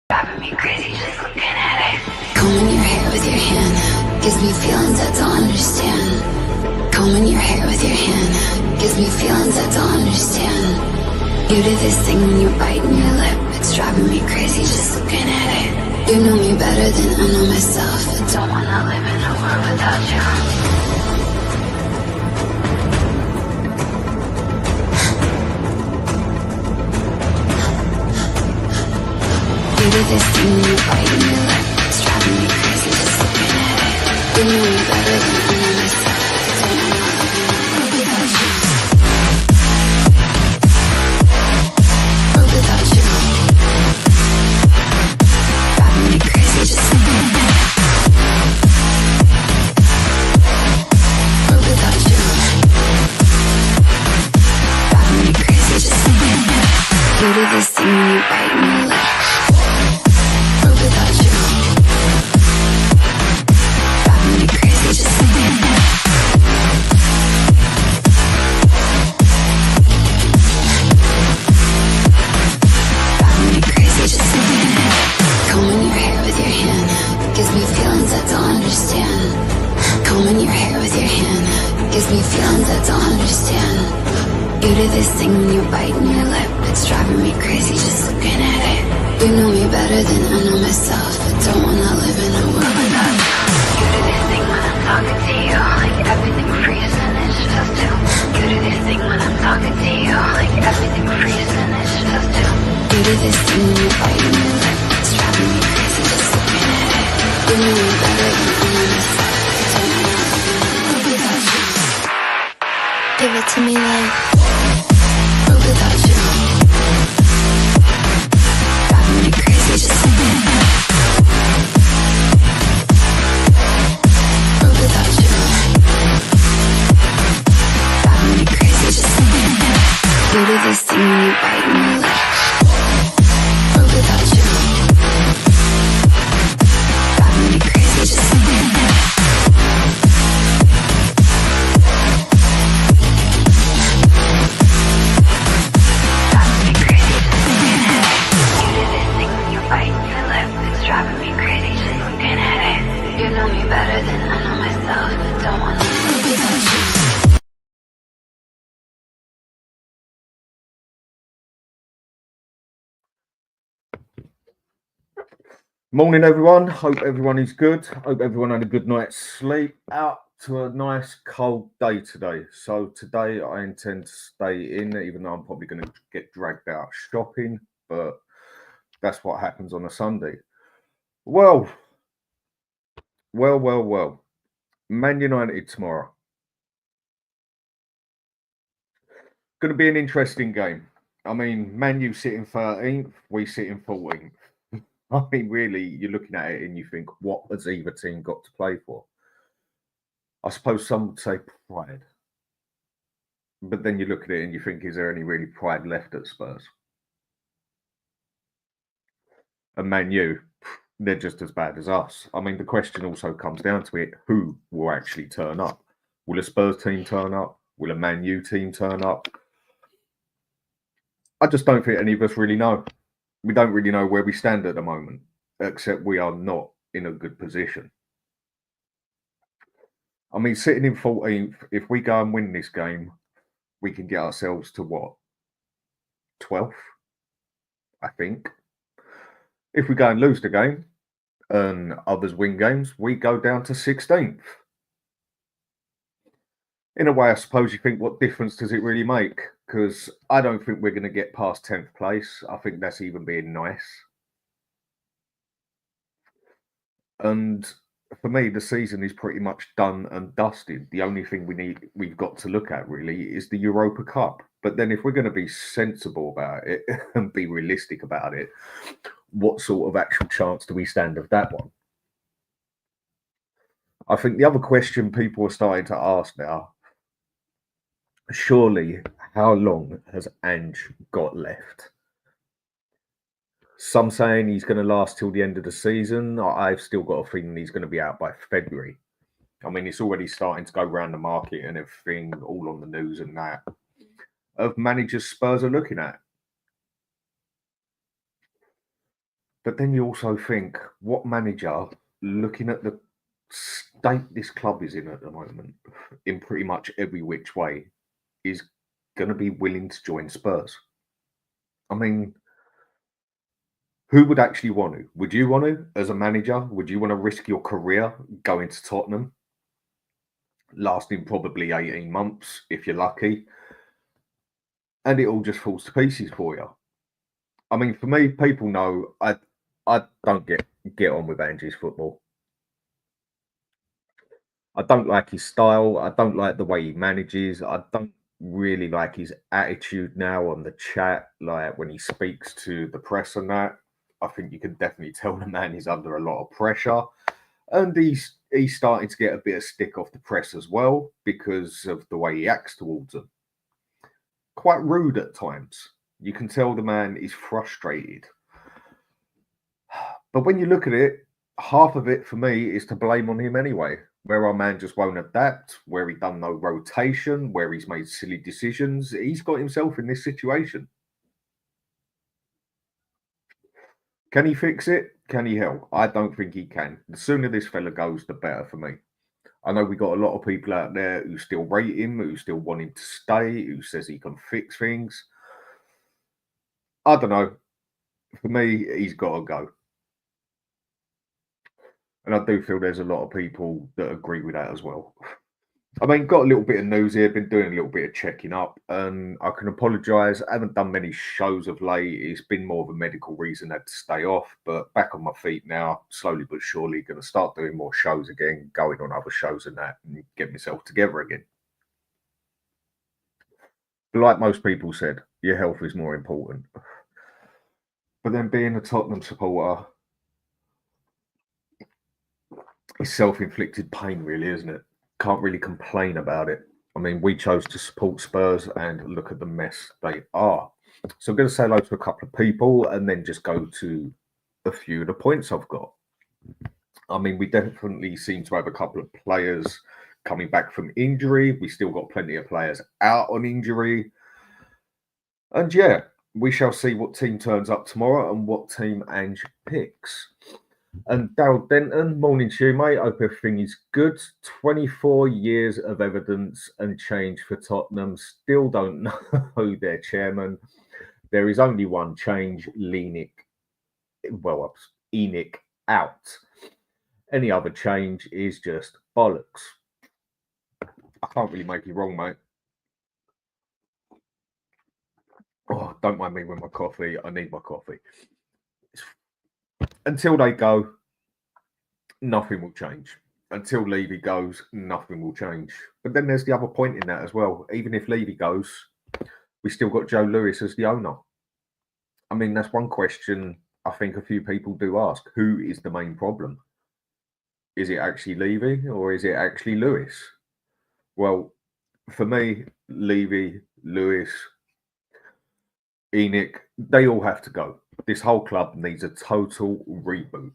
Driving me crazy just looking at it. Combing your hair with your hand gives me feelings I don't understand. Combing your hair with your hand gives me feelings I don't understand. You do this thing when you're biting your lip. It's driving me crazy just looking at it. You know me better than I know myself. I don't wanna live in a world without you. You do this thing when you're biting your lip. It's driving me crazy just looking at it. You know me better than I know myself. I don't wanna live in a world without you. World without you. Driving me crazy just looking at it. World without you. Driving me crazy just looking at it. You do this thing when you're biting your lip. Without you, driving me crazy just looking at it. Driving me crazy just looking at it. Combing your hair with your hand gives me feelings I don't understand. Combing your hair with your hand gives me feelings I don't understand. You do this thing when you're biting your lip. It's driving me crazy just looking at it. You know me better than I know myself. I don't wanna live in a world without you. You do this thing when I'm talking to you, like everything freezes and it's just you. You do this thing when I'm talking to you, like everything freezes and it's just you. You do this thing when you're biting your lip. It's driving me crazy just looking at it. You know me better than I know myself. I don't wanna live in a world without you. Give it to me like world without you. Driving me crazy just looking at it. World without you. Driving me crazy just looking at it. You do this thing when you're biting your lip. World without you. Driving me crazy just looking at it. Driving me crazy just looking at it. You know me better than I know myself. I don't wanna live without you. Morning everyone, hope everyone is good. Hope everyone had a good night's sleep. Out to a nice cold day today. So today I intend to stay in, even though I'm probably going to get dragged out shopping, but that's what happens on a Sunday. Well. Man United tomorrow. Going to be an interesting game. I mean, Man U sit in 13th, we sit in 14th. I mean, really, you're looking at it and you think, what has either team got to play for? I suppose some would say pride. But then you look at it and you think, is there any really pride left at Spurs? And Man U, they're just as bad as us. I mean, the question also comes down to it, who will actually turn up? Will a Spurs team turn up? Will a Man U team turn up? I just don't think any of us really know. We don't really know where we stand at the moment, except we are not in a good position. I mean, sitting in 14th, if we go and win this game, we can get ourselves to what? 12th, I think. If we go and lose the game and others win games, we go down to 16th. In a way, I suppose you think, what difference does it really make? Because I don't think we're going to get past 10th place. I think that's even being nice. And for me, the season is pretty much done and dusted. The only thing we've got to look at really is the Europa Cup. But then if we're going to be sensible about it and be realistic about it, what sort of actual chance do we stand of that one? I think the other question people are starting to ask now, surely, how long has Ange got left? Some saying he's going to last till the end of the season. I've still got a feeling he's going to be out by February. I mean, it's already starting to go around the market and everything, all on the news and that, of managers Spurs are looking at. But then you also think, what manager, looking at the state this club is in at the moment, in pretty much every which way, is going to be willing to join Spurs? I mean, who would actually want to? Would you want to, as a manager? Would you want to risk your career going to Tottenham, lasting probably 18 months if you're lucky, and it all just falls to pieces for you? I mean, for me, people know I don't get on with Ange's football. I don't like his style. I don't like the way he manages. I don't really like his attitude now on the chat, like when he speaks to the press and that. I think you can definitely tell the man is under a lot of pressure. And he's starting to get a bit of stick off the press as well because of the way he acts towards them. Quite rude at times. You can tell the man is frustrated. But when you look at it, half of it for me is to blame on him anyway. Where our man just won't adapt, where he done no rotation, where he's made silly decisions, he's got himself in this situation. Can he fix it? Can he help? I don't think he can. The sooner this fella goes, the better for me. I know we got a lot of people out there who still rate him, who still want him to stay, who says he can fix things. I don't know. For me, he's got to go. And I do feel there's a lot of people that agree with that as well. I mean, got a little bit of news here, been doing a little bit of checking up, and I can apologise. I haven't done many shows of late. It's been more of a medical reason I had to stay off, but back on my feet now, slowly but surely, going to start doing more shows again, going on other shows and that, and get myself together again. But like most people said, your health is more important. But then being a Tottenham supporter, it's self-inflicted pain, really, isn't it? Can't really complain about it. I mean, we chose to support Spurs and look at the mess they are. So I'm going to say hello to a couple of people and then just go to a few of the points I've got. I mean, we definitely seem to have a couple of players coming back from injury. We still got plenty of players out on injury. And yeah, we shall see what team turns up tomorrow and what team Ange picks. And Daryl Denton, morning to you, mate. Hope everything is good. 24 years of evidence and change for Tottenham. Still don't know their chairman. There is only one change, Enick out. Any other change is just bollocks. I can't really make you wrong, mate. Oh, don't mind me with my coffee. I need my coffee. Until they go, nothing will change. Until Levy goes, nothing will change. But then there's the other point in that as well. Even if Levy goes, we still got Joe Lewis as the owner. I mean, that's one question I think a few people do ask. Who is the main problem? Is it actually Levy or is it actually Lewis? Well, for me, Levy, Lewis, Enick, they all have to go. This whole club needs a total reboot.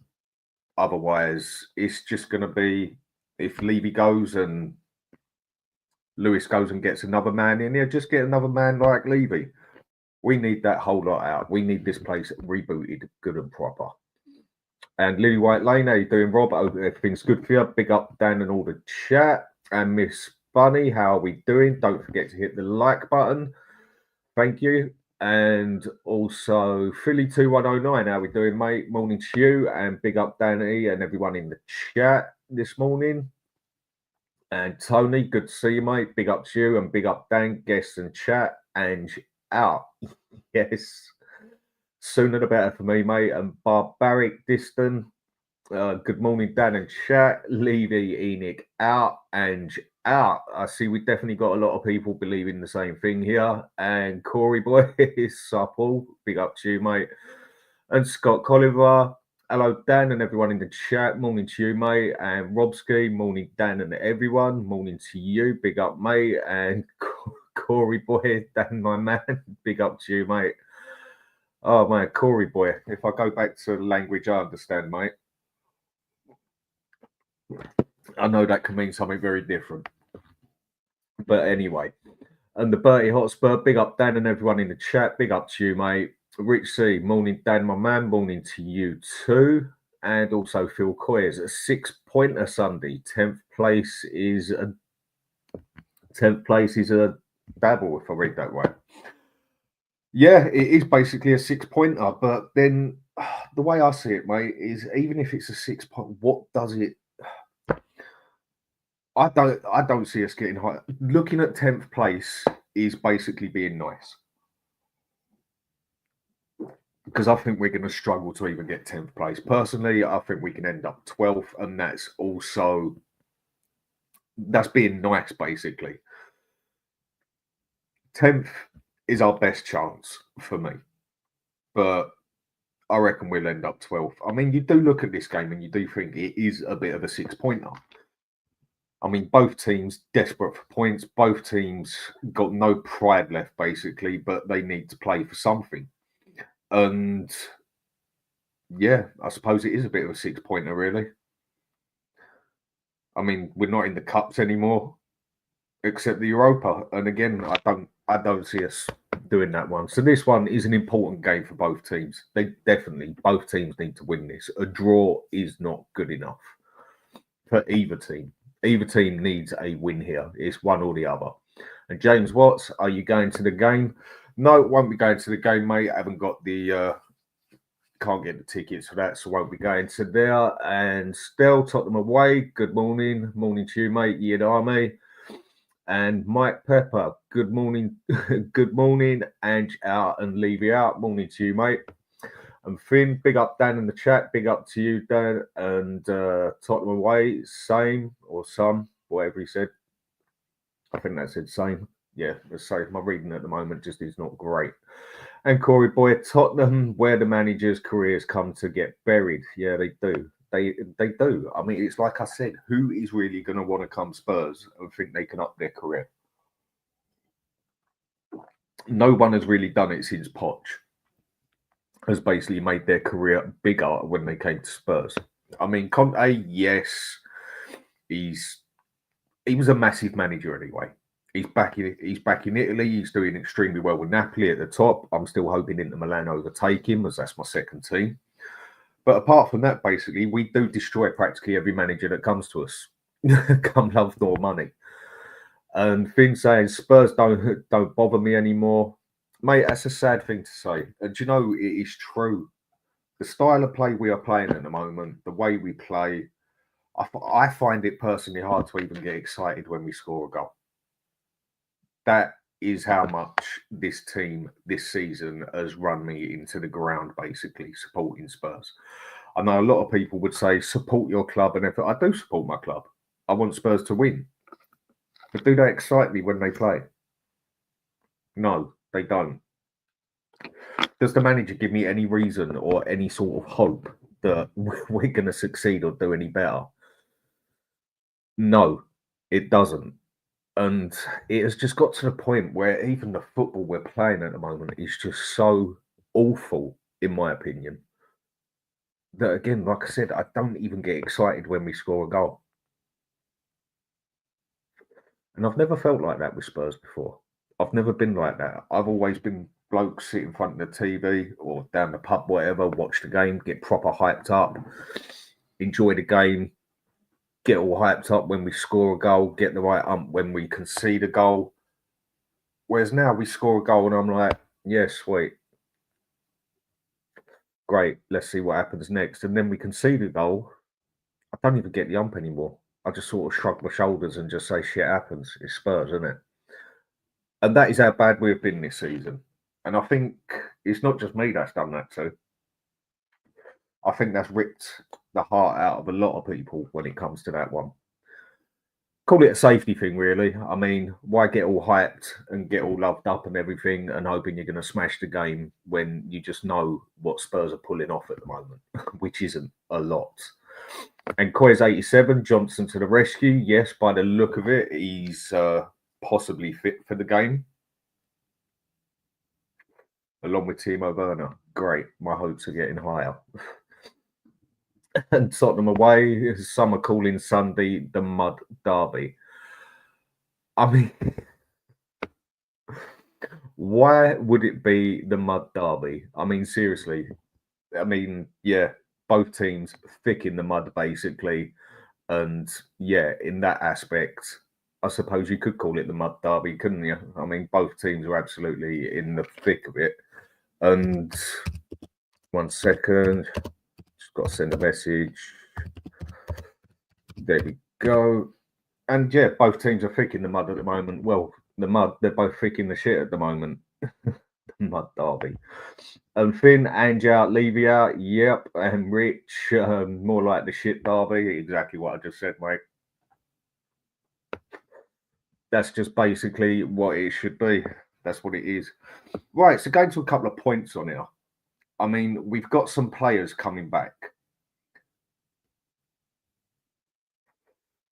Otherwise, it's just going to be, if Levy goes and Lewis goes and gets another man in here, just get another man like Levy. We need that whole lot out. We need this place rebooted good and proper. And Lily White Lane, how you doing, Rob? I hope everything's good for you. Big up, Dan, and all the chat. And Miss Bunny, how are we doing? Don't forget to hit the like button. Thank you. And also Philly2109, how we doing, mate? Morning to you. And big up, Danny, and everyone in the chat this morning. And Tony, good to see you, mate. Big up to you, and big up, Dan, guests and chat. And out. Yes. Sooner the better for me, mate. And Barbaric Distant. Good morning, Dan and chat. Levy, Enick out, and out. I see we definitely got a lot of people believing the same thing here. And Corey Boy is supple. Big up to you, mate. And Scott Colliver. Hello, Dan, and everyone in the chat. Morning to you, mate. And Robski. Morning, Dan, and everyone. Morning to you. Big up, mate. And Corey Boy, Dan, my man. Big up to you, mate. Oh, man, Corey Boy. If I go back to the language I understand, mate, I know that can mean something very different. But anyway, and the Bertie Hotspur, big up Dan and everyone in the chat. Big up to you, mate. Rich C, morning, Dan, my man. Morning to you too. And also Phil Coyers, a 6-pointer Sunday. 10th place is a dabble, if I read that right. Yeah, it is basically a 6-pointer, but then the way I see it, mate, is even if it's a 6-point, what does it? I don't see us getting high. Looking at 10th place is basically being nice. Because I think we're going to struggle to even get 10th place. Personally, I think we can end up 12th, and that's being nice, basically. 10th is our best chance for me, but I reckon we'll end up 12th. I mean, you do look at this game and you do think it is a bit of a 6-pointer. I mean, both teams desperate for points. Both teams got no pride left, basically, but they need to play for something. And yeah, I suppose it is a bit of a 6-pointer, really. I mean, we're not in the cups anymore, except the Europa. And again, I don't see us doing that one. So this one is an important game for both teams. Both teams need to win this. A draw is not good enough for either team. Either team needs a win here. It's one or the other. And James Watts, are you going to the game? No, won't be going to the game, mate. I haven't got can't get the tickets for that, so won't be going to there. And Stel, Tottenham away. Good morning. Morning to you, mate. Yid Army. And Mike Pepper, good morning. Good morning. Ange out and Levy out. Morning to you, mate. And Finn, big up Dan in the chat. Big up to you, Dan. And Tottenham away, same or some, whatever he said. I think that said same. Yeah, the same. My reading at the moment just is not great. And Corey Boy, Tottenham, where the managers' careers come to get buried. Yeah, they do. They do. I mean, it's like I said, who is really going to want to come Spurs and think they can up their career? No one has really done it since Poch has basically made their career bigger when they came to Spurs. I mean, Conte, yes, he was a massive manager anyway. He's back in Italy. He's doing extremely well with Napoli at the top. I'm still hoping Inter Milan overtake him, as that's my second team. But apart from that, basically, we do destroy practically every manager that comes to us. Come love nor money. And Finn saying Spurs don't bother me anymore. Mate, that's a sad thing to say. And you know, it is true. The style of play we are playing at the moment, the way we play, I find it personally hard to even get excited when we score a goal. That is how much this team this season has run me into the ground, basically, supporting Spurs. I know a lot of people would say, support your club. And if I do support my club, I want Spurs to win. But do they excite me when they play? No, they don't. Does the manager give me any reason or any sort of hope that we're going to succeed or do any better? No, it doesn't. And it has just got to the point where even the football we're playing at the moment is just so awful, in my opinion, that again, like I said, I don't even get excited when we score a goal. And I've never felt like that with Spurs before. I've never been like that. I've always been blokes sit in front of the TV or down the pub, whatever, watch the game, get proper hyped up, enjoy the game, get all hyped up when we score a goal, get the right ump when we concede a goal. Whereas now we score a goal and I'm like, yeah, sweet. Great, let's see what happens next. And then we concede a goal. I don't even get the ump anymore. I just sort of shrug my shoulders and just say shit happens. It's Spurs, isn't it? And that is how bad we've been this season. And I think it's not just me that's done that too. I think that's ripped the heart out of a lot of people when it comes to that one. Call it a safety thing, really. I mean, why get all hyped and get all loved up and everything and hoping you're going to smash the game when you just know what Spurs are pulling off at the moment, which isn't a lot. And Koy's 87, Johnson to the rescue. Yes, by the look of it, he's possibly fit for the game. Along with Timo Werner. Great. My hopes are getting higher. And Tottenham away, summer calling Sunday, the Mud Derby. I mean, Why would it be the mud derby? I mean, seriously. I mean, yeah, both teams thick in the mud, basically. And yeah, in that aspect, I suppose you could call it the mud derby, couldn't you? I mean, both teams are absolutely in the thick of it. And 1 second, just got to send a message. There we go. And yeah, both teams are thick in the mud at the moment. Well, the mud, they're both thick in the shit at the moment. The mud derby. And Finn, Ange out, Levy out. Yep. And Rich, more like the shit derby. Exactly what I just said, mate. That's just basically what it should be. That's what it is. Right, so going to a couple of points on here. I mean, we've got some players coming back.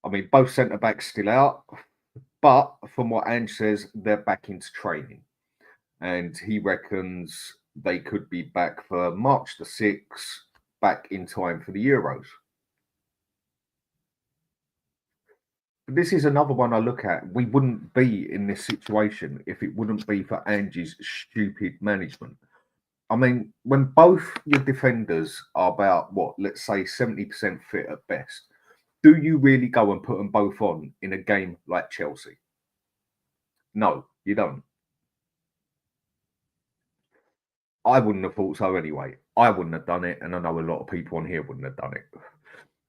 I mean, both centre backs still out, but from what Ange says, they're back into training. And he reckons they could be back for March the 6th, back in time for the Euros. This is another one I look at. We wouldn't be in this situation if it wouldn't be for Ange's stupid management. I mean, when both your defenders are about, what, let's say 70% fit at best, do you really go and put them both on in a game like Chelsea? No, you don't. I wouldn't have thought so anyway. I wouldn't have done it, and I know a lot of people on here wouldn't have done it.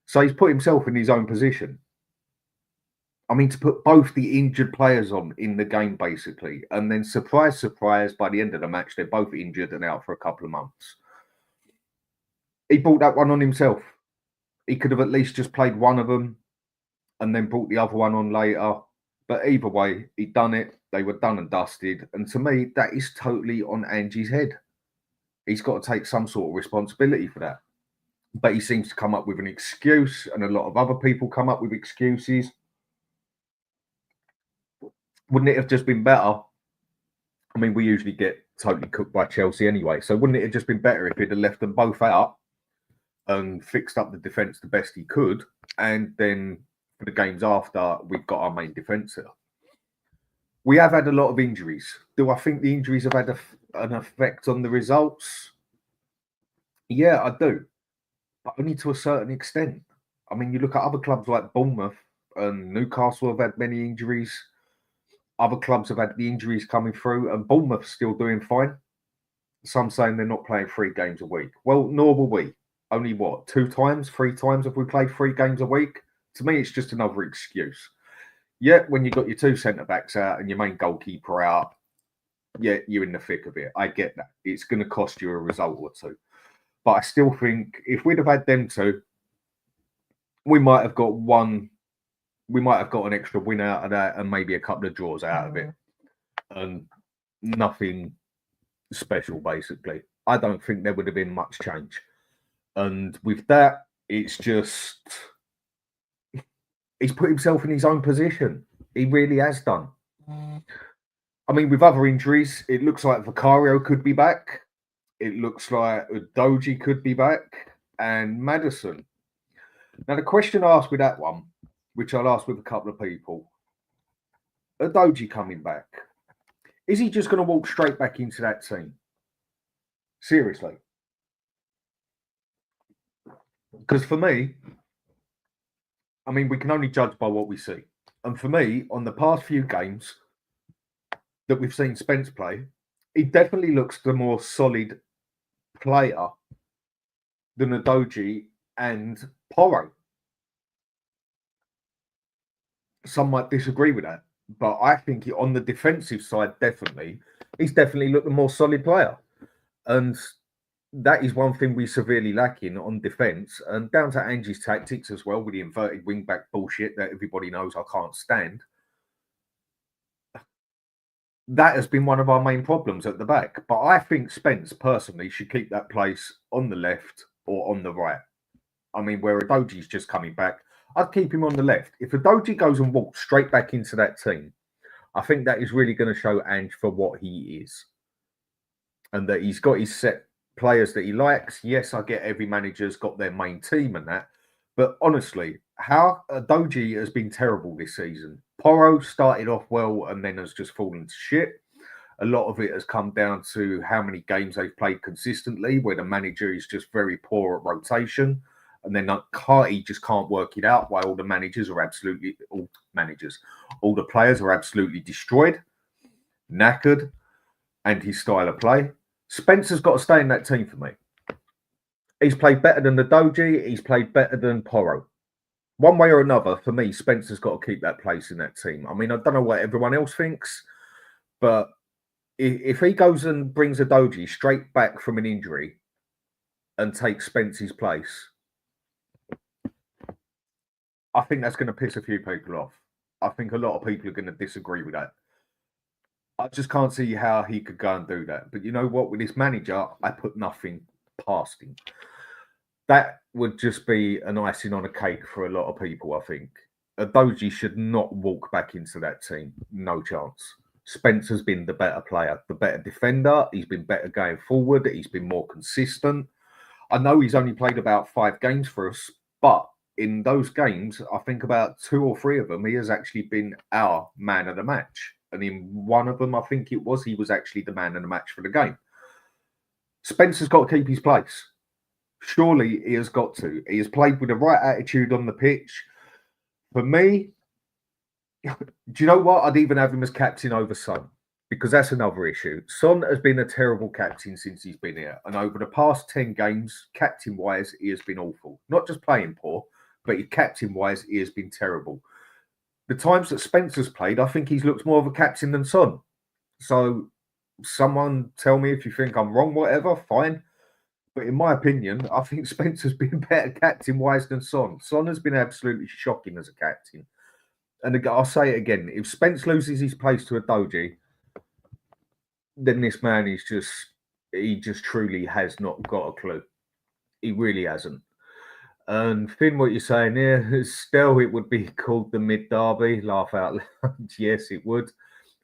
So he's put himself in his own position. I mean, to put both the injured players on in the game, basically, and then surprise, surprise, by the end of the match, they're both injured and out for a couple of months. He brought that one on himself. He could have at least just played one of them and then brought the other one on later. But either way, he'd done it. They were done and dusted. And to me, that is totally on Ange's head. He's got to take some sort of responsibility for that. But he seems to come up with an excuse, and a lot of other people come up with excuses. Wouldn't it have just been better? I mean, we usually get totally cooked by Chelsea anyway. So wouldn't it have just been better if he'd have left them both out and fixed up the defence the best he could? And then for the games after, we've got our main defence here. We have had a lot of injuries. Do I think the injuries have had an effect on the results? Yeah, I do. But only to a certain extent. I mean, you look at other clubs like Bournemouth and Newcastle have had many injuries. Other clubs have had the injuries coming through, and Bournemouth's still doing fine. Some saying they're not playing 3 games a week. Well, nor will we. Only what, 2 times, 3 times have we played 3 games a week? To me, it's just another excuse. Yeah, when you've got your 2 centre backs out and your main goalkeeper out, yeah, you're in the thick of it. I get that. It's going to cost you a result or 2. But I still think if we'd have had them 2, we might have got one. We might have got an extra win out of that and maybe a couple of draws out of it. And nothing special, basically. I don't think there would have been much change. And with that, it's just he's put himself in his own position. He really has done. I mean, with other injuries, it looks like Vicario could be back. It looks like Udogie could be back. And Maddison. Now, the question asked with that one, which I'll ask with a couple of people, Udogie coming back, is he just going to walk straight back into that team? Seriously. Because for me, I mean, we can only judge by what we see. And for me, on the past few games that we've seen Spence play, he definitely looks the more solid player than Udogie and Porro. Some might disagree with that, but I think on the defensive side, he's definitely looked the more solid player. And that is one thing we severely lacking on defence, and down to Ange's tactics as well, with the inverted wing-back bullshit that everybody knows I can't stand. That has been one of our main problems at the back. But I think Spence, personally, should keep that place on the left or on the right. I mean, where Udogie's just coming back, I'd keep him on the left. If Udogie goes and walks straight back into that team, I think that is really going to show Ange for what he is. And that he's got his set players that he likes. Yes, I get every manager's got their main team and that. But honestly, how Udogie has been terrible this season. Porro started off well and then has just fallen to shit. A lot of it has come down to how many games they've played consistently, where the manager is just very poor at rotation. And then he just can't work it out why all the players are absolutely destroyed, knackered, and his style of play. Spencer's got to stay in that team for me. He's played better than the Doji. He's played better than Porro. One way or another, for me, Spencer's got to keep that place in that team. I mean, I don't know what everyone else thinks, but if he goes and brings a Doji straight back from an injury and takes Spencer's place, I think that's going to piss a few people off. I think a lot of people are going to disagree with that. I just can't see how he could go and do that. But you know what? With this manager, I put nothing past him. That would just be an icing on a cake for a lot of people, I think. Doji should not walk back into that team. No chance. Spencer's been the better player, the better defender. He's been better going forward. He's been more consistent. I know he's only played about 5 games for us, but in those games, I think about 2 or 3 of them, he has actually been our man of the match. And in one of them, I think he was actually the man of the match for the game. Spencer's got to keep his place. Surely he has got to. He has played with the right attitude on the pitch. For me, do you know what? I'd even have him as captain over Son, because that's another issue. Son has been a terrible captain since he's been here. And over the past 10 games, captain-wise, he has been awful. Not just playing poor, but captain-wise, he has been terrible. The times that Spencer's played, I think he's looked more of a captain than Son. So someone tell me if you think I'm wrong, whatever, fine. But in my opinion, I think Spencer's been better captain-wise than Son. Son has been absolutely shocking as a captain. And I'll say it again, if Spence loses his place to a Doji, then this man is he just truly has not got a clue. He really hasn't. And Finn, what you're saying here, Stel, it would be called the mid-derby. Laugh out loud. Yes, it would.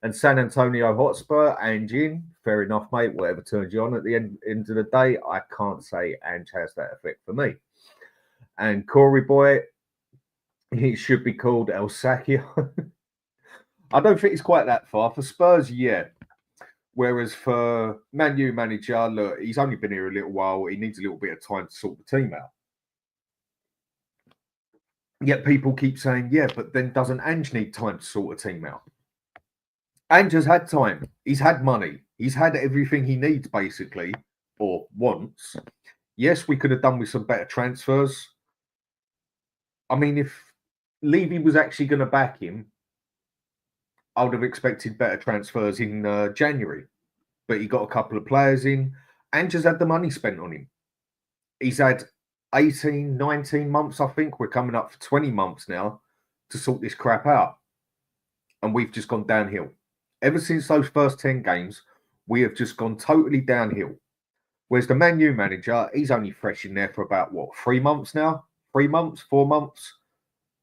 And San Antonio Hotspur, Ange, fair enough, mate. Whatever turns you on at the end of the day, I can't say Ange has that effect for me. And Corey Boy, he should be called El Sacchio. I don't think it's quite that far. For Spurs, yeah. Whereas for Man U manager, look, he's only been here a little while. He needs a little bit of time to sort the team out. Yet people keep saying, yeah, but then doesn't Ange need time to sort a team out? Ange has had time. He's had money. He's had everything he needs, basically, or wants. Yes, we could have done with some better transfers. I mean, if Levy was actually going to back him, I would have expected better transfers in January. But he got a couple of players in. Ange has had the money spent on him. He's had 18, 19 months, I think. We're coming up for 20 months now to sort this crap out. And we've just gone downhill. Ever since those first 10 games, we have just gone totally downhill. Whereas the Man U manager, he's only fresh in there for about, 3 months now? 3 months, 4 months?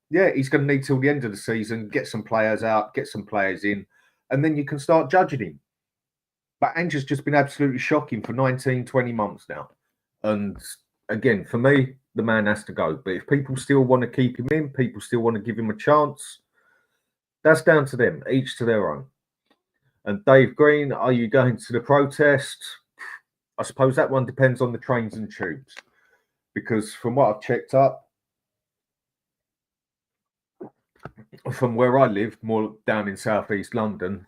Yeah, he's going to need till the end of the season, get some players out, get some players in, and then you can start judging him. But Ange has just been absolutely shocking for 19, 20 months now. And again, for me, the man has to go. But if people still want to keep him in, people still want to give him a chance, that's down to them, each to their own. And Dave Green, are you going to the protest? I suppose that one depends on the trains and tubes. Because from what I've checked up, from where I live, more down in southeast London,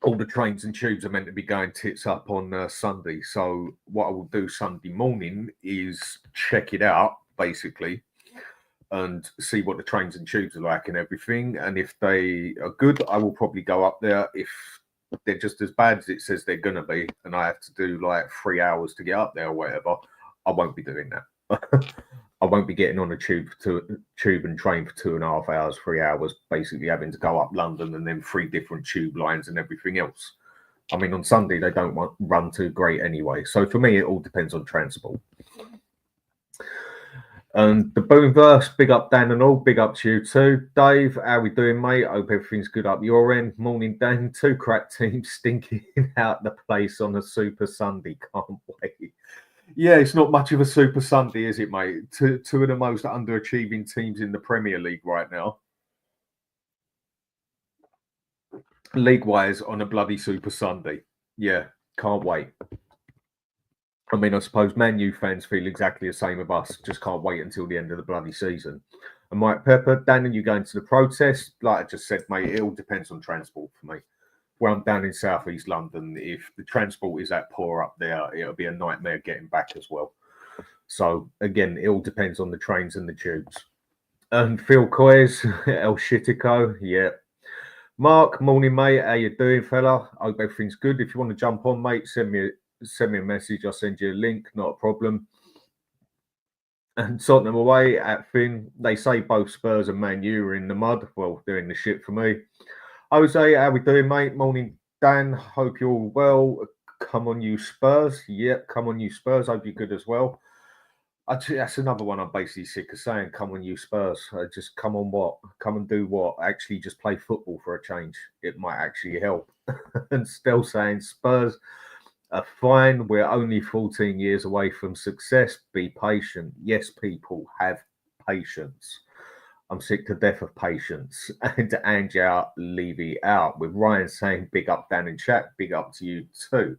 all the trains and tubes are meant to be going tits up on Sunday. So what I will do Sunday morning is check it out, basically, and see what the trains and tubes are like and everything. And if they are good, I will probably go up there. If they're just as bad as it says they're going to be, and I have to do like 3 hours to get up there or whatever, I won't be doing that. I won't be getting on a tube and train for 2.5 hours, 3 hours, basically having to go up London and then 3 different tube lines and everything else. I mean, on Sunday, they don't run too great anyway. So for me, it all depends on transport. And the Boomverse, big up Dan and all, big up to you too. Dave, how we doing, mate? Hope everything's good up your end. Morning, Dan. 2 crack teams stinking out the place on a Super Sunday. Can't wait. Yeah, it's not much of a Super Sunday, is it, mate? Two of the most underachieving teams in the Premier League right now. league-wise on a bloody Super Sunday. Yeah, can't wait. I mean, I suppose Man U fans feel exactly the same of us. Just can't wait until the end of the bloody season. And Mike Pepper, Dan, and you going to the protest? Like I just said, mate, it all depends on transport for me. Where I'm down in South East London, if the transport is that poor up there, it'll be a nightmare getting back as well. So again, it all depends on the trains and the tubes. And Phil Coyes, El Shitico, yeah. Mark, morning, mate. How you doing, fella? Hope everything's good. If you want to jump on, mate, send me a message. I'll send you a link. Not a problem. And Tottenham away at Finn. They say both Spurs and Man U are in the mud. Well, they're in the shit for me. Jose, how we doing, mate? Morning, Dan. Hope you're all well. Come on, you Spurs. Yep, come on, you Spurs. Hope you're good as well. That's another one I'm basically sick of saying. Come on, you Spurs. Just come on, what? Come and do what? Actually, just play football for a change. It might actually help. And still saying Spurs are fine. We're only 14 years away from success. Be patient. Yes, people, have patience. I'm sick to death of patience. And Ange out, Levy out. With Ryan saying, big up Dan in chat. Big up to you too.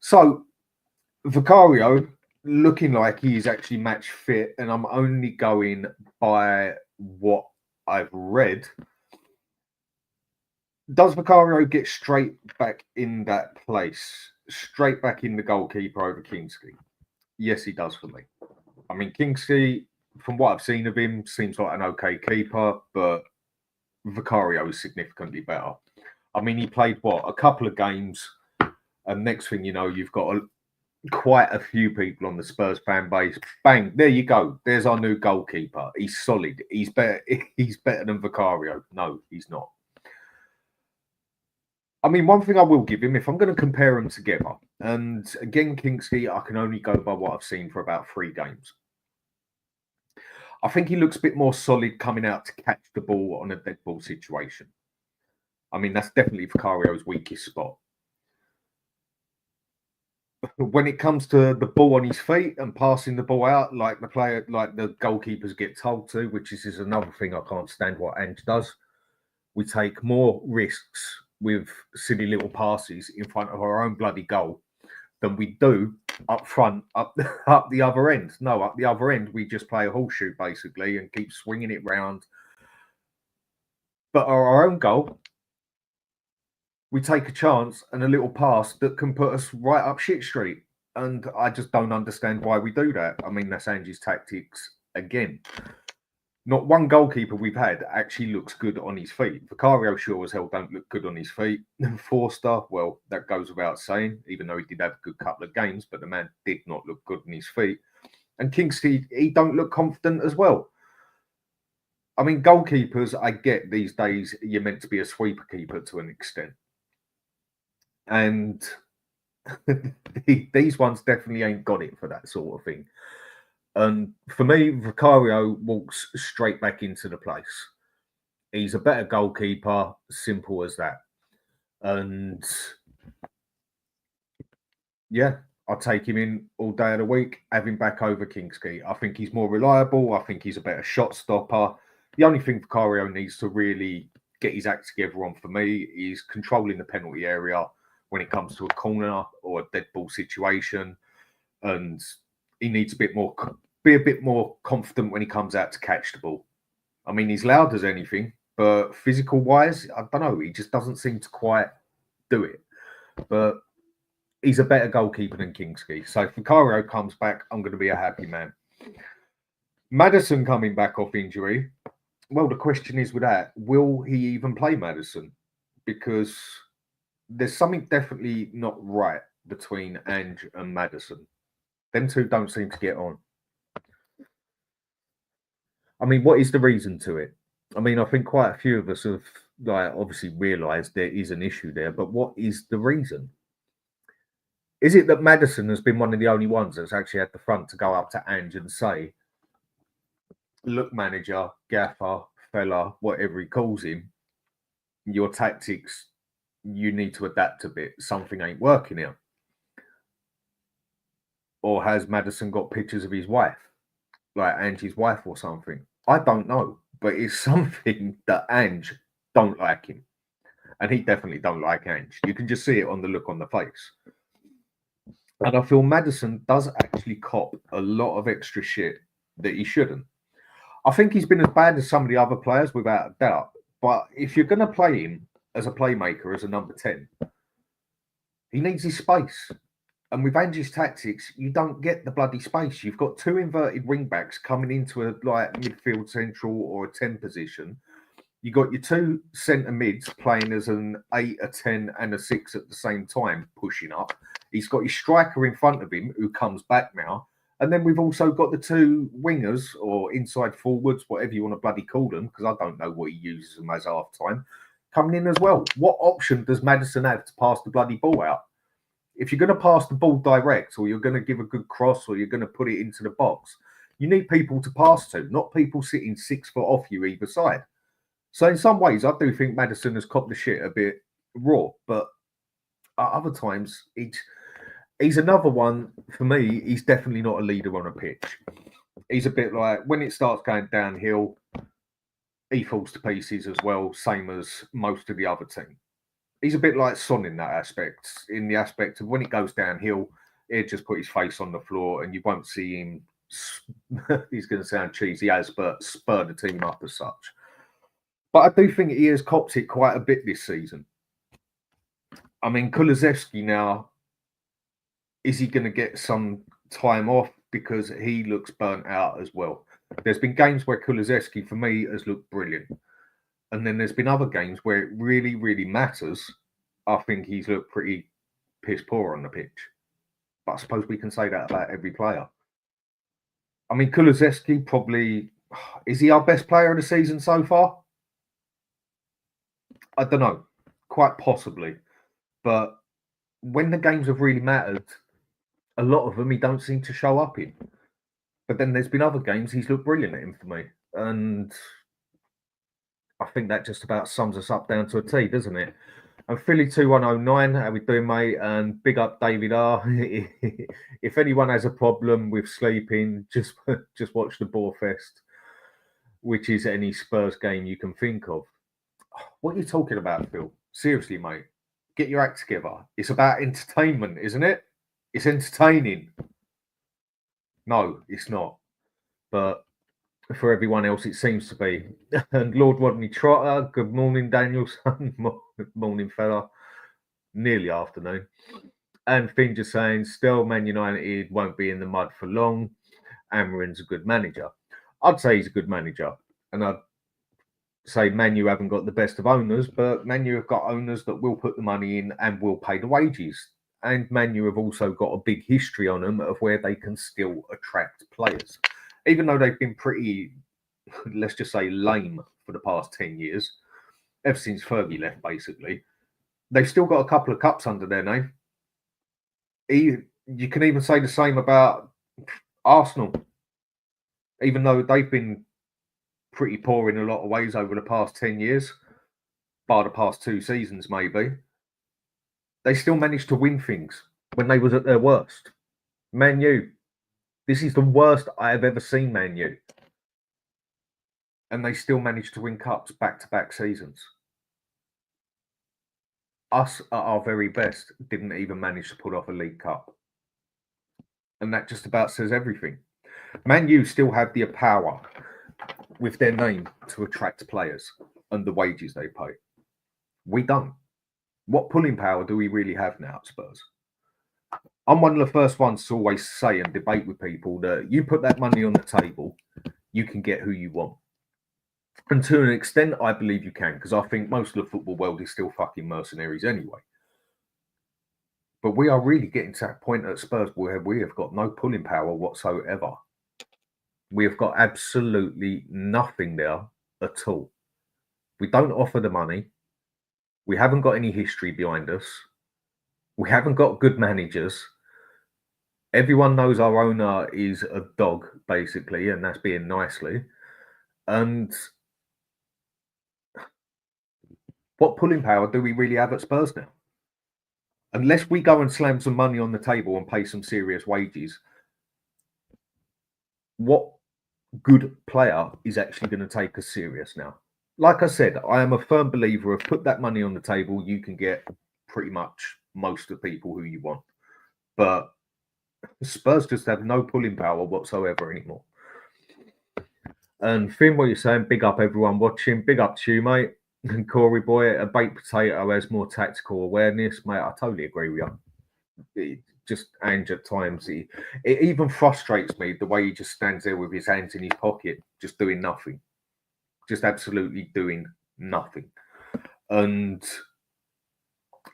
So, Vicario looking like he's actually match fit, and I'm only going by what I've read. Does Vicario get straight back in that place? Straight back in the goalkeeper over Kingsley? Yes, he does for me. I mean, Kingsley, from what I've seen of him, seems like an okay keeper, but Vicario is significantly better. I mean, he played, a couple of games, and next thing you know, you've got quite a few people on the Spurs fan base. Bang, there you go. There's our new goalkeeper. He's solid. He's better. He's better than Vicario. No, he's not. I mean, one thing I will give him, if I'm going to compare them together, and again, Kingsley, I can only go by what I've seen for about 3 games. I think he looks a bit more solid coming out to catch the ball on a dead ball situation. I mean, that's definitely Vicario's weakest spot. When it comes to the ball on his feet and passing the ball out, like the goalkeepers get told to, which is another thing I can't stand what Ange does. We take more risks with silly little passes in front of our own bloody goal than we do up front, up the other end. No, up the other end, we just play a horseshoe basically and keep swinging it round. But our own goal, we take a chance and a little pass that can put us right up shit street. And I just don't understand why we do that. I mean, that's Ange's tactics again. Not one goalkeeper we've had actually looks good on his feet. Vicario sure as hell don't look good on his feet. Forster, well, that goes without saying, even though he did have a good couple of games, but the man did not look good on his feet. And Kingsley, he don't look confident as well. I mean, goalkeepers, I get these days, you're meant to be a sweeper keeper to an extent. And these ones definitely ain't got it for that sort of thing. And for me, Vicario walks straight back into the place. He's a better goalkeeper, simple as that. And yeah, I'll take him in all day of the week, have him back over Kingsley. I think he's more reliable. I think he's a better shot stopper. The only thing Vicario needs to really get his act together on for me is controlling the penalty area when it comes to a corner or a dead ball situation. And he needs be a bit more confident when he comes out to catch the ball. I mean, he's loud as anything, but physical wise, I don't know. He just doesn't seem to quite do it. But he's a better goalkeeper than Kingsley. So if Vicario comes back, I'm going to be a happy man. Maddison coming back off injury. Well, the question is with that, will he even play Maddison? Because there's something definitely not right between Ange and Maddison. Them two don't seem to get on. I mean, what is the reason to it? I mean, I think quite a few of us have obviously realised there is an issue there, but what is the reason? Is it that Maddison has been one of the only ones that's actually had the front to go up to Ange and say, look, manager, gaffer, fella, whatever he calls him, your tactics, you need to adapt a bit. Something ain't working here. Or has Maddison got pictures of his wife, like Ange's wife or something? I don't know, but it's something that Ange don't like him. And he definitely don't like Ange. You can just see it on the look on the face. And I feel Maddison does actually cop a lot of extra shit that he shouldn't. I think he's been as bad as some of the other players, without a doubt. But if you're going to play him as a playmaker, as a number 10, he needs his space. And with Ange's tactics, you don't get the bloody space. You've got two inverted wing backs coming into a like midfield central or a 10 position. You got your two centre mids playing as an 8, a 10, and a 6 at the same time, pushing up. He's got his striker in front of him who comes back now. And then we've also got the two wingers or inside forwards, whatever you want to bloody call them, because I don't know what he uses them as half time, coming in as well. What option does Maddison have to pass the bloody ball out? If you're going to pass the ball direct, or you're going to give a good cross, or you're going to put it into the box, you need people to pass to, not people sitting 6 foot off you either side. So in some ways, I do think Maddison has copped the shit a bit raw, but at other times, he's another one, for me, he's definitely not a leader on a pitch. He's a bit like, when it starts going downhill, he falls to pieces as well, same as most of the other team. He's a bit like Son in that aspect, in the aspect of when it goes downhill, he'll just put his face on the floor and you won't see him, he's going to sound cheesy as, but spur the team up as such. But I do think he has copped it quite a bit this season. I mean, Kulusevski now, is he going to get some time off? Because he looks burnt out as well. There's been games where Kulusevski, for me, has looked brilliant. And then there's been other games where it really, really matters. I think he's looked pretty piss poor on the pitch. But I suppose we can say that about every player. I mean, Kulusevski probably... Is he our best player of the season so far? I don't know. Quite possibly. But when the games have really mattered, a lot of them he don't seem to show up in. But then there's been other games he's looked brilliant in for me. And I think that just about sums us up down to a T, doesn't it? And Philly 2109, how we doing, mate? And big up David R. If anyone has a problem with sleeping, just watch the Bore Fest, which is any Spurs game you can think of. What are you talking about, Phil? Seriously, mate. Get your act together. It's about entertainment, isn't it? It's entertaining. No, it's not. But for everyone else, it seems to be. And Lord Rodney Trotter, good morning, Danielson. Morning, fella. Nearly afternoon. And Finn just saying, still, Man United won't be in the mud for long. Amarin's a good manager. I'd say he's a good manager. And I'd say Man U haven't got the best of owners, but Man U have got owners that will put the money in and will pay the wages. And Man U have also got a big history on them of where they can still attract players. Even though they've been pretty, let's just say, lame for the past 10 years, ever since Fergie left, basically, they've still got a couple of cups under their name. You can even say the same about Arsenal, even though they've been pretty poor in a lot of ways over the past 10 years, bar the past 2 seasons maybe. They still managed to win things when they was at their worst. Man U, this is the worst I have ever seen Man U. And they still managed to win cups back-to-back seasons. Us, at our very best, didn't even manage to pull off a League Cup. And that just about says everything. Man U still have the power with their name to attract players and the wages they pay. We don't. What pulling power do we really have now at Spurs? I'm one of the first ones to always say and debate with people that you put that money on the table, you can get who you want. And to an extent, I believe you can, because I think most of the football world is still fucking mercenaries anyway. But we are really getting to that point at Spurs where we have got no pulling power whatsoever. We have got absolutely nothing there at all. We don't offer the money. We haven't got any history behind us. We haven't got good managers. Everyone knows our owner is a dog, basically, and that's being nicely. And what pulling power do we really have at Spurs now? Unless we go and slam some money on the table and pay some serious wages, what good player is actually going to take us serious now? like I said, I am a firm believer of put that money on the table, you can get pretty much most of the people who you want. But Spurs just have no pulling power whatsoever anymore. And Finn, what you're saying, big up everyone watching. Big up to you, mate. And Corey boy, a baked potato has more tactical awareness, mate. I totally agree with you. It just Ange at times, it even frustrates me the way he just stands there with his hands in his pocket, just doing nothing, just absolutely doing nothing. And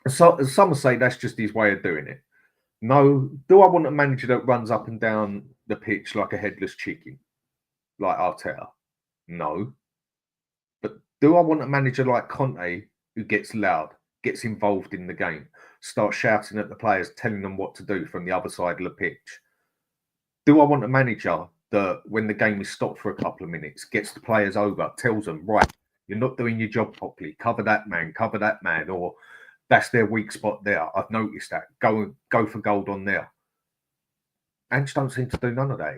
so some say that's just his way of doing it. No, do I want a manager that runs up and down the pitch like a headless chicken, like Arteta? No. But do I want a manager like Conte who gets loud, gets involved in the game, starts shouting at the players, telling them what to do from the other side of the pitch? Do I want a manager that, when the game is stopped for a couple of minutes, gets the players over, tells them, right, you're not doing your job properly, cover that man, or that's their weak spot there. I've noticed that. Go for gold on there. Ange don't seem to do none of that.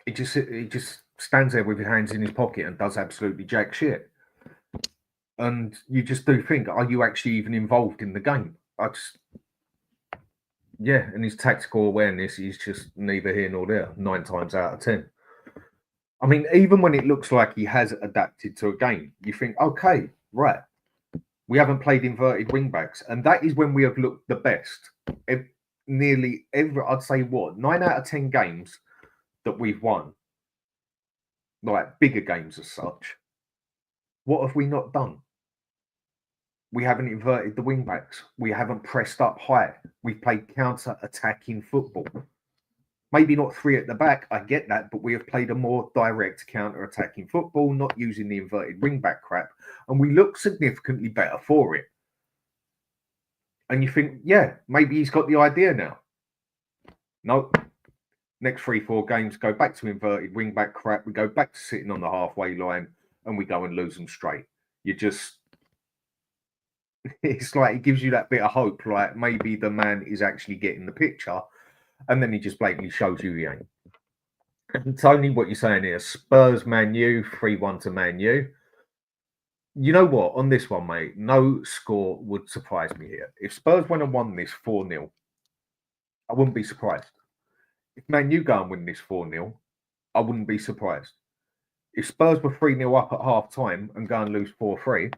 He just stands there with his hands in his pocket and does absolutely jack shit. And you just do think, are you actually even involved in the game? And his tactical awareness is just neither here nor there, 9 times out of 10. I mean, even when it looks like he has adapted to a game, you think, okay, right, we haven't played inverted wing backs, and that is when we have looked the best. Nearly every, I'd say, 9 out of 10 games that we've won, like bigger games as such, what have we not done? We haven't inverted the wing backs. We haven't pressed up high. We've played counter-attacking football. Maybe not 3 at the back, I get that, but we have played a more direct counter-attacking football, not using the inverted wing-back crap, and we look significantly better for it. And you think, yeah, maybe he's got the idea now. No. Next 3-4 games, go back to inverted wing-back crap, we go back to sitting on the halfway line, and we go and lose them straight. It's like it gives you that bit of hope, like maybe the man is actually getting the picture, and then he just blatantly shows you he ain't. And Tony, what you're saying here, Spurs Man U, 3-1 to Man U. You know what? On this one, mate, no score would surprise me here. If Spurs went and won this 4-0, I wouldn't be surprised. If Man U go and win this 4-0, I wouldn't be surprised. If Spurs were 3-0 up at half time and go and lose 4-3,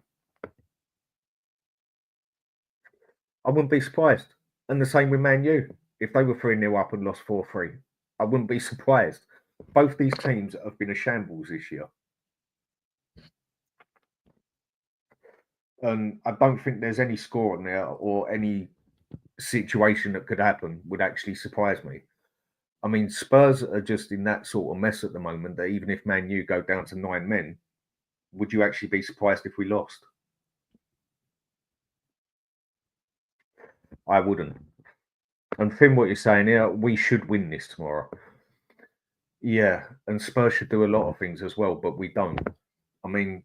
I wouldn't be surprised. And the same with Man U. If they were 3-0 up and lost 4-3, I wouldn't be surprised. Both these teams have been a shambles this year. And I don't think there's any score on there or any situation that could happen would actually surprise me. I mean, Spurs are just in that sort of mess at the moment that even if Man U go down to 9 men, would you actually be surprised if we lost? I wouldn't. And Finn, what you're saying here, we should win this tomorrow. Yeah, and Spurs should do a lot of things as well, but we don't. I mean,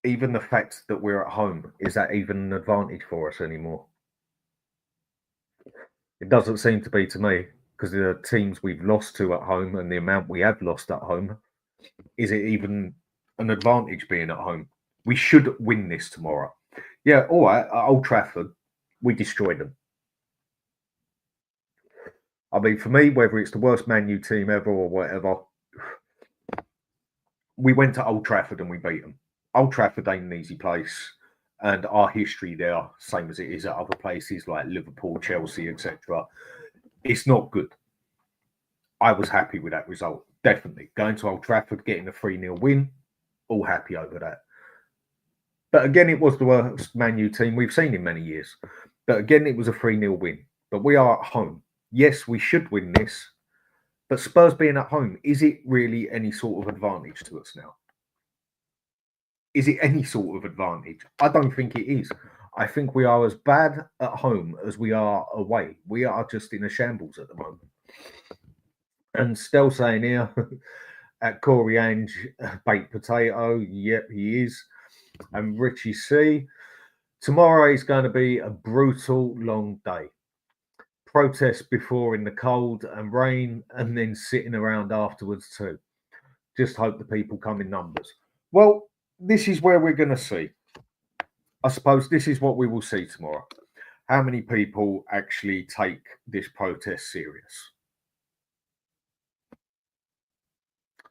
even the fact that we're at home, is that even an advantage for us anymore? It doesn't seem to be to me, because the teams we've lost to at home and the amount we have lost at home, is it even an advantage being at home? We should win this tomorrow. Yeah, all right, at Old Trafford, we destroyed them. I mean, for me, whether it's the worst Man U team ever or whatever, we went to Old Trafford and we beat them. Old Trafford ain't an easy place, and our history there, same as it is at other places like Liverpool, Chelsea, etc., it's not good. I was happy with that result, definitely. Going to Old Trafford, getting a 3-0 win, all happy over that. But again, it was the worst Man U team we've seen in many years. But again, it was a 3-0 win. But we are at home. Yes, we should win this. But Spurs being at home, is it really any sort of advantage to us now? Is it any sort of advantage? I don't think it is. I think we are as bad at home as we are away. We are just in a shambles at the moment. And Stel saying here, at Corey Ange, baked potato. Yep, he is. And Richie C, tomorrow is going to be a brutal long day. protest before in the cold and rain, and then sitting around afterwards too. Just hope the people come in numbers. Well, this is where we're going to see. I suppose this is what we will see tomorrow. How many people actually take this protest serious?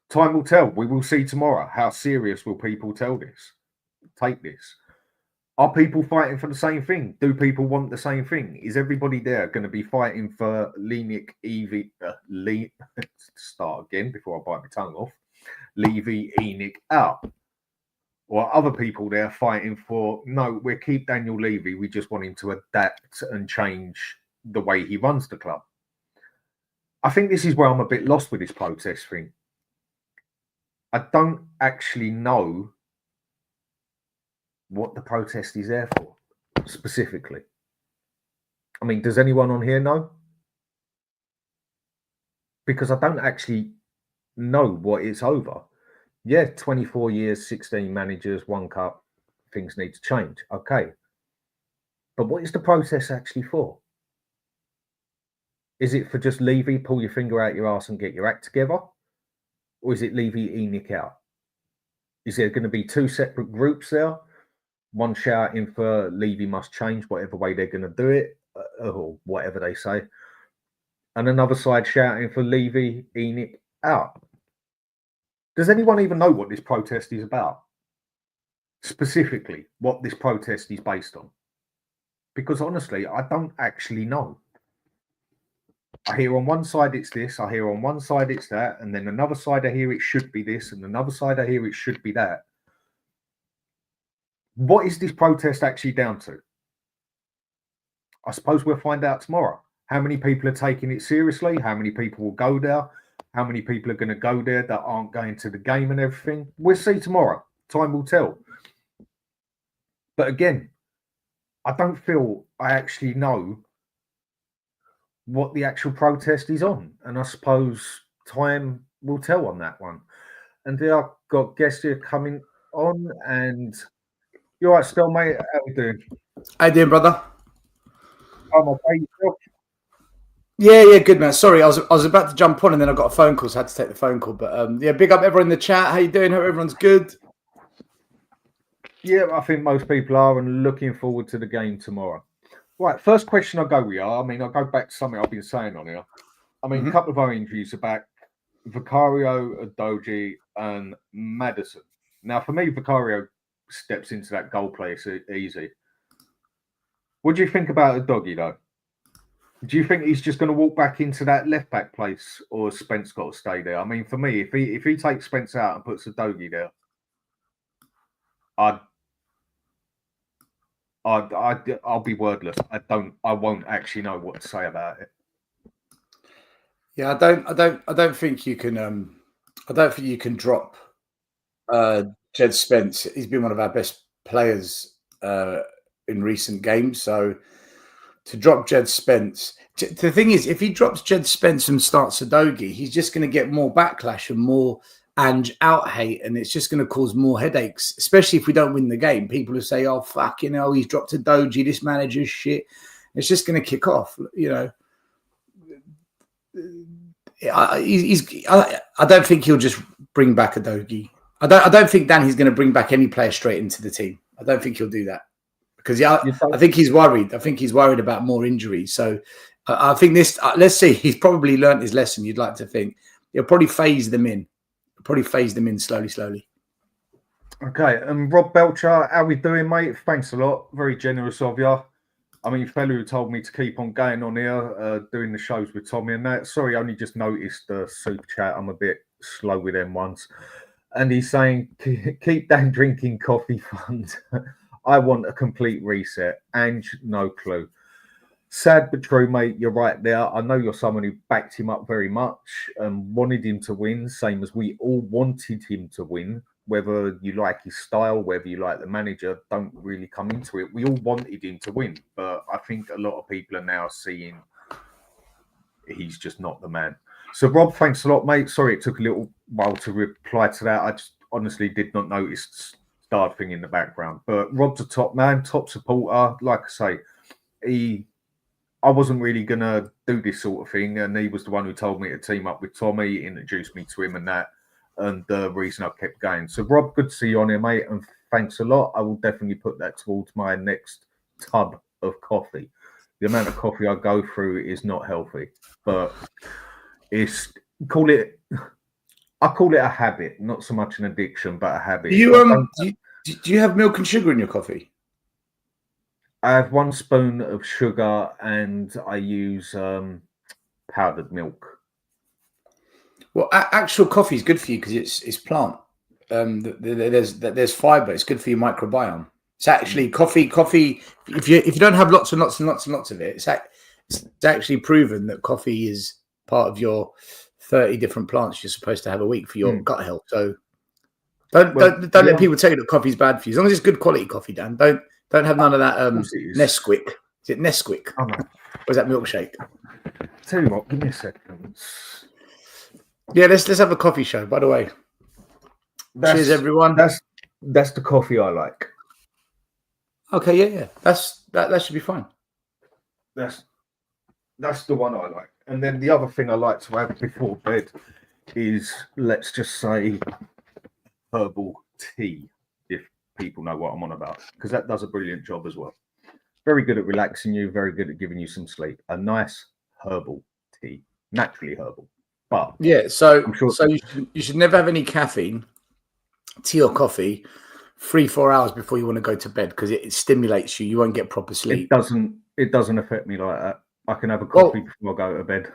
Time will tell. We will see tomorrow. How serious will people take this? Are people fighting for the same thing? Do people want the same thing? Is everybody there going to be fighting for start again before I bite my tongue off. Levy Enoch out? Or are other people there fighting for, no, we'll keep Daniel Levy. We just want him to adapt and change the way he runs the club. I think this is where I'm a bit lost with this protest thing. I don't actually know what the protest is there for, specifically. I mean, does anyone on here know? Because I don't actually know what it's over. Yeah, 24 years, 16 managers, 1 cup, things need to change. Okay. But what is the protest actually for? Is it for just Levy, pull your finger out your arse and get your act together? Or is it Levy Enoch out? Is there going to be 2 separate groups there? One shouting for Levy must change, whatever way they're going to do it, or whatever they say. And another side shouting for Levy Enoch out. Does anyone even know what this protest is about? Specifically, what this protest is based on? Because honestly, I don't actually know. I hear on one side it's this, I hear on one side it's that, and then another side I hear it should be this, and another side I hear it should be that. What is this protest actually down to? I suppose we'll find out tomorrow. How many people are taking it seriously? How many people will go there? How many people are going to go there that aren't going to the game and everything? We'll see tomorrow. Time will tell. But again, I don't feel I actually know what the actual protest is on. And I suppose time will tell on that one. And there I've got guests here coming on. And you're right, Stel, mate. How you doing? How you doing, brother? I'm okay. Yeah, good, man. Sorry, I was about to jump on and then I got a phone call, so I had to take the phone call. But yeah, big up everyone in the chat. How you doing? Hope everyone's good. Yeah, I think most people are, and looking forward to the game tomorrow. Right, first question I'll go with you. I mean, I'll go back to something I've been saying on here. I mean, a couple of our injuries are back. Vicario, Udogie, and Maddison. Now, for me, Vicario steps into that goal place easy. What do you think about Udogie, though? Do you think he's just going to walk back into that left back place, or has Spence got to stay there? I mean, for me, if he takes Spence out and puts Udogie there, I'll be wordless. I won't actually know what to say about it. Yeah, I don't think you can. I don't think you can drop Jed Spence. He's been one of our best players in recent games. So to drop Jed Spence, the thing is, if he drops Jed Spence and starts Udogie, he's just going to get more backlash and more Ange out hate, and it's just going to cause more headaches, especially if we don't win the game. People will say, oh, fucking hell, he's dropped Udogie, this manager's shit. It's just going to kick off, you know. I don't think he'll just bring back Udogie. I don't think Dan he's going to bring back any player straight into the team. I don't think he'll do that because I think he's worried. I think he's worried about more injuries. So I think this. Let's see. He's probably learnt his lesson. You'd like to think he'll probably phase them in. Slowly. Okay, and Rob Belcher, how we doing, mate? Thanks a lot. Very generous of you. I mean, fellow who told me to keep on going on here, doing the shows with Tommy and that. Sorry, I only just noticed the super chat. I'm a bit slow with them ones. And he's saying, keep Dan drinking coffee fund. I want a complete reset. Ange, no clue. Sad but true, mate. You're right there. I know you're someone who backed him up very much and wanted him to win, same as we all wanted him to win. Whether you like his style, whether you like the manager, don't really come into it. We all wanted him to win, but I think a lot of people are now seeing he's just not the man. So, Rob, thanks a lot, mate. Sorry it took a little while to reply to that. I just honestly did not notice the star thing in the background. But Rob's a top man, top supporter. Like I say, I wasn't really going to do this sort of thing. And he was the one who told me to team up with Tommy, introduced me to him and that. And the reason I kept going. So, Rob, good to see you on here, mate. And thanks a lot. I will definitely put that towards my next tub of coffee. The amount of coffee I go through is not healthy, but I call it a habit, not so much an addiction, but a habit. Do you have milk and sugar in your coffee? I have 1 spoon of sugar and I use powdered milk. Well, actual coffee is good for you because it's plant. There's fiber. It's good for your microbiome. It's actually coffee. If you don't have lots and lots and lots and lots of it, it's actually proven that coffee is part of your 30 different plants you're supposed to have a week for your gut health. So don't let people tell you that coffee's bad for you. As long as it's good quality coffee, Dan. Don't have none of that Nesquik. Is it Nesquik? Oh, no. Or is that milkshake? Tell you what, give me a second. Yeah, let's have a coffee show. By the way, cheers everyone. That's the coffee I like. Okay, yeah. That should be fine. That's the one I like. And then the other thing I like to have before bed is, let's just say, herbal tea, if people know what I'm on about, because that does a brilliant job as well. Very good at relaxing you, very good at giving you some sleep. A nice herbal tea, naturally herbal. But yeah, so you should never have any caffeine, tea or coffee, 3-4 hours before you want to go to bed because it stimulates you. You won't get proper sleep. It doesn't affect me like that. I can have a coffee before I go to bed.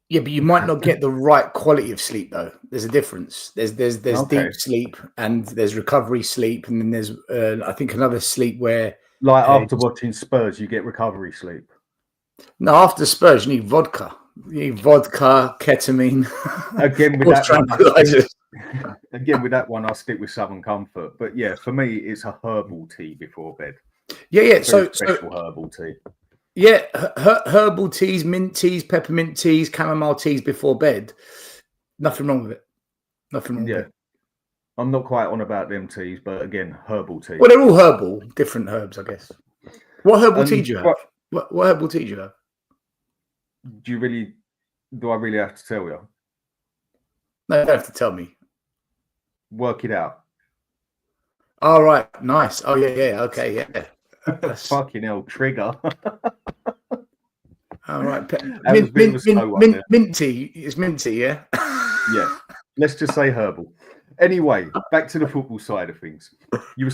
Yeah, but you might not get the right quality of sleep though. There's a difference. There's deep sleep and there's recovery sleep, and then there's I think another sleep where after watching Spurs, you get recovery sleep. No, after Spurs, you need vodka. You need vodka, ketamine. Again with that one, I'll stick with Southern Comfort. But yeah, for me, it's a herbal tea before bed. Yeah. So special herbal tea. Yeah, herbal teas, mint teas, peppermint teas, chamomile teas before bed. Nothing wrong with it. Nothing wrong with it. I'm not quite on about them teas, but again, herbal tea. Well, they're all herbal, different herbs, I guess. What herbal tea do you have? What herbal tea do you have? Do I really have to tell you? No, you don't have to tell me. Work it out. All right, nice. Oh yeah, okay, yeah. Fucking hell, trigger. All right, mint tea. It's minty, yeah. Yeah. Let's just say herbal. Anyway, back to the football side of things. You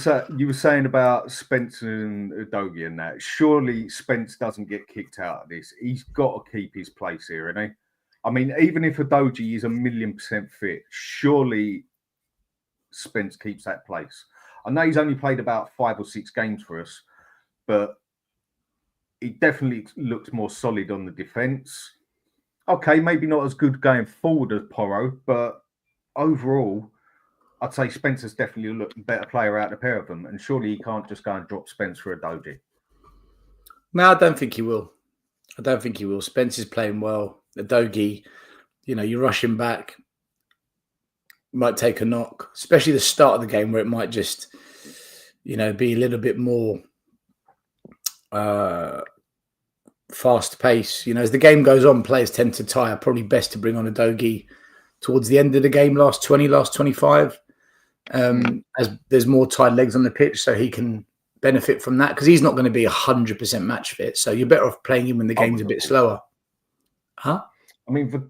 were saying about Spence and Udogie and that. Surely Spence doesn't get kicked out of this. He's got to keep his place here, isn't he? I mean, even if Udogie is 1,000,000% fit, surely Spence keeps that place. I know he's only played about 5 or 6 games for us, but he definitely looked more solid on the defence. Okay, maybe not as good going forward as Porro, but overall, I'd say Spencer's definitely looked better player out of the pair of them, and surely he can't just go and drop Spence for Udogie. No, I don't think he will. Spence is playing well. Udogie, you rush him back, might take a knock, especially the start of the game where it might just, be a little bit more fast pace. As the game goes on, players tend to tire. Probably best to bring on Udogie towards the end of the game, last 20, last 25, as there's more tired legs on the pitch, so he can benefit from that because he's not going to be 100% match fit. So you're better off playing him when the game's a bit slower. Huh? I mean,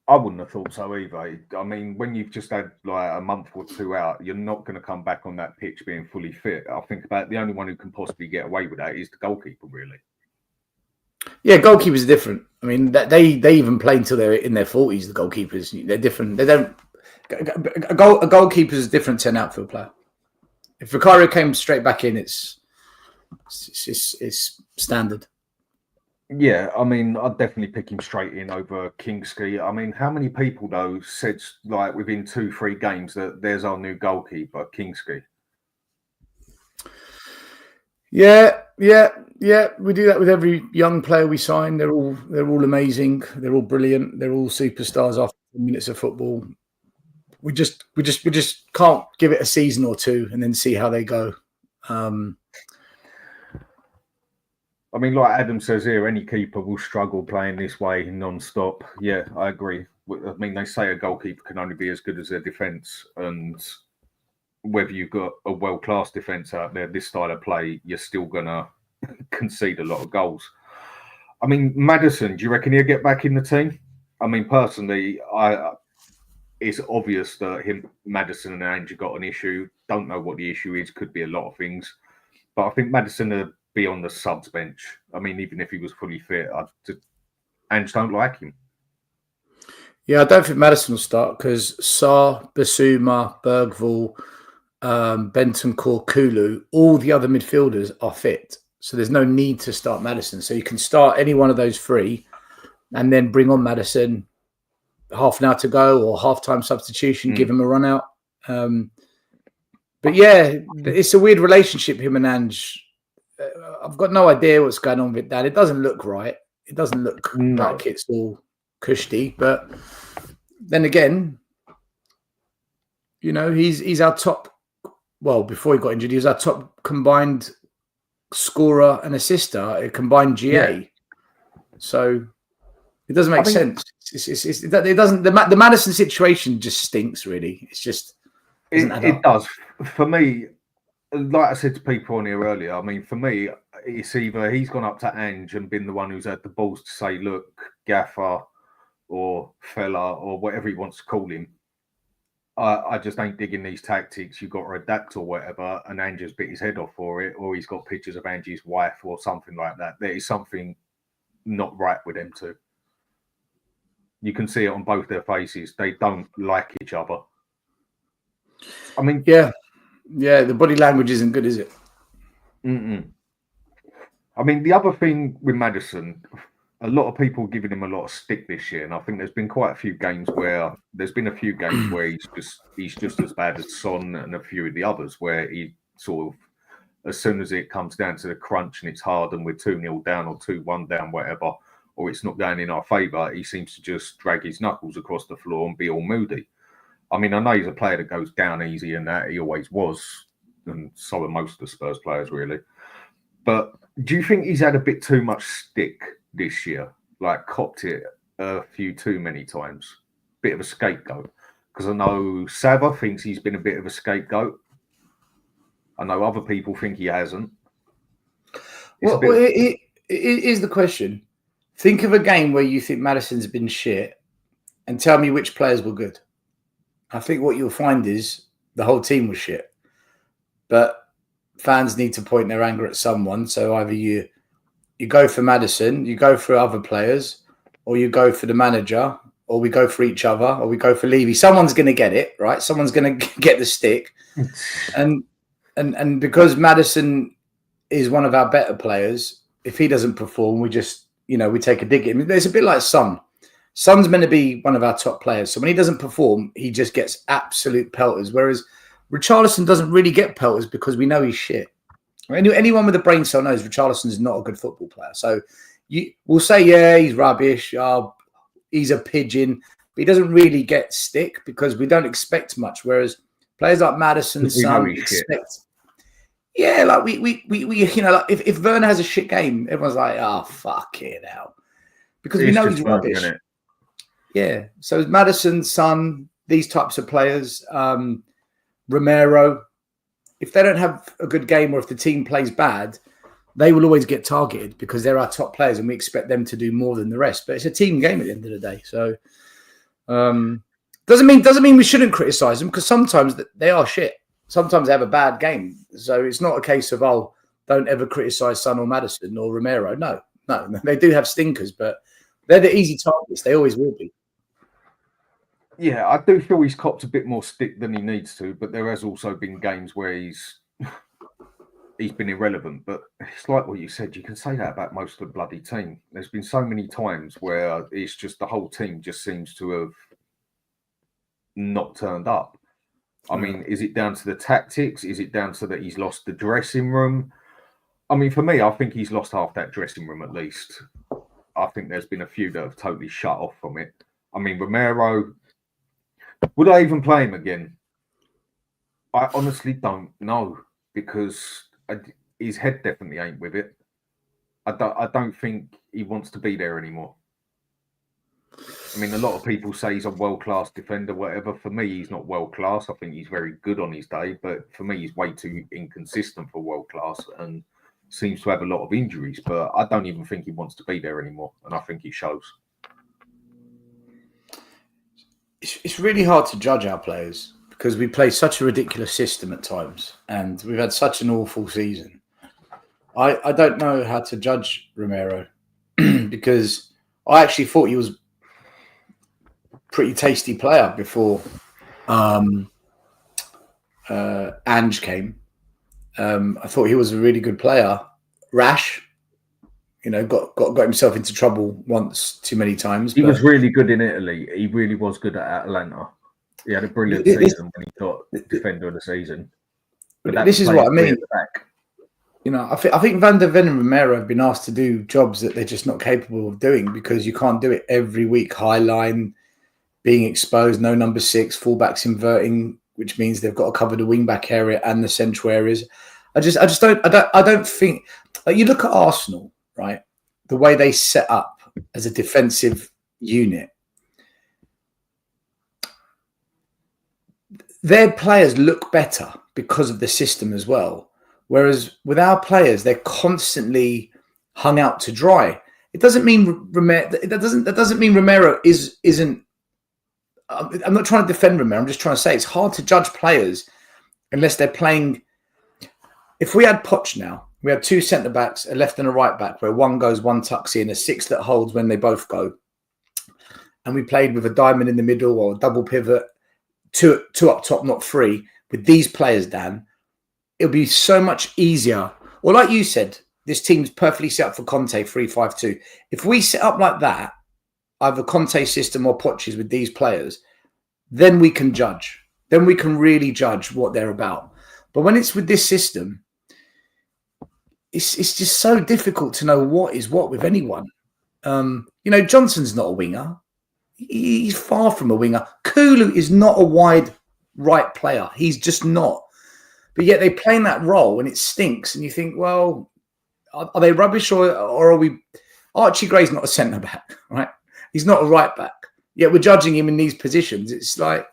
I wouldn't have thought so either. I mean, when you've just had like a month or 2 out, you're not going to come back on that pitch being fully fit. I think about the only one who can possibly get away with that is the goalkeeper, really. Yeah, goalkeepers are different. I mean, they even play until they're in their 40s. The goalkeepers, they're different. They don't. A goalkeeper is different to an outfield player. If Vicario came straight back in, it's standard. Yeah, I mean, I'd definitely pick him straight in over Kingsley. I mean, how many people, though, said, like, within 2-3 games that there's our new goalkeeper, Kingsley? Yeah. We do that with every young player we sign. They're all amazing. They're all brilliant. They're all superstars after 10 minutes of football. We just can't give it a season or two and then see how they go. I mean, like Adam says here, any keeper will struggle playing this way non-stop. Yeah, I agree. I mean, they say a goalkeeper can only be as good as their defence, and whether you've got a world-class defence out there, this style of play, you're still going to concede a lot of goals. I mean, Maddison, do you reckon he'll get back in the team? I mean, personally, it's obvious that Maddison and Ange got an issue. Don't know what the issue is. Could be a lot of things. But I think Maddison will be on the subs bench. I mean, even if he was fully fit, Ange don't like him. Yeah, I don't think Maddison will start because Sarr, Basuma, Bergvall, Bentancur, Kulu, all the other midfielders are fit. So there's no need to start Maddison. So you can start any one of those three and then bring on Maddison half an hour to go or half-time substitution, give him a run out. But yeah, it's a weird relationship, him and Ange. I've got no idea what's going on with that. It doesn't look right. It doesn't look like it's all cushy. But then again, you know, he's our top. Well, before he got injured, he was our top combined scorer and assister, a combined GA. Yeah. So it doesn't make sense. It doesn't. The Maddison situation just stinks. Really, it's just. It does. For me, like I said to people on here earlier, I mean, for me, it's either he's gone up to Ange and been the one who's had the balls to say, look, Gaffer or fella or whatever he wants to call him, I just ain't digging these tactics. You've got to adapt or whatever. And Ange has bit his head off for it, or he's got pictures of Ange's wife or something like that. There is something not right with them two. You can see it on both their faces. They don't like each other. I mean, yeah, the body language isn't good, is it? I mean, the other thing with Maddison, a lot of people giving him a lot of stick this year, and I think there's been quite a few games where he's just as bad as Son and a few of the others, where he sort of, as soon as it comes down to the crunch and it's hard and we're 2-0 down or 2-1 down, whatever, or it's not going in our favour, he seems to just drag his knuckles across the floor and be all moody. I mean, I know he's a player that goes down easy and that he always was, and so are most of the Spurs players, really. But do you think he's had a bit too much stick this year? Like, copped it a few too many times? Bit of a scapegoat? Because I know Sava thinks he's been a bit of a scapegoat. I know other people think he hasn't. Here's the question. Think of a game where you think Maddison's been shit and tell me which players were good. I think what you'll find is the whole team was shit. But fans need to point their anger at someone. So either you go for Maddison, you go for other players, or you go for the manager, or we go for each other, or we go for Levy. Someone's going to get it, right? Someone's going to get the stick. And because Maddison is one of our better players, if he doesn't perform, we just, we take a dig at him. It's a bit like Son. Son's meant to be one of our top players. So when he doesn't perform, he just gets absolute pelters. Whereas Richarlison doesn't really get pelters because we know he's shit. Anyone with a brain cell knows Richarlison is not a good football player. So we'll say, yeah, he's rubbish. He's a pigeon. But he doesn't really get stick because we don't expect much. Whereas players like Maddison, Son, expect. Yeah, like we like if Werner has a shit game, everyone's like, oh, fucking hell. Because we know he's rubbish. Yeah. So Maddison, Son, these types of players, Romero, if they don't have a good game or if the team plays bad, they will always get targeted because they're our top players and we expect them to do more than the rest. But it's a team game at the end of the day. So doesn't mean we shouldn't criticise them because sometimes they are shit. Sometimes they have a bad game. So it's not a case of, don't ever criticise Son or Maddison or Romero. No, they do have stinkers, but they're the easy targets. They always will be. Yeah, I do feel he's copped a bit more stick than he needs to, but there has also been games where he's been irrelevant. But it's like what you said, you can say that about most of the bloody team. There's been so many times where it's just the whole team just seems to have not turned up. I mean, is it down to the tactics? Is it down to that he's lost the dressing room? I mean, for me, I think he's lost half that dressing room at least. I think there's been a few that have totally shut off from it. I mean, Romero, would I even play him again? I honestly don't know because his head definitely ain't with it. I don't think he wants to be there anymore. I mean, a lot of people say he's a world-class defender, whatever. For me, he's not world-class. I think he's very good on his day, but for me, he's way too inconsistent for world-class and seems to have a lot of injuries. But I don't even think he wants to be there anymore, and I think he shows. It's really hard to judge our players because we play such a ridiculous system at times, and we've had such an awful season. I don't know how to judge Romero because I actually thought he was a pretty tasty player before Ange came. I thought he was a really good player. Rash, got himself into trouble once too many times. He was really good in Italy. He really was good at Atalanta. He had a brilliant season when he got defender of the season. But this is what I mean. I think Van der Ven and Romero have been asked to do jobs that they're just not capable of doing because you can't do it every week. High line, being exposed, no number 6, fullbacks inverting, which means they've got to cover the wing back area and the central areas. I don't think. Like, you look at Arsenal, right? The way they set up as a defensive unit, their players look better because of the system as well. Whereas with our players, they're constantly hung out to dry. It doesn't mean Romero. That doesn't mean Romero isn't. I'm not trying to defend Romero. I'm just trying to say it's hard to judge players unless they're playing. If we had Poch now, we had 2 centre backs, a left and a right back, where one goes, one tucks in, a 6 that holds when they both go, and we played with a diamond in the middle or a double pivot, two up top, not 3. With these players, Dan, it'll be so much easier. Or like you said, this team's perfectly set up for Conte 3-5-2. If we set up like that, either Conte system or Poch's with these players, then we can judge. Then we can really judge what they're about. But when it's with this system, it's just so difficult to know what is what with anyone. Johnson's not a winger. He's far from a winger. Kulu is not a wide right player. He's just not. But yet they play in that role and it stinks. And you think, well, are they rubbish or are we... Archie Gray's not a centre-back, right? He's not a right-back. Yet we're judging him in these positions. It's like,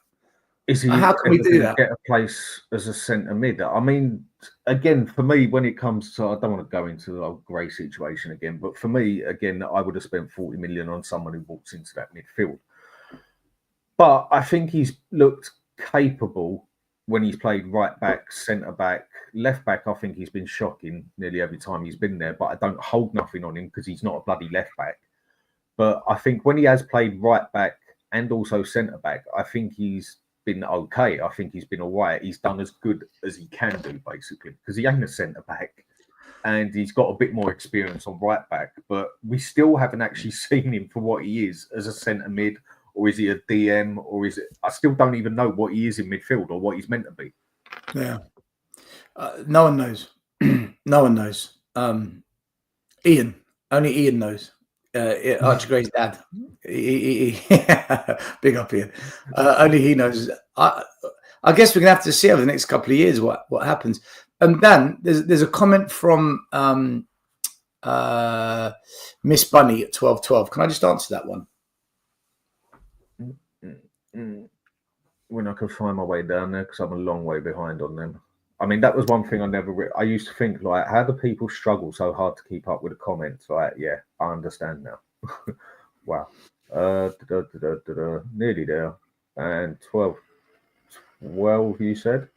how can we do that? Get a place as a centre mid. I mean, again, for me, when it comes to... I don't want to go into the old Gray situation again, but for me, again, I would have spent 40 million on someone who walks into that midfield. But I think he's looked capable when he's played right back, centre back, left back. I think he's been shocking nearly every time he's been there, but I don't hold nothing on him because he's not a bloody left back. But I think when he has played right back and also centre back, I think he's been okay. I think he's been all right. He's done as good as he can do, basically, because he ain't a centre back and he's got a bit more experience on right back. But we still haven't actually seen him for what he is as a centre mid. Or is he a DM? Or is it... I still don't even know what he is in midfield or what he's meant to be. Yeah. No one knows. No one knows. Ian. Only Ian knows. Archie Gray's dad. Big up, Ian. Only he knows. I guess we're going to have to see over the next couple of years what happens. And Dan, there's a comment from Miss Bunny at 12:12. Can I just answer that one? When I can find my way down there, because I'm a long way behind on them. I mean, that was one thing I used to think, like, how do people struggle so hard to keep up with the comments? Like, yeah, I understand now. Wow. Nearly there. And 12, you said?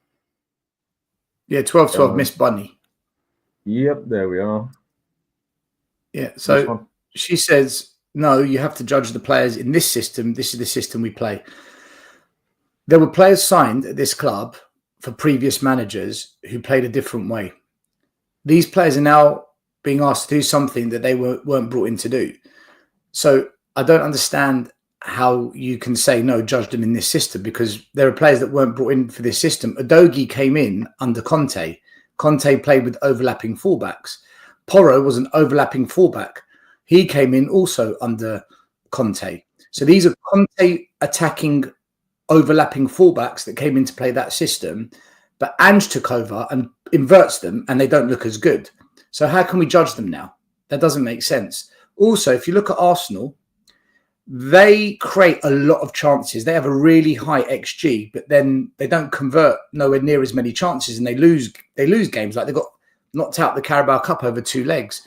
Yeah, 12:12, Miss Bunny. Yep, there we are. Yeah, so she says, no, you have to judge the players in this system. This is the system we play. There were players signed at this club for previous managers who played a different way. These players are now being asked to do something that they weren't brought in to do. So I don't understand how you can say, no, judge them in this system, because there are players that weren't brought in for this system. Udogie came in under Conte. Conte played with overlapping fullbacks. Porro was an overlapping fullback. He came in also under Conte. So these are Conte attacking overlapping fullbacks that came in to play that system, but Ange took over and inverts them and they don't look as good. So how can we judge them now? That doesn't make sense. Also, if you look at Arsenal, they create a lot of chances. They have a really high XG, but then they don't convert nowhere near as many chances, and they lose games. Like they got knocked out the Carabao Cup over 2 legs.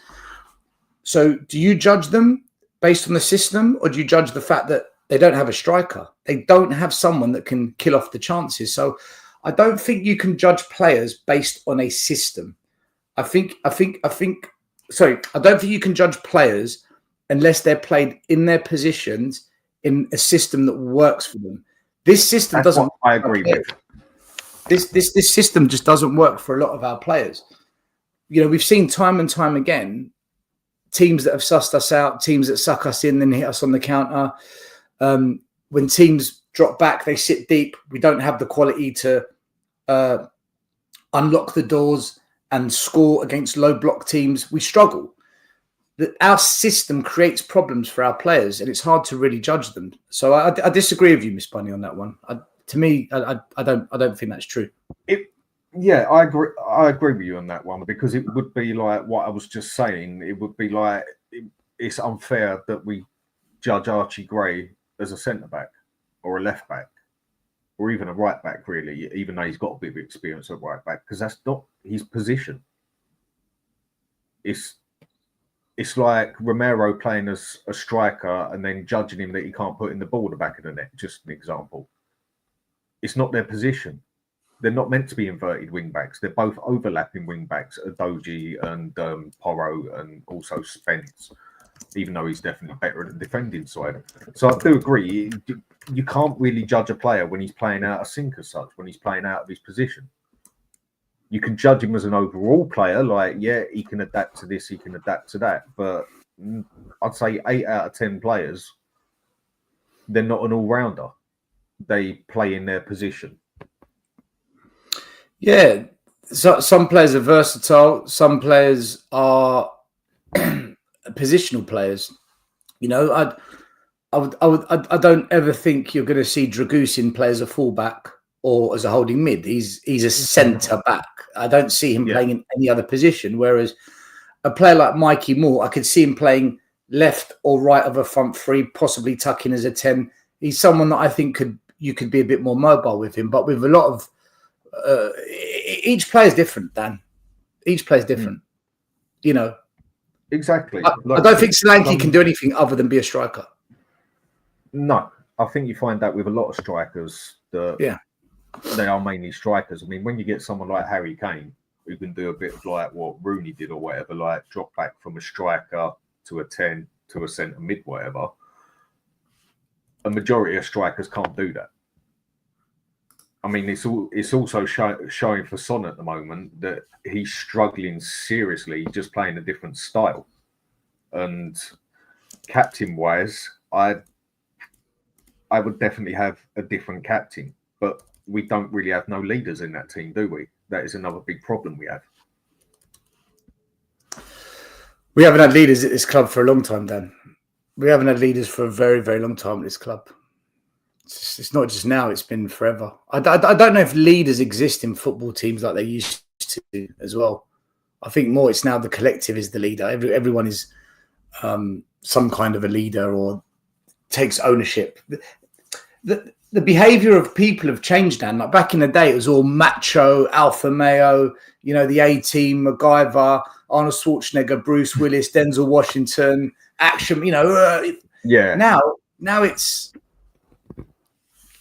So do you judge them based on the system, or do you judge the fact that they don't have a striker? They don't have someone that can kill off the chances. So I don't think you can judge players based on a system. I don't think you can judge players unless they're played in their positions in a system that works for them. This system doesn't. I agree with. This system just doesn't work for a lot of our players. You know, we've seen time and time again teams that have sussed us out, teams that suck us in, then hit us on the counter. When teams drop back, they sit deep. We don't have the quality to unlock the doors and score against low block teams. We struggle. Our system creates problems for our players, and it's hard to really judge them. So I disagree with you, Miss Bunny, on that one. To me, I don't think that's true. Yeah, I agree. I agree with you on that one, because it would be like what I was just saying. It would be like it's unfair that we judge Archie Gray as a centre back or a left back or even a right back, really, even though he's got a bit of experience at right back, because that's not his position. It's like Romero playing as a striker and then judging him that he can't put in the ball the back of the net. Just an example. It's not their position. They're not meant to be inverted wing backs. They're both overlapping wing backs, Adoji and Porro, and also Spence, even though he's definitely better at the defending side. So I do agree. You can't really judge a player when he's playing out of sync as such, when he's playing out of his position. You can judge him as an overall player, like, yeah, he can adapt to this, he can adapt to that. But I'd say 8 out of 10 players, they're not an all-rounder. They play in their position. Yeah, so some players are versatile. Some players are positional players. You know, I don't ever think you're going to see Dragusin play as a fullback or as a holding mid. He's a centre back. I don't see him playing in any other position. Whereas a player like Mikey Moore, I could see him playing left or right of a front three, possibly tucking as a 10. He's someone that I think you could be a bit more mobile with him. But with a lot of each player is different, Dan. Each player is different. You know. Exactly. I don't think Solanke can do anything other than be a striker. No, I think you find that with a lot of strikers that they are mainly strikers. I mean, when you get someone like Harry Kane, who can do a bit of like what Rooney did or whatever, like drop back from a striker to a 10 to a centre mid, whatever, a majority of strikers can't do that. I mean, it's also showing for Son at the moment that he's struggling seriously, just playing a different style. And captain-wise, I would definitely have a different captain, but we don't really have no leaders in that team, do we? That is another big problem we have. We haven't had leaders at this club for a long time, Dan. We haven't had leaders for a very, very long time at this club. It's not just now, it's been forever. I don't know if leaders exist in football teams like they used to as well. I think more it's now the collective is the leader. Everyone is some kind of a leader or takes ownership. The behaviour of people have changed, Dan. Like back in the day, it was all macho, alpha male, you know, the A-Team, MacGyver, Arnold Schwarzenegger, Bruce Willis, Denzel Washington, action, you know. Now it's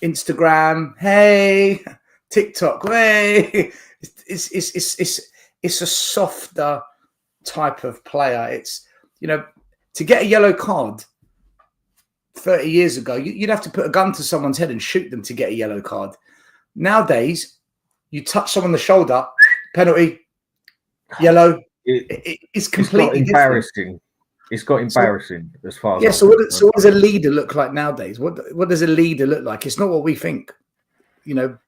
Instagram, hey, TikTok, hey. It's a softer type of player. It's, you know, to get a yellow card 30 years ago, you'd have to put a gun to someone's head and shoot them to get a yellow card. Nowadays, you touch someone on the shoulder, penalty, yellow. It's completely embarrassing. Different. It's got embarrassing as far as. Yeah. So what does a leader look like nowadays? What does a leader look like? It's not what we think. You know.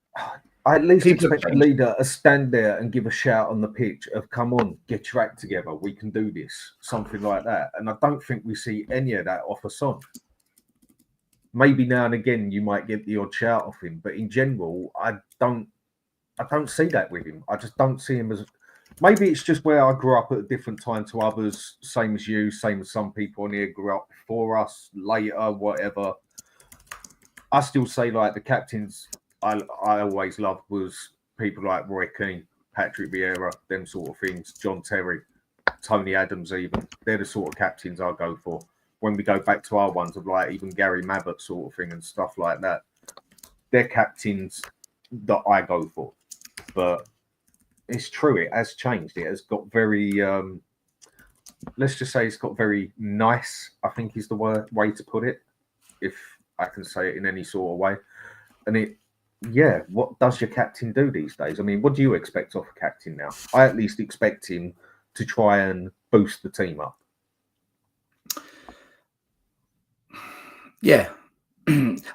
I at least expect a leader to stand there and give a shout on the pitch of "Come on, get your act together. We can do this." Something like that. And I don't think we see any of that off a Son. Maybe now and again you might get the odd shout off him, but in general, I don't see that with him. I just don't see him as maybe it's just where I grew up at a different time to others, same as you, same as some people on here grew up before us, later, whatever. I still say like the captains I always loved was people like Roy Keane, Patrick Vieira, them sort of things, John Terry, Tony Adams even. They're the sort of captains I go for. When we go back to our ones of like even Gary Mabbott sort of thing and stuff like that, they're captains that I go for. But it's true, it has changed. It has got very, let's just say it's got very nice, I think is the way to put it, if I can say it in any sort of way. And what does your captain do these days? I mean, what do you expect off a captain now? I at least expect him to try and boost the team up. Yeah.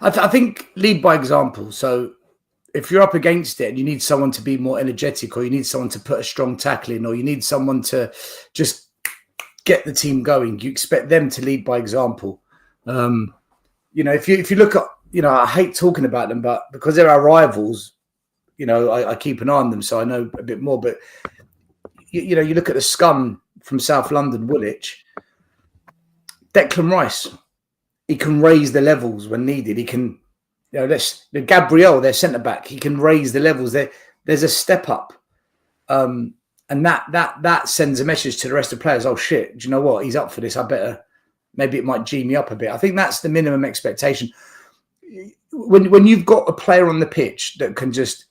I think lead by example. So if you're up against it and you need someone to be more energetic, or you need someone to put a strong tackle in, or you need someone to just get the team going, you expect them to lead by example. If you look at, I hate talking about them, but because they're our rivals, I keep an eye on them, so I know a bit more. But you look at the scum from South London, Woolwich, Declan Rice, he can raise the levels when needed. He can, Gabriel, their centre back, he can raise the levels. There's a step up, and that sends a message to the rest of the players. Oh shit, do you know what? He's up for this. I better. Maybe it might G me up a bit. I think that's the minimum expectation. When you've got a player on the pitch that can just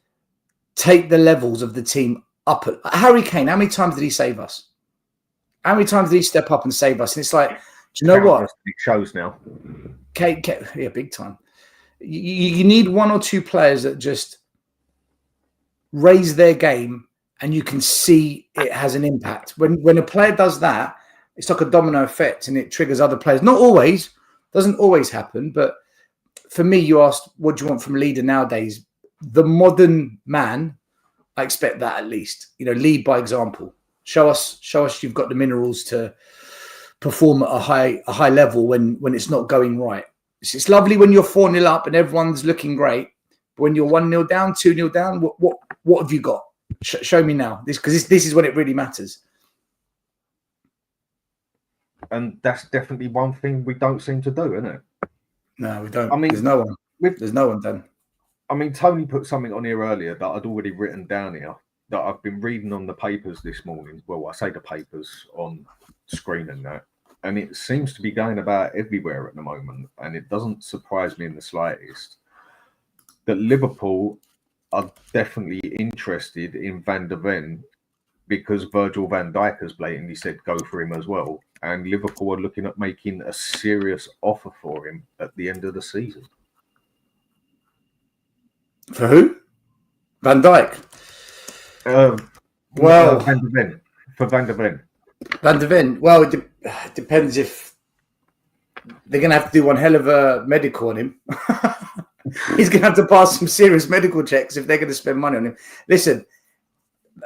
take the levels of the team up. Harry Kane, how many times did he save us? How many times did he step up and save us? And it's like, do you know what? It shows now. Kane, yeah, big time. You need one or two players that just raise their game, and you can see it has an impact. When a player does that, it's like a domino effect, and it triggers other players. Not always, doesn't always happen. But for me, you asked, what do you want from a leader nowadays? The modern man, I expect that at least. Lead by example. Show us you've got the minerals to perform at a high level when it's not going right. It's lovely when you're 4-0 up and everyone's looking great. But when you're 1-0 down, 2-0 down, what have you got? Show me now. Because this is when it really matters. And that's definitely one thing we don't seem to do, isn't it? No, we don't. I mean, there's no one. There's no one done. I mean, Tony put something on here earlier that I'd already written down here that I've been reading on the papers this morning. Well, I say the papers on screen and that. And it seems to be going about everywhere at the moment. And it doesn't surprise me in the slightest that Liverpool are definitely interested in Van der Ven, because Virgil van Dijk has blatantly said go for him as well. And Liverpool are looking at making a serious offer for him at the end of the season. For who? Van Dijk? Van der Ven. For Van der Ven. Van der Ven. Well, it depends if they're going to have to do one hell of a medical on him. He's going to have to pass some serious medical checks if they're going to spend money on him. Listen,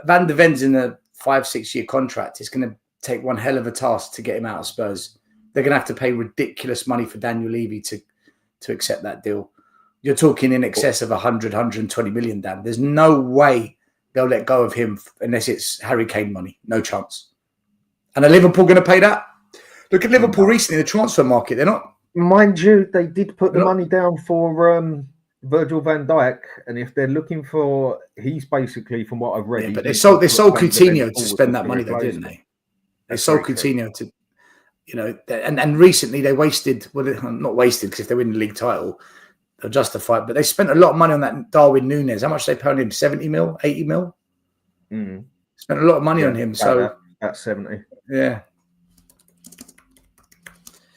Van der Ven's in a 5-6 year contract. It's going to take one hell of a task to get him out of Spurs. They're going to have to pay ridiculous money for Daniel Levy to accept that deal. You're talking in excess of 120 million, Dan. There's no way they'll let go of him unless it's Harry Kane money. No chance. And are Liverpool going to pay that? Look at Liverpool recently in the transfer market. They're not. Mind you, they did put the money down for Virgil van Dijk, and if they're looking for, he's basically, from what I've read, but they sold Coutinho to spend that money, though, didn't they? They sold Coutinho to, and recently they wasted. Well, not wasted, because if they win the league title, they'll justify it. But they spent a lot of money on that Darwin Núñez. How much they paid him? 70 mil, 80 mil. Spent a lot of money on him. So at 70, yeah.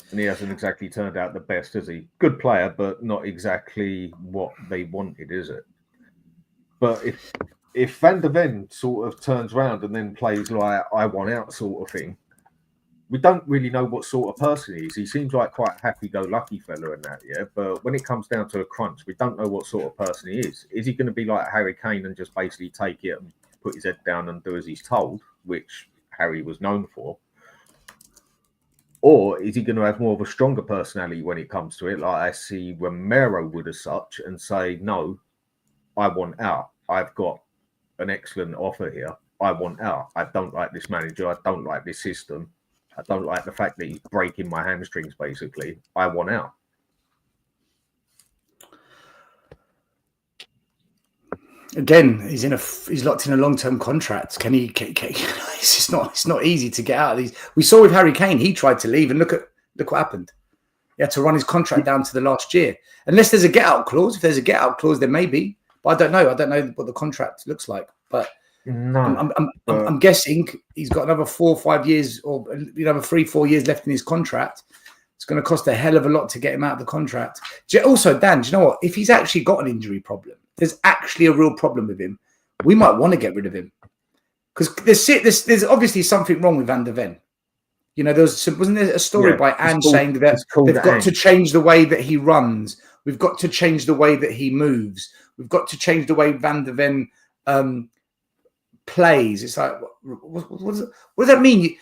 And he hasn't exactly turned out the best, has he? Good player, but not exactly what they wanted, is it? But if Van der Ven sort of turns around and then plays like I want out sort of thing, we don't really know what sort of person he is. He seems like quite a happy-go-lucky fella in that, yeah? But when it comes down to a crunch, we don't know what sort of person he is. Is he going to be like Harry Kane and just basically take it and put his head down and do as he's told, which Harry was known for? Or is he going to have more of a stronger personality when it comes to it, like I see Romero would as such, and say, no, I want out. I've got an excellent offer here. I want out. I don't like this manager. I don't like this system. I don't like the fact that he's breaking my hamstrings, basically. I want out. Again, he's locked in a long-term contract. Can he? It's not easy to get out of these. We saw with Harry Kane, he tried to leave, and look what happened. He had to run his contract down to the last year. Unless there's a get-out clause. If there's a get-out clause, there may be. But I don't know. I don't know what the contract looks like. But no, I'm guessing he's got another 4 or 5 years, or another 3-4 years left in his contract. It's going to cost a hell of a lot to get him out of the contract. Also, Dan, do you know what? If he's actually got an injury problem, there's actually a real problem with him, we might want to get rid of him. Because there's obviously something wrong with Van der Ven. Wasn't there a story by Ange saying that they've got to change the way that he runs. We've got to change the way that he moves. We've got to change the way Van der Ven plays. It's like, what does that mean?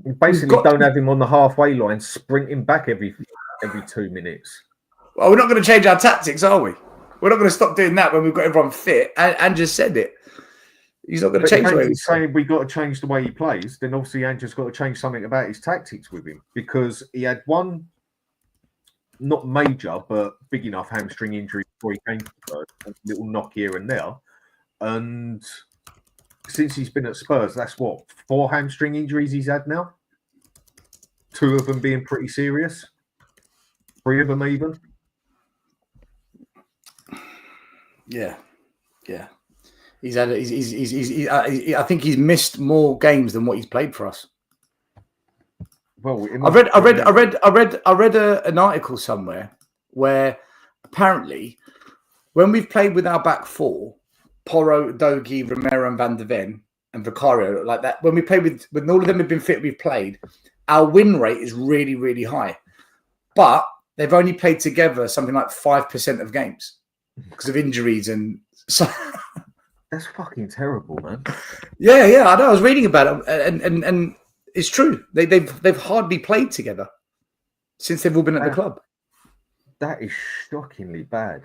You basically don't have him on the halfway line sprinting back every 2 minutes. Well, we're not going to change our tactics, are we? We're not going to stop doing that when we've got everyone fit. And just said it. He's not going to change the way he's saying we've got to change the way he plays. Then obviously Ange's got to change something about his tactics with him, because he had one, not major, but big enough hamstring injury before he came to Spurs, a little knock here and there. And since he's been at Spurs, that's 4 hamstring injuries he's had now. 2 of them being pretty serious. 3 of them even. Yeah. I think he's missed more games than what he's played for us. Well, I read an article somewhere where apparently when we've played with our back 4, Porro, Dogi, Romero, and Van der Ven, and Vicario, like that, when we played with, when all of them have been fit, we've played, our win rate is really, really high. But they've only played together something like 5% of games because of injuries. And so that's fucking terrible, man. Yeah, I know. I was reading about it, and it's true. They've hardly played together since they've all been at the club. That is shockingly bad.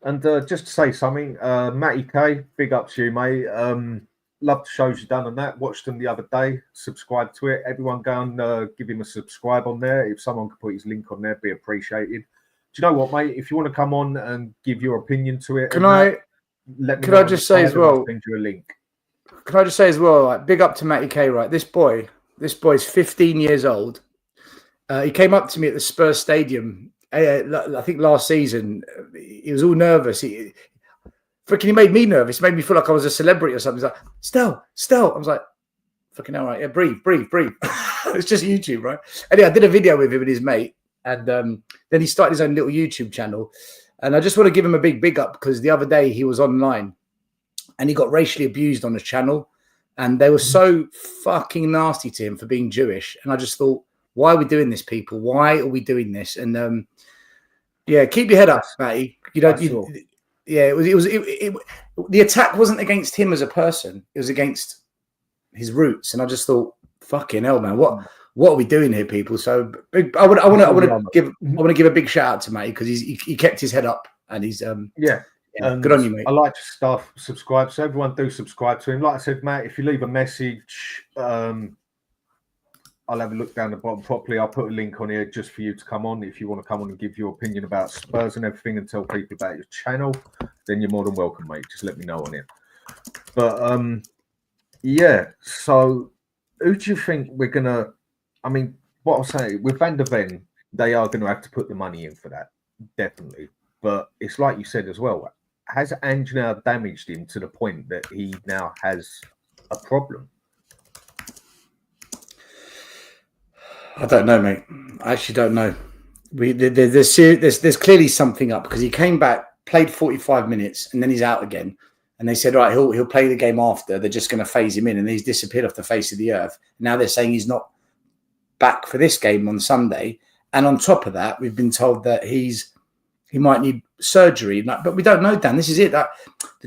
And just to say something, Matty K, big up to you, mate. Love the shows you've done on that. Watched them the other day. Subscribe to it. Everyone go and give him a subscribe on there. If someone could put his link on there, be appreciated. Do you know what, mate? If you want to come on and give your opinion to it, Can I just say as well? Send you a link. Can I just say as well? Like, big up to Matty K. Right, this boy's 15 years old. He came up to me at the Spurs stadium. I think last season. He was all nervous. He made me nervous. He made me feel like I was a celebrity or something. He's like, Stel. I was like, fucking all right. Yeah, breathe. It's just YouTube, right? Anyway, I did a video with him and his mate. And then he started his own little YouTube channel. And I just want to give him a big up because the other day he was online and he got racially abused on his channel. And they were so fucking nasty to him for being Jewish. And I just thought, why are we doing this, people? Why are we doing this? And keep your head up, Matty. The attack wasn't against him as a person. It was against his roots. And I just thought, fucking hell, man, what are we doing here, people? So I want to give a big shout out to Matty because he kept his head up and he's good on you, mate. I like to stuff subscribe, so everyone do subscribe to him. Like I said, Matt, if you leave a message, I'll have a look down the bottom properly. I'll put a link on here just for you to come on. If you want to come on and give your opinion about Spurs and everything and tell people about your channel, then you're more than welcome, mate. Just let me know on it. But so who do you think we're gonna? I mean, what I'll say with Van der Ven, they are going to have to put the money in for that, definitely. But it's like you said as well. Has Ange now damaged him to the point that he now has a problem? I don't know, mate. I actually don't know. There's clearly something up because he came back, played 45 minutes, and then he's out again. And they said, right, he'll play the game after. They're just going to phase him in, and he's disappeared off the face of the earth. Now they're saying he's not back for this game on Sunday. And on top of that, we've been told that he might need surgery. But we don't know, Dan. This is it. The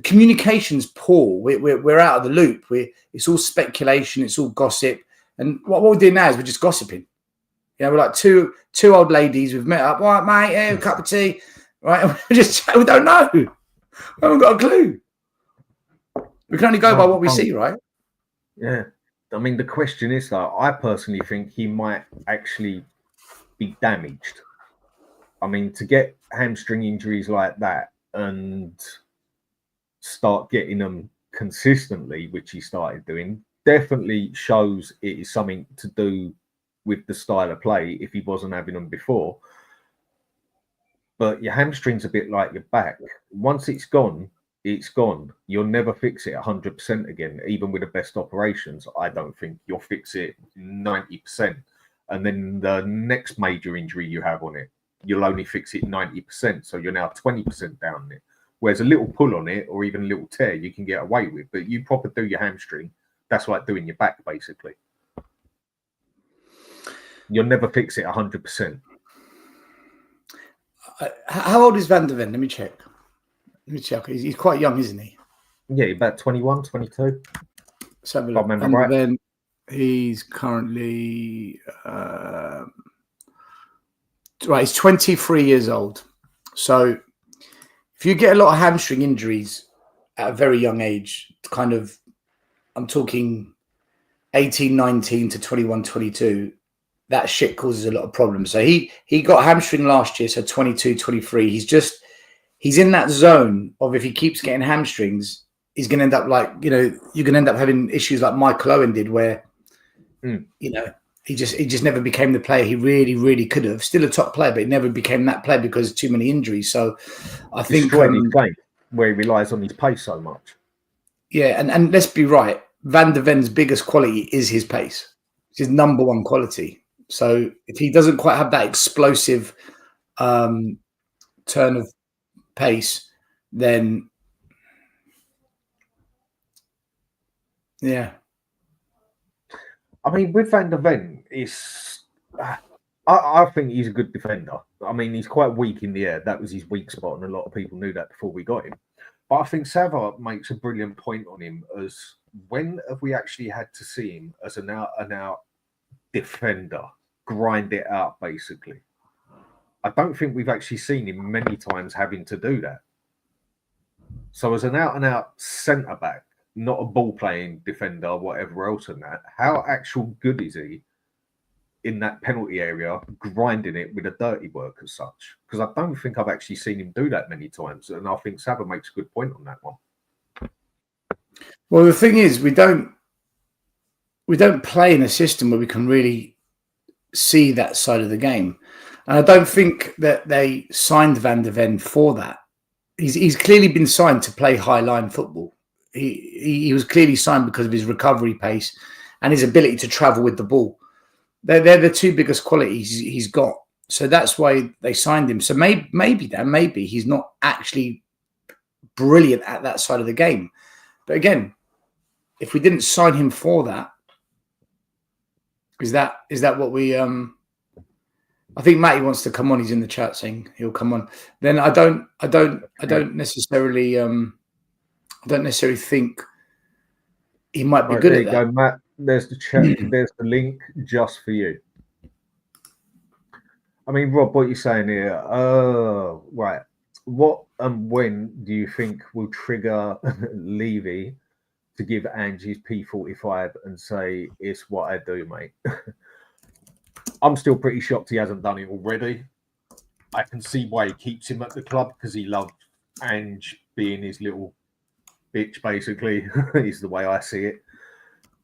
communication's poor. We're out of the loop. It's all speculation. It's all gossip. And what we're doing now is we're just gossiping. We're like two old ladies. We've met up. Right, mate, a cup of tea. Right, and we don't know. We haven't got a clue. We can only go by what we see, right? Yeah. I mean, the question is, though, I personally think he might actually be damaged. I mean, to get hamstring injuries like that and start getting them consistently, which he started doing, definitely shows it is something to do with the style of play if he wasn't having them before. But your hamstring's a bit like your back. Once it's gone, it's gone. You'll never fix it 100% again, even with the best operations. I don't think you'll fix it 90%. And then the next major injury you have on it, you'll only fix it 90%. So you're now 20% down on it. Whereas a little pull on it or even a little tear, you can get away with. But you proper do your hamstring, that's like doing your back, basically. You'll never fix it 100%. How old is Van der Ven? Let me check. He's quite young, isn't he? Yeah, about 21, 22. So Van der Ven, he's currently right. He's 23 years old. So if you get a lot of hamstring injuries at a very young age, kind of, I'm talking 18, 19 to 21, 22, that shit causes a lot of problems. So he got hamstring last year, so 22, 23. He's in that zone of if he keeps getting hamstrings, he's going to end up like, you're going to end up having issues like Michael Owen did where, he just never became the player he really, really could have. Still a top player, but he never became that player because of too many injuries. So I think... his game, where he relies on his pace so much. Yeah, and let's be right, Van der Ven's biggest quality is his pace. It's his number one quality. So if he doesn't quite have that explosive turn of pace, then yeah. I mean, with Van der Ven, I think he's a good defender. I mean, he's quite weak in the air. That was his weak spot, and a lot of people knew that before we got him. But I think Sava makes a brilliant point on him as when have we actually had to see him as an out-and-out defender, grind it out, basically. I don't think we've actually seen him many times having to do that. So as an out-and-out centre-back, not a ball-playing defender, whatever else than that, how actual good is he in that penalty area, grinding it with a dirty work as such? Because I don't think I've actually seen him do that many times, and I think Sava makes a good point on that one. Well, the thing is, we don't play in a system where we can really see that side of the game. And I don't think that they signed Van der Ven for that. He's clearly been signed to play high-line football. He was clearly signed because of his recovery pace and his ability to travel with the ball. They're the two biggest qualities he's got. So that's why they signed him. So maybe he's not actually brilliant at that side of the game. But again, if we didn't sign him for that, is that what we I think Matty wants to come on. He's in the chat saying he'll come on. Then I don't necessarily think he might be good at that. There you go, Matt. There's the chat. There's the link just for you. I mean, Rob, what are you saying here? Right. What and when do you think will trigger Levy to give Ange his P45 and say, it's what I do, mate? I'm still pretty shocked he hasn't done it already. I can see why he keeps him at the club, because he loved Ange being his little bitch, basically, is the way I see it.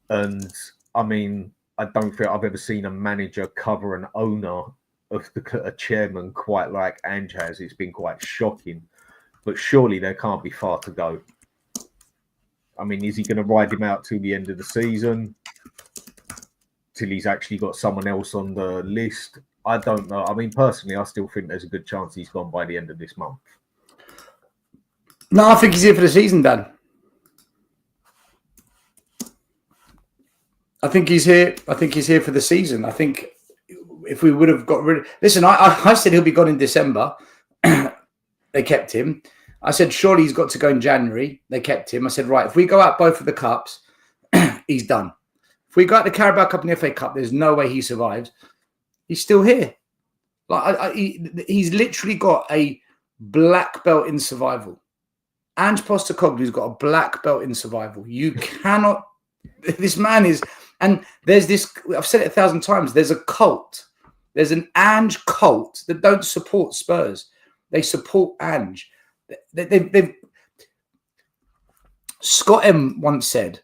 And I mean, I don't think I've ever seen a manager cover an owner of a chairman quite like Ange has. It's been quite shocking. But surely there can't be far to go. I mean, is he going to ride him out till the end of the season? Till he's actually got someone else on the list? I don't know. I mean, personally, I still think there's a good chance he's gone by the end of this month. No, I think he's here for the season, Dan. I think he's here for the season. I think if we would have got rid of... Listen, I said he'll be gone in December. They kept him. I said, surely he's got to go in January. They kept him. I said, right, if we go out both of the cups, he's done. If we go out the Carabao Cup and the FA Cup, there's no way he survives. He's still here. Like he's literally got a black belt in survival. Ange Postecoglou's got a black belt in survival. You cannot. This man is, and there's this. I've said it 1,000 times. There's a cult. There's an Ange cult that don't support Spurs. They support Ange. They've Scott M once said,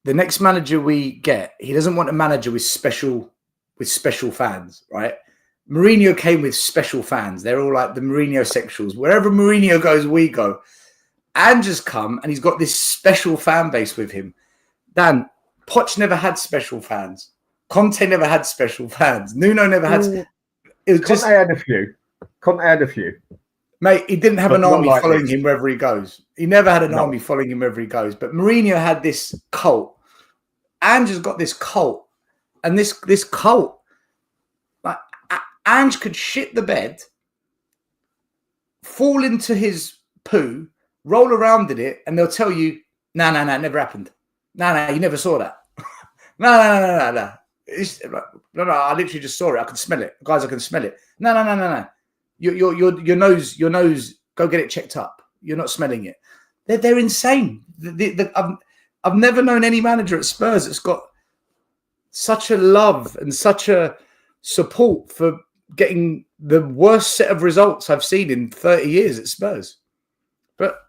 the next manager we get, he doesn't want a manager with special fans, right? Mourinho came with special fans. They're all like the Mourinho sexuals. Wherever Mourinho goes, we go. Ange has come and he's got this special fan base with him. Dan, Poch never had special fans. Conte never had special fans. Nuno never had. It was just. Conte had a few. Mate, he didn't have an army following him wherever he goes. He never had an army following him wherever he goes. But Mourinho had this cult. Ange has got this cult. And this cult, like Ange could shit the bed, fall into his poo, roll around in it, and they'll tell you, no, it never happened. No, you never saw that. No. No, I literally just saw it. I can smell it. Guys, I can smell it. No. Your nose, go get it checked up. You're not smelling it. They're insane. I've never known any manager at Spurs that's got such a love and such a support for getting the worst set of results I've seen in 30 years at Spurs. But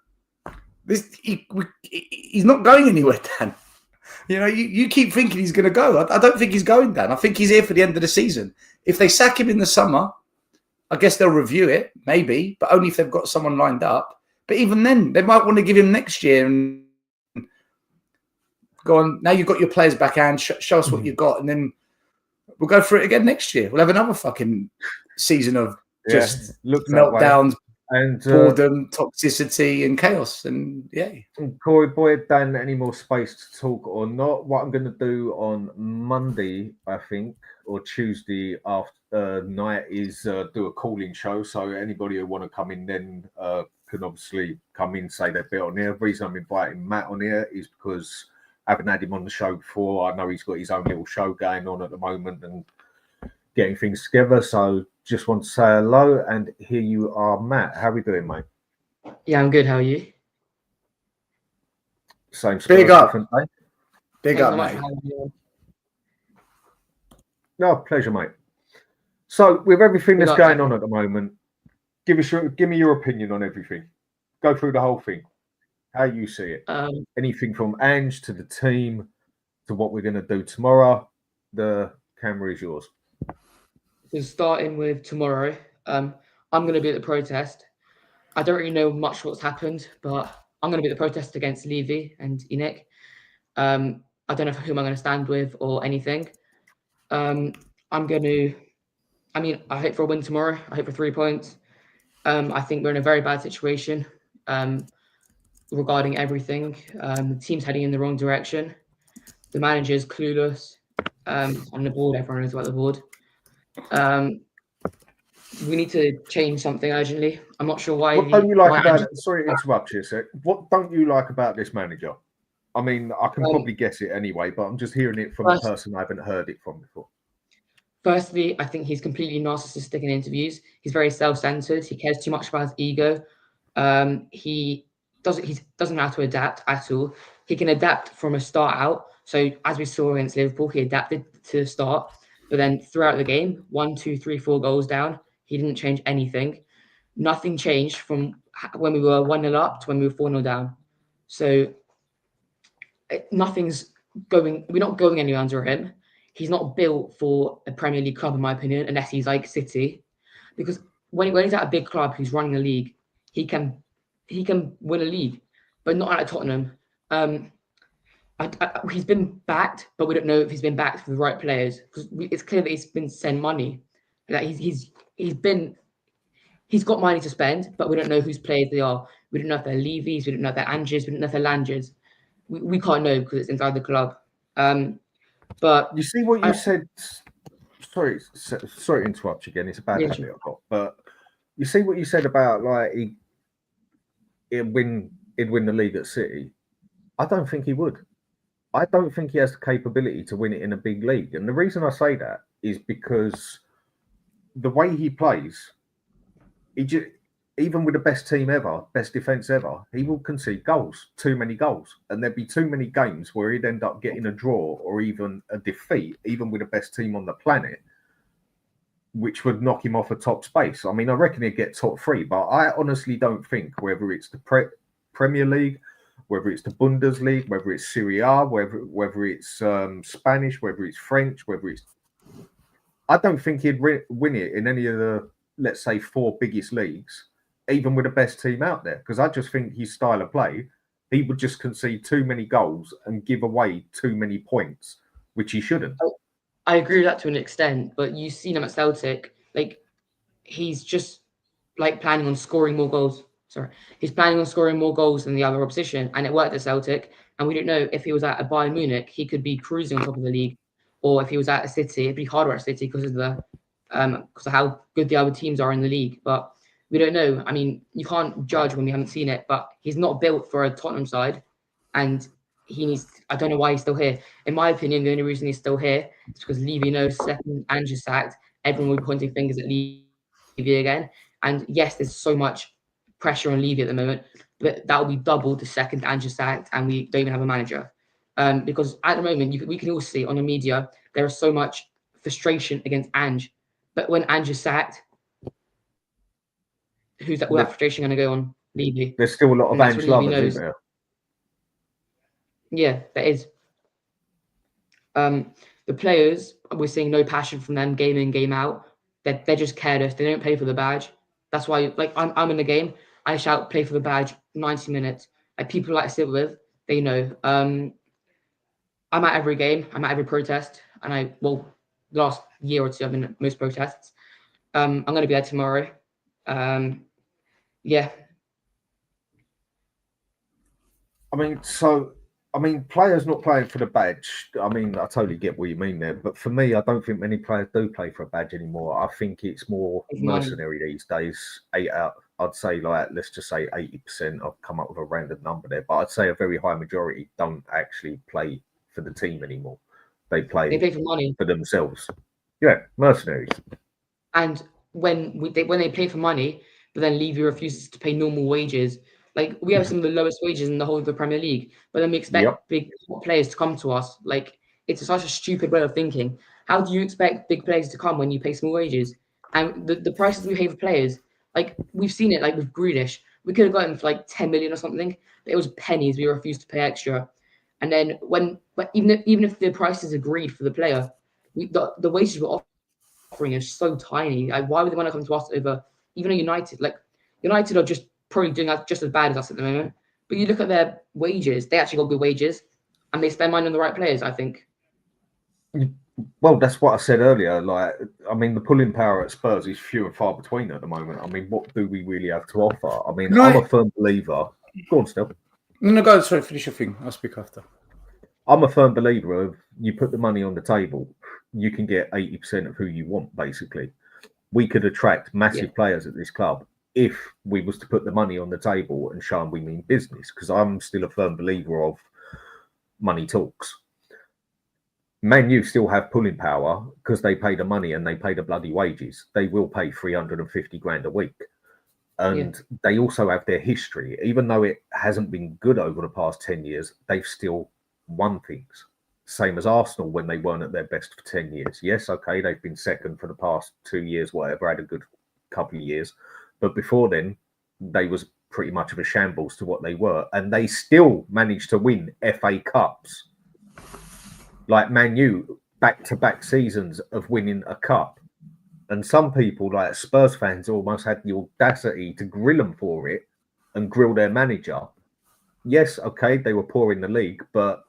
he's not going anywhere, Dan. You know, you keep thinking he's going to go. I don't think he's going, Dan. I think he's here for the end of the season. If they sack him in the summer, I guess they'll review it, maybe, but only if they've got someone lined up. But even then, they might want to give him next year and go on. Now you've got your players back, and show us what you've got, and then we'll go through it again next year. We'll have another fucking season of just meltdowns, and boredom, toxicity, and chaos. And Corey Boyd, Dan, any more space to talk or not? What I'm going to do on Monday, I think, or Tuesday after night is do a call-in show. So anybody who want to come in then can obviously come in, say their bit on here. The reason I'm inviting Matt on here is because I haven't had him on the show before. I know he's got his own little show going on at the moment and getting things together. So just want to say hello, and here you are, Matt. How are we doing, mate? Yeah, I'm good. How are you? Same. Big up. Different day. Big up, mate. No, pleasure, mate. So with everything that's going on at the moment, give me your opinion on everything. Go through the whole thing. How you see it. Anything from Ange to the team to what we're going to do tomorrow. The camera is yours. So starting with tomorrow, I'm going to be at the protest. I don't really know much what's happened, but I'm going to be at the protest against Levy and Inek. I don't know whom I'm going to stand with or anything. I hope for a win tomorrow. I hope for 3 points. I think we're in a very bad situation regarding everything. The team's heading in the wrong direction. The manager's clueless on the board. Everyone knows about the board. We need to change something urgently. I'm not sure why. What don't you like about it? Sorry to interrupt you a sec. What don't you like about this manager? I mean, I can probably guess it anyway, but I'm just hearing it from a person I haven't heard it from before. Firstly, I think he's completely narcissistic in interviews. He's very self-centered. He cares too much about his ego. He doesn't know how to adapt at all. He can adapt from a start out. So as we saw against Liverpool, he adapted to the start. But then throughout the game, 1, 2, 3, 4 goals down, he didn't change anything. Nothing changed from when we were 1-0 up to when we were 4-0 down. So nothing's going. We're not going anywhere under him. He's not built for a Premier League club, in my opinion, unless he's like City. Because when he's at a big club who's running the league, he can win a league, but not at Tottenham. He's been backed, but we don't know if he's been backed for the right players. Because it's clear that he's been sent money. That he's got money to spend, but we don't know whose players they are. We don't know if they're Levy's, we don't know if they're Ange's, we don't know if they're Lange's. We can't know because it's inside the club. But you see what you said. Sorry to interrupt you again. It's a bad habit I've got. But you see what you said about like he'd win the league at City. I don't think he would. I don't think he has the capability to win it in a big league. And the reason I say that is because the way he plays, he even with the best team ever, best defense ever, he will concede goals, too many goals. And there'd be too many games where he'd end up getting a draw or even a defeat, even with the best team on the planet, which would knock him off a top space. I mean, I reckon he'd get top 3, but I honestly don't think whether it's the Premier League, whether it's the Bundesliga, whether it's Serie A, whether it's Spanish, whether it's French, I don't think he'd win it in any of the, let's say, 4 biggest leagues, even with the best team out there. Because I just think his style of play, he would just concede too many goals and give away too many points, which he shouldn't. I agree with that to an extent, but you've seen him at Celtic, like he's just like planning on scoring more goals. He's planning on scoring more goals than the other opposition, and it worked at Celtic. And we don't know if he was at a Bayern Munich, he could be cruising on top of the league, or if he was at a City, it'd be harder at City because of how good the other teams are in the league. But we don't know. I mean, you can't judge when we haven't seen it. But he's not built for a Tottenham side, and he needs. I don't know why he's still here. In my opinion, the only reason he's still here is because Levy knows second Ange is sacked, everyone will be pointing fingers at Levy again. And yes, there's so much pressure on Levy at the moment, but that will be doubled the second Ange is sacked, and we don't even have a manager. Because at the moment, we can all see on the media there is so much frustration against Ange, but when Ange is sacked, who's that? All that frustration going to go on? Levy. There's still a lot of Ange lovers, isn't there? Yeah, there is. The players, we're seeing no passion from them game in, game out. They're just careless. They don't play for the badge. That's why, like, I'm in the game. I shout, play for the badge, 90 minutes. Like, people I sit with, they know. I'm at every game. I'm at every protest. And last year or two, I've been at most protests. I'm going to be there tomorrow. Yeah. I mean, players not playing for the badge. I mean, I totally get what you mean there. But for me, I don't think many players do play for a badge anymore. I think it's more mercenary these days. I'd say, like, let's just say 80%. I've come up with a random number there. But I'd say a very high majority don't actually play for the team anymore. They play for money. For themselves. Yeah, mercenaries. And when they play for money, but then Levy refuses to pay normal wages. Like, we have some of the lowest wages in the whole of the Premier League, but then we expect big players to come to us. Like, it's such a stupid way of thinking. How do you expect big players to come when you pay small wages? And the prices we pay for players, like, we've seen it, like, with Grealish. We could have gotten for, like, 10 million or something, but it was pennies. We refused to pay extra. And then even if the price is agreed for the player, the wages we're offering is so tiny. Like, why would they want to come to us over even a United? Like, United are just probably doing just as bad as us at the moment. But you look at their wages, they actually got good wages, and they spend money on the right players, I think. Well, that's what I said earlier. Like, I mean, the pulling power at Spurs is few and far between at the moment. I mean, what do we really have to offer? I mean, I'm a firm believer. Go on, Stel. No, go. Sorry, finish your thing. I'll speak after. I'm a firm believer of you put the money on the table, you can get 80% of who you want, basically. We could attract massive players at this club if we was to put the money on the table and show them we mean business, because I'm still a firm believer of money talks. Man U still have pulling power because they pay the money and they pay the bloody wages. They will pay 350 grand a week. And they also have their history. Even though it hasn't been good over the past 10 years, they've still won things. Same as Arsenal when they weren't at their best for 10 years. Yes, okay, they've been second for the past 2 years, whatever, had a good couple of years. But before then, they was pretty much of a shambles to what they were. And they still managed to win FA Cups. Like Man U, back-to-back seasons of winning a cup. And some people, like Spurs fans, almost had the audacity to grill them for it and grill their manager. Yes, okay, they were poor in the league, but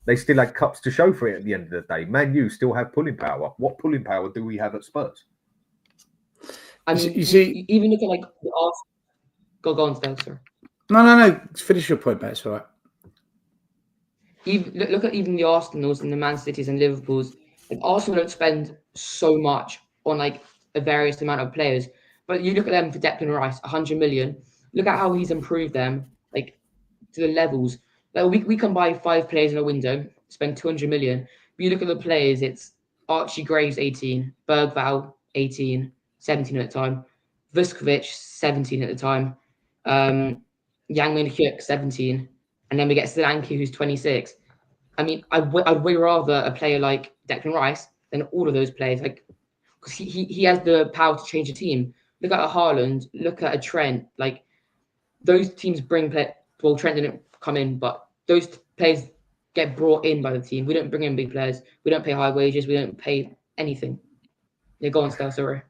they still had cups to show for it at the end of the day. Man U still have pulling power. What pulling power do we have at Spurs? I mean, you see, even look at like the Arsenal. Go on, Stel, sir. No. Finish your point, mate. It's all right. Look at even the Arsenals and the Man Cities and Liverpools. Like, Arsenal don't spend so much on like a various amount of players, but you look at them for Declan Rice, 100 million. Look at how he's improved them, like to the levels. Like we can buy 5 players in a window, spend 200 million. But you look at the players, it's Archie Graves 18, Bergvall 18, 17 at the time, Vuskovic, 17 at the time. Heung-Min 17. And then we get Solanke, who's 26. I mean, I'd way rather a player like Declan Rice than all of those players. Like, because he has the power to change a team. Look at a Haaland, look at a Trent. Like, those teams bring play. Well, Trent didn't come in, but those players get brought in by the team. We don't bring in big players. We don't pay high wages. We don't pay anything. Yeah, go on, Stel, sorry.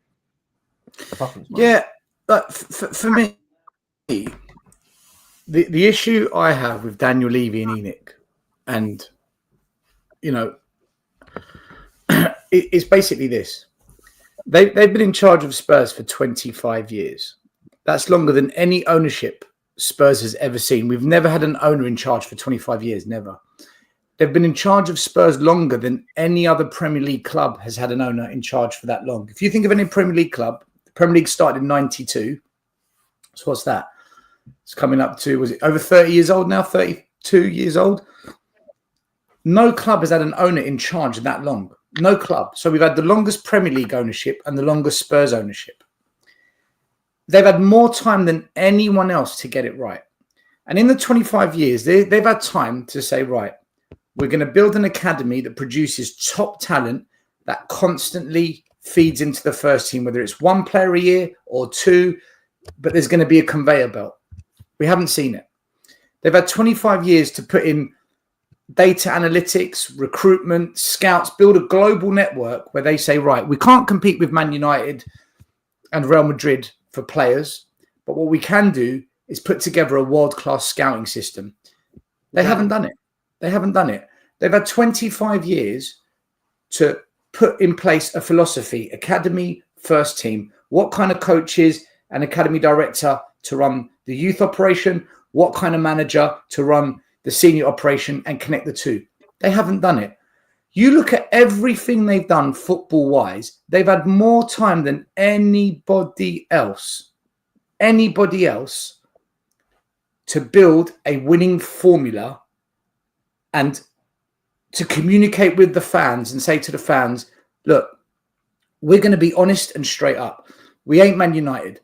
Yeah, but for me, the issue I have with Daniel Levy and Enoch, and it's basically this: they've been in charge of Spurs for 25 years. That's longer than any ownership Spurs has ever seen. We've never had an owner in charge for 25 years, never. They've been in charge of Spurs longer than any other Premier League club has had an owner in charge for that long. If you think of any Premier League club, the Premier League started in 92. So what's that? It's coming up to, was it over 30 years old now? 32 years old? No club has had an owner in charge that long. No club. So we've had the longest Premier League ownership and the longest Spurs ownership. They've had more time than anyone else to get it right. And in the 25 years, they've had time to say, right, we're going to build an academy that produces top talent that constantly feeds into the first team, whether it's one player a year or two, but there's going to be a conveyor belt. We haven't seen it. They've had 25 years to put in data analytics, recruitment, scouts, build a global network where they say, right, we can't compete with Man United and Real Madrid for players, but what we can do is put together a world-class scouting system. They haven't done it. They haven't done it. They've had 25 years to put in place a philosophy, academy, first team, what kind of coaches and academy director to run the youth operation, what kind of manager to run the senior operation and connect the two. They haven't done it. You look at everything they've done football-wise, they've had more time than anybody else to build a winning formula and to communicate with the fans and say to the fans, look, we're going to be honest and straight up. We ain't Man United.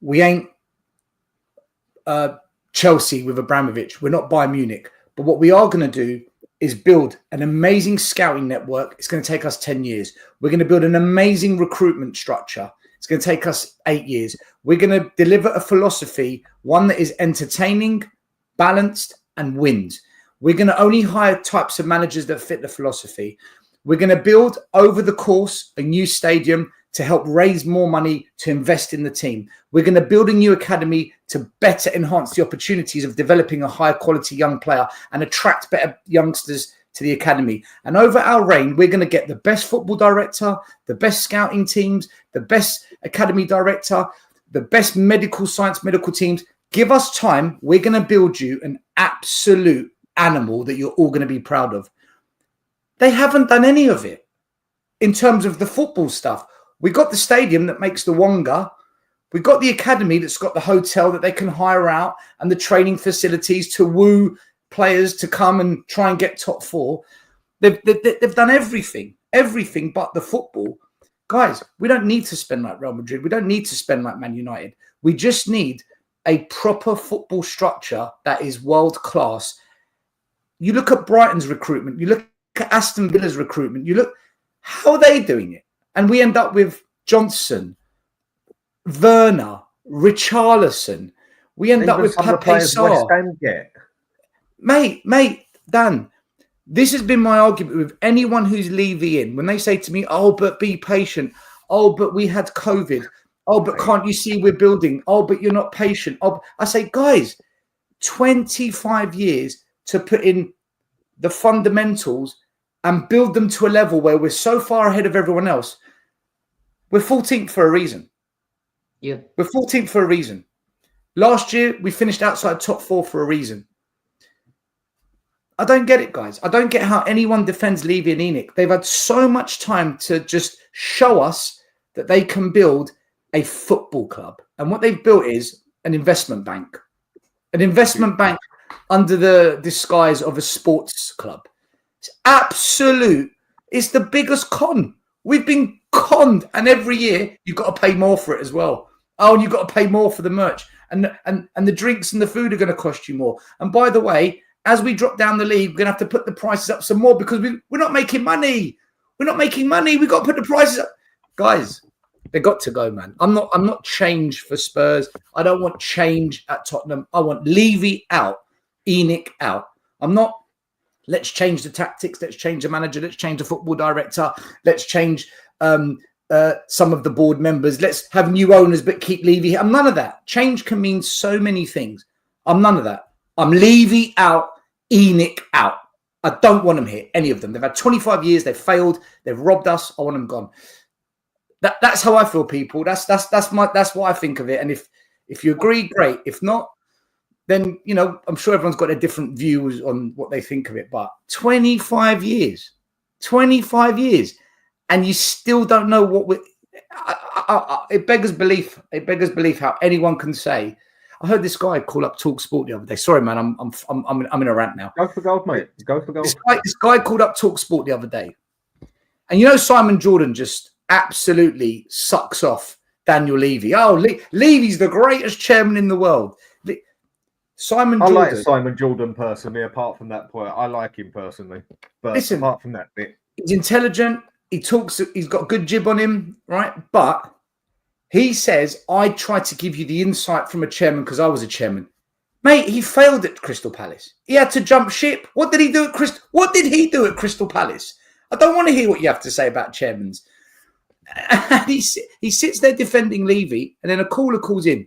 We ain't Chelsea with Abramovich. We're not Bayern Munich. But what we are going to do is build an amazing scouting network. It's going to take us 10 years. We're going to build an amazing recruitment structure. It's going to take us 8 years. We're going to deliver a philosophy, one that is entertaining, balanced, and wins. We're going to only hire types of managers that fit the philosophy. We're going to build over the course a new stadium to help raise more money to invest in the team. We're going to build a new academy to better enhance the opportunities of developing a higher quality young player and attract better youngsters to the academy. And over our reign, we're going to get the best football director, the best scouting teams, the best academy director, the best medical teams. Give us time. We're going to build you an absolute animal that you're all going to be proud of. They haven't done any of it in terms of the football stuff. We got the stadium that makes the Wonga. We got the academy that's got the hotel that they can hire out and the training facilities to woo players to come and try and get top four. They've done everything but the football. Guys, we don't need to spend like Real Madrid. We don't need to spend like Man United. We just need a proper football structure that is world class. You look at Brighton's recruitment. You look at Aston Villa's recruitment. You look, how are they doing it? And we end up with Johnson, Werner, Richarlison. We end up with Pape Sarr. Mate, Dan, this has been my argument with anyone who's Levy in. When they say to me, oh, but be patient. Oh, but we had COVID. Oh, but can't you see we're building? Oh, but you're not patient. Oh, I say, guys, 25 years to put in the fundamentals and build them to a level where we're so far ahead of everyone else. We're 14th for a reason. Yeah. We're 14th for a reason. Last year, we finished outside top four for a reason. I don't get it, guys. I don't get how anyone defends Levy and Enoch. They've had so much time to just show us that they can build a football club. And what they've built is an investment bank. An investment bank under the disguise of a sports club. It's absolute. It's the biggest con. We've been conned. And every year, you've got to pay more for it as well. Oh, and you've got to pay more for the merch. And the drinks and the food are going to cost you more. And by the way, as we drop down the league, we're going to have to put the prices up some more because we're not making money. We're not making money. We've got to put the prices up. Guys, they got to go, man. I'm not change for Spurs. I don't want change at Tottenham. I want Levy out, Enoch out. I'm not, let's change the tactics. Let's change the manager. Let's change the football director. Let's change some of the board members. Let's have new owners, but keep Levy. I'm none of that. Change can mean so many things. I'm none of that. I'm Levy out, Enoch out. I don't want them here, any of them. They've had 25 years. They've failed. They've robbed us. I want them gone. That's how I feel, people. That's what I think of it. And if you agree, great. If not, then I'm sure everyone's got their different views on what they think of it. But 25 years, and you still don't know what it beggars belief. It beggars belief how anyone can say. I heard this guy call up Talk Sport the other day. Sorry, man, I'm in a rant now. Go for gold, mate. Go for gold. This guy called up Talk Sport the other day, and Simon Jordan just absolutely sucks off Daniel Levy. Oh, Levy's the greatest chairman in the world. Simon Jordan. I like Simon Jordan personally. Apart from that point, I like him personally. But listen, apart from that bit, he's intelligent. He talks. He's got a good jib on him, right? But he says, I tried to give you the insight from a chairman because I was a chairman. Mate, he failed at Crystal Palace. He had to jump ship. What did he do at Crystal Palace? I don't want to hear what you have to say about chairmans. And he sits there defending Levy, and then a caller calls in.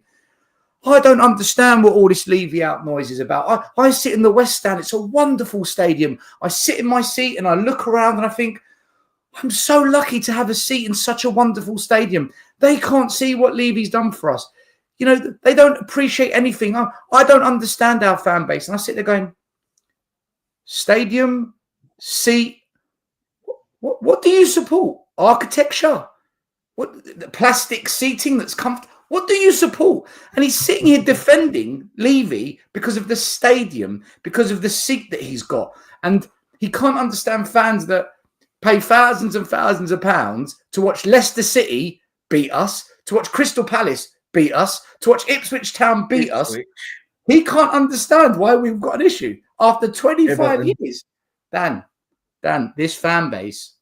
I don't understand what all this Levy out noise is about. I sit in the West Stand. It's a wonderful stadium. I sit in my seat and I look around and I think, I'm so lucky to have a seat in such a wonderful stadium. They can't see what Levy's done for us. They don't appreciate anything. I don't understand our fan base. And I sit there going, stadium, seat, what do you support? Architecture? What, the plastic seating that's comfortable? What do you support? And he's sitting here defending Levy because of the stadium, because of the seat that he's got. And he can't understand fans that pay thousands and thousands of pounds to watch Leicester City beat us, to watch Crystal Palace beat us, to watch Ipswich Town beat us. He can't understand why we've got an issue after 25 years. Dan, this fan base,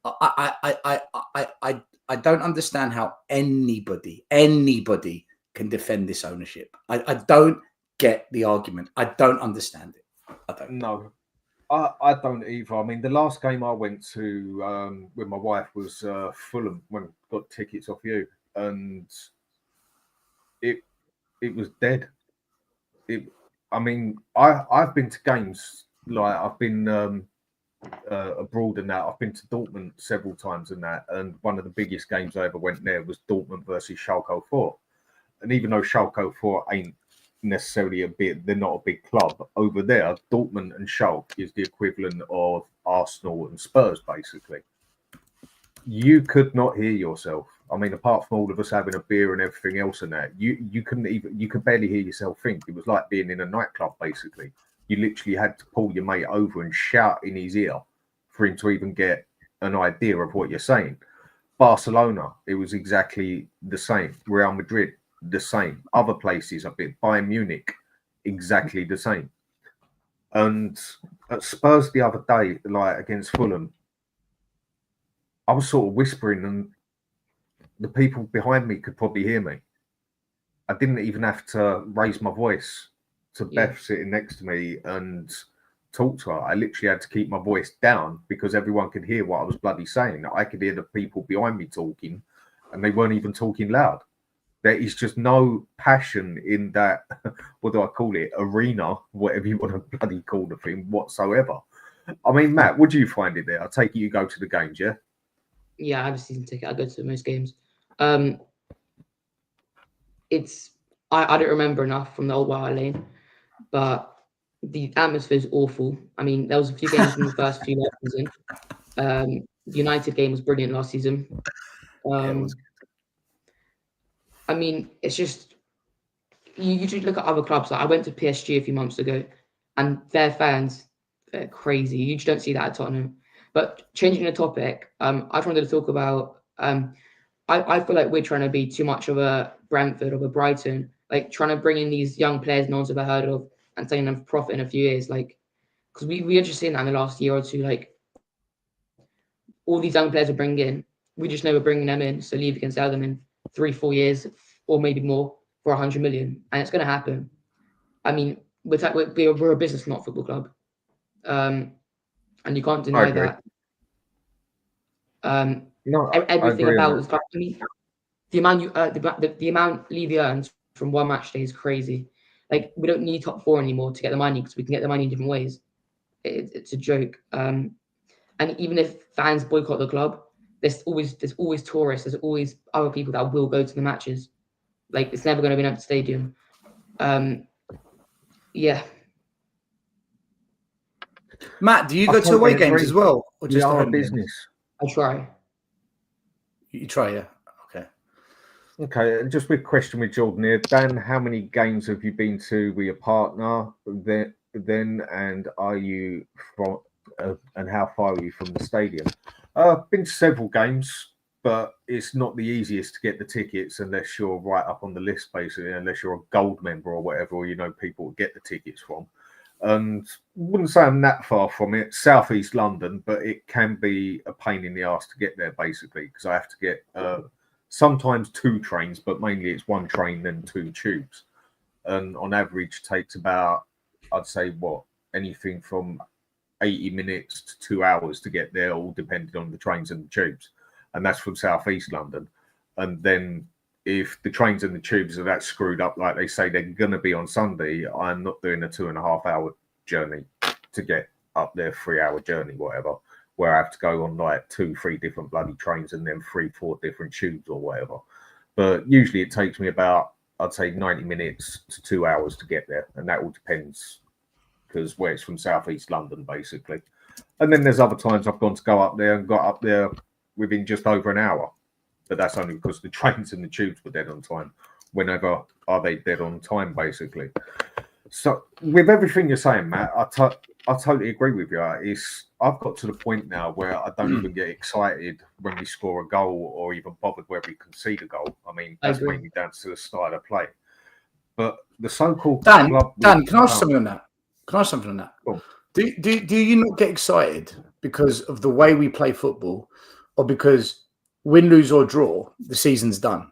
I don't understand how anybody can defend this ownership. I don't get the argument. I don't understand it. I don't. No. I don't either. I mean, the last game I went to with my wife was Fulham when I got tickets off you, and it was dead. I've been to games, like I've been abroad and that. I've been to Dortmund several times and that, and one of the biggest games I ever went there was Dortmund versus Schalke 04. And even though Schalke 04 ain't necessarily they're not a big club over there, Dortmund and Schalke is the equivalent of Arsenal and Spurs, basically. You could not hear yourself. I mean, apart from all of us having a beer and everything else and that, you could barely hear yourself think. It was like being in a nightclub, basically. You literally had to pull your mate over and shout in his ear for him to even get an idea of what you're saying. Barcelona, it was exactly the same. Real Madrid, the same. Other places, a bit. Bayern Munich, exactly the same. And at Spurs the other day, like against Fulham, I was sort of whispering and the people behind me could probably hear me. I didn't even have to raise my voice to Beth sitting next to me and talk to her. I literally had to keep my voice down because everyone could hear what I was bloody saying. I could hear the people behind me talking and they weren't even talking loud. There is just no passion in that, what do I call it, arena, whatever you want to bloody call the thing, whatsoever. I mean, Matt, what do you find it there? I take it you go to the games, yeah? Yeah, I have a season ticket. I go to most games. I don't remember enough from the old Wild Lane, but the atmosphere is awful. I mean, there was a few games in the first few last season. The United game was brilliant last season. I mean, it's just you should look at other clubs. Like I went to PSG a few months ago, and their fans, they're crazy. You just don't see that at Tottenham. But changing the topic, I just wanted to talk about. I I feel like we're trying to be too much of a Brentford, of a Brighton, like trying to bring in these young players no one's ever heard of and selling them for profit in a few years. Like, because we are just seeing that in the last year or two. Like, all these young players are bringing in, we just know we're bringing them in, so Levy can sell them in 3-4 years or maybe more for 100 million, and it's going to happen. I mean, we're a business, not a football club, and you can't deny that. No, Everything about it. I mean, the amount Levy earns from one match day is crazy. Like, we don't need top 4 anymore to get the money because we can get the money in different ways. It's a joke. And even if fans boycott the club, there's always tourists. There's always other people that will go to the matches. Like, it's never going to be an empty stadium. Yeah. Matt, do you go to away games as well, or just our home business? Games? I try. You try, yeah. Okay, just a question with Jordan here. Dan, how many games have you been to with your partner then, and are you from, and how far are you from the stadium? I've been to several games, but it's not the easiest to get the tickets unless you're right up on the list, basically, unless you're a gold member or whatever, or you know people to get the tickets from. And wouldn't say I'm that far from it, southeast London, but it can be a pain in the ass to get there, basically, because I have to get sometimes 2 trains, but mainly it's 1 train then 2 tubes, and on average takes about, I'd say, anything from 80 minutes to 2 hours to get there, all depending on the trains and the tubes, and that's from southeast London. And then if the trains and the tubes are that screwed up, like they say they're going to be on Sunday, I'm not doing a 2.5-hour journey to get up there, 3-hour journey, whatever, where I have to go on like 2-3 different bloody trains and then 3-4 different tubes or whatever. But usually it takes me about, I'd say, 90 minutes to 2 hours to get there. And that all depends, because where it's from southeast London, basically. And then there's other times I've gone to go up there and got up there within just over an hour. But that's only because the trains and the tubes were dead on time. Whenever are they dead on time, basically? So with everything you're saying, Matt, I totally agree with you. I've got to the point now where I don't even get excited when we score a goal or even bothered where we concede a goal. I mean, that's mainly down to the style of play. But the so-called Dan, club... can I ask something on that? Cool. Do you not get excited because of the way we play football, or because win, lose or draw, the season's done?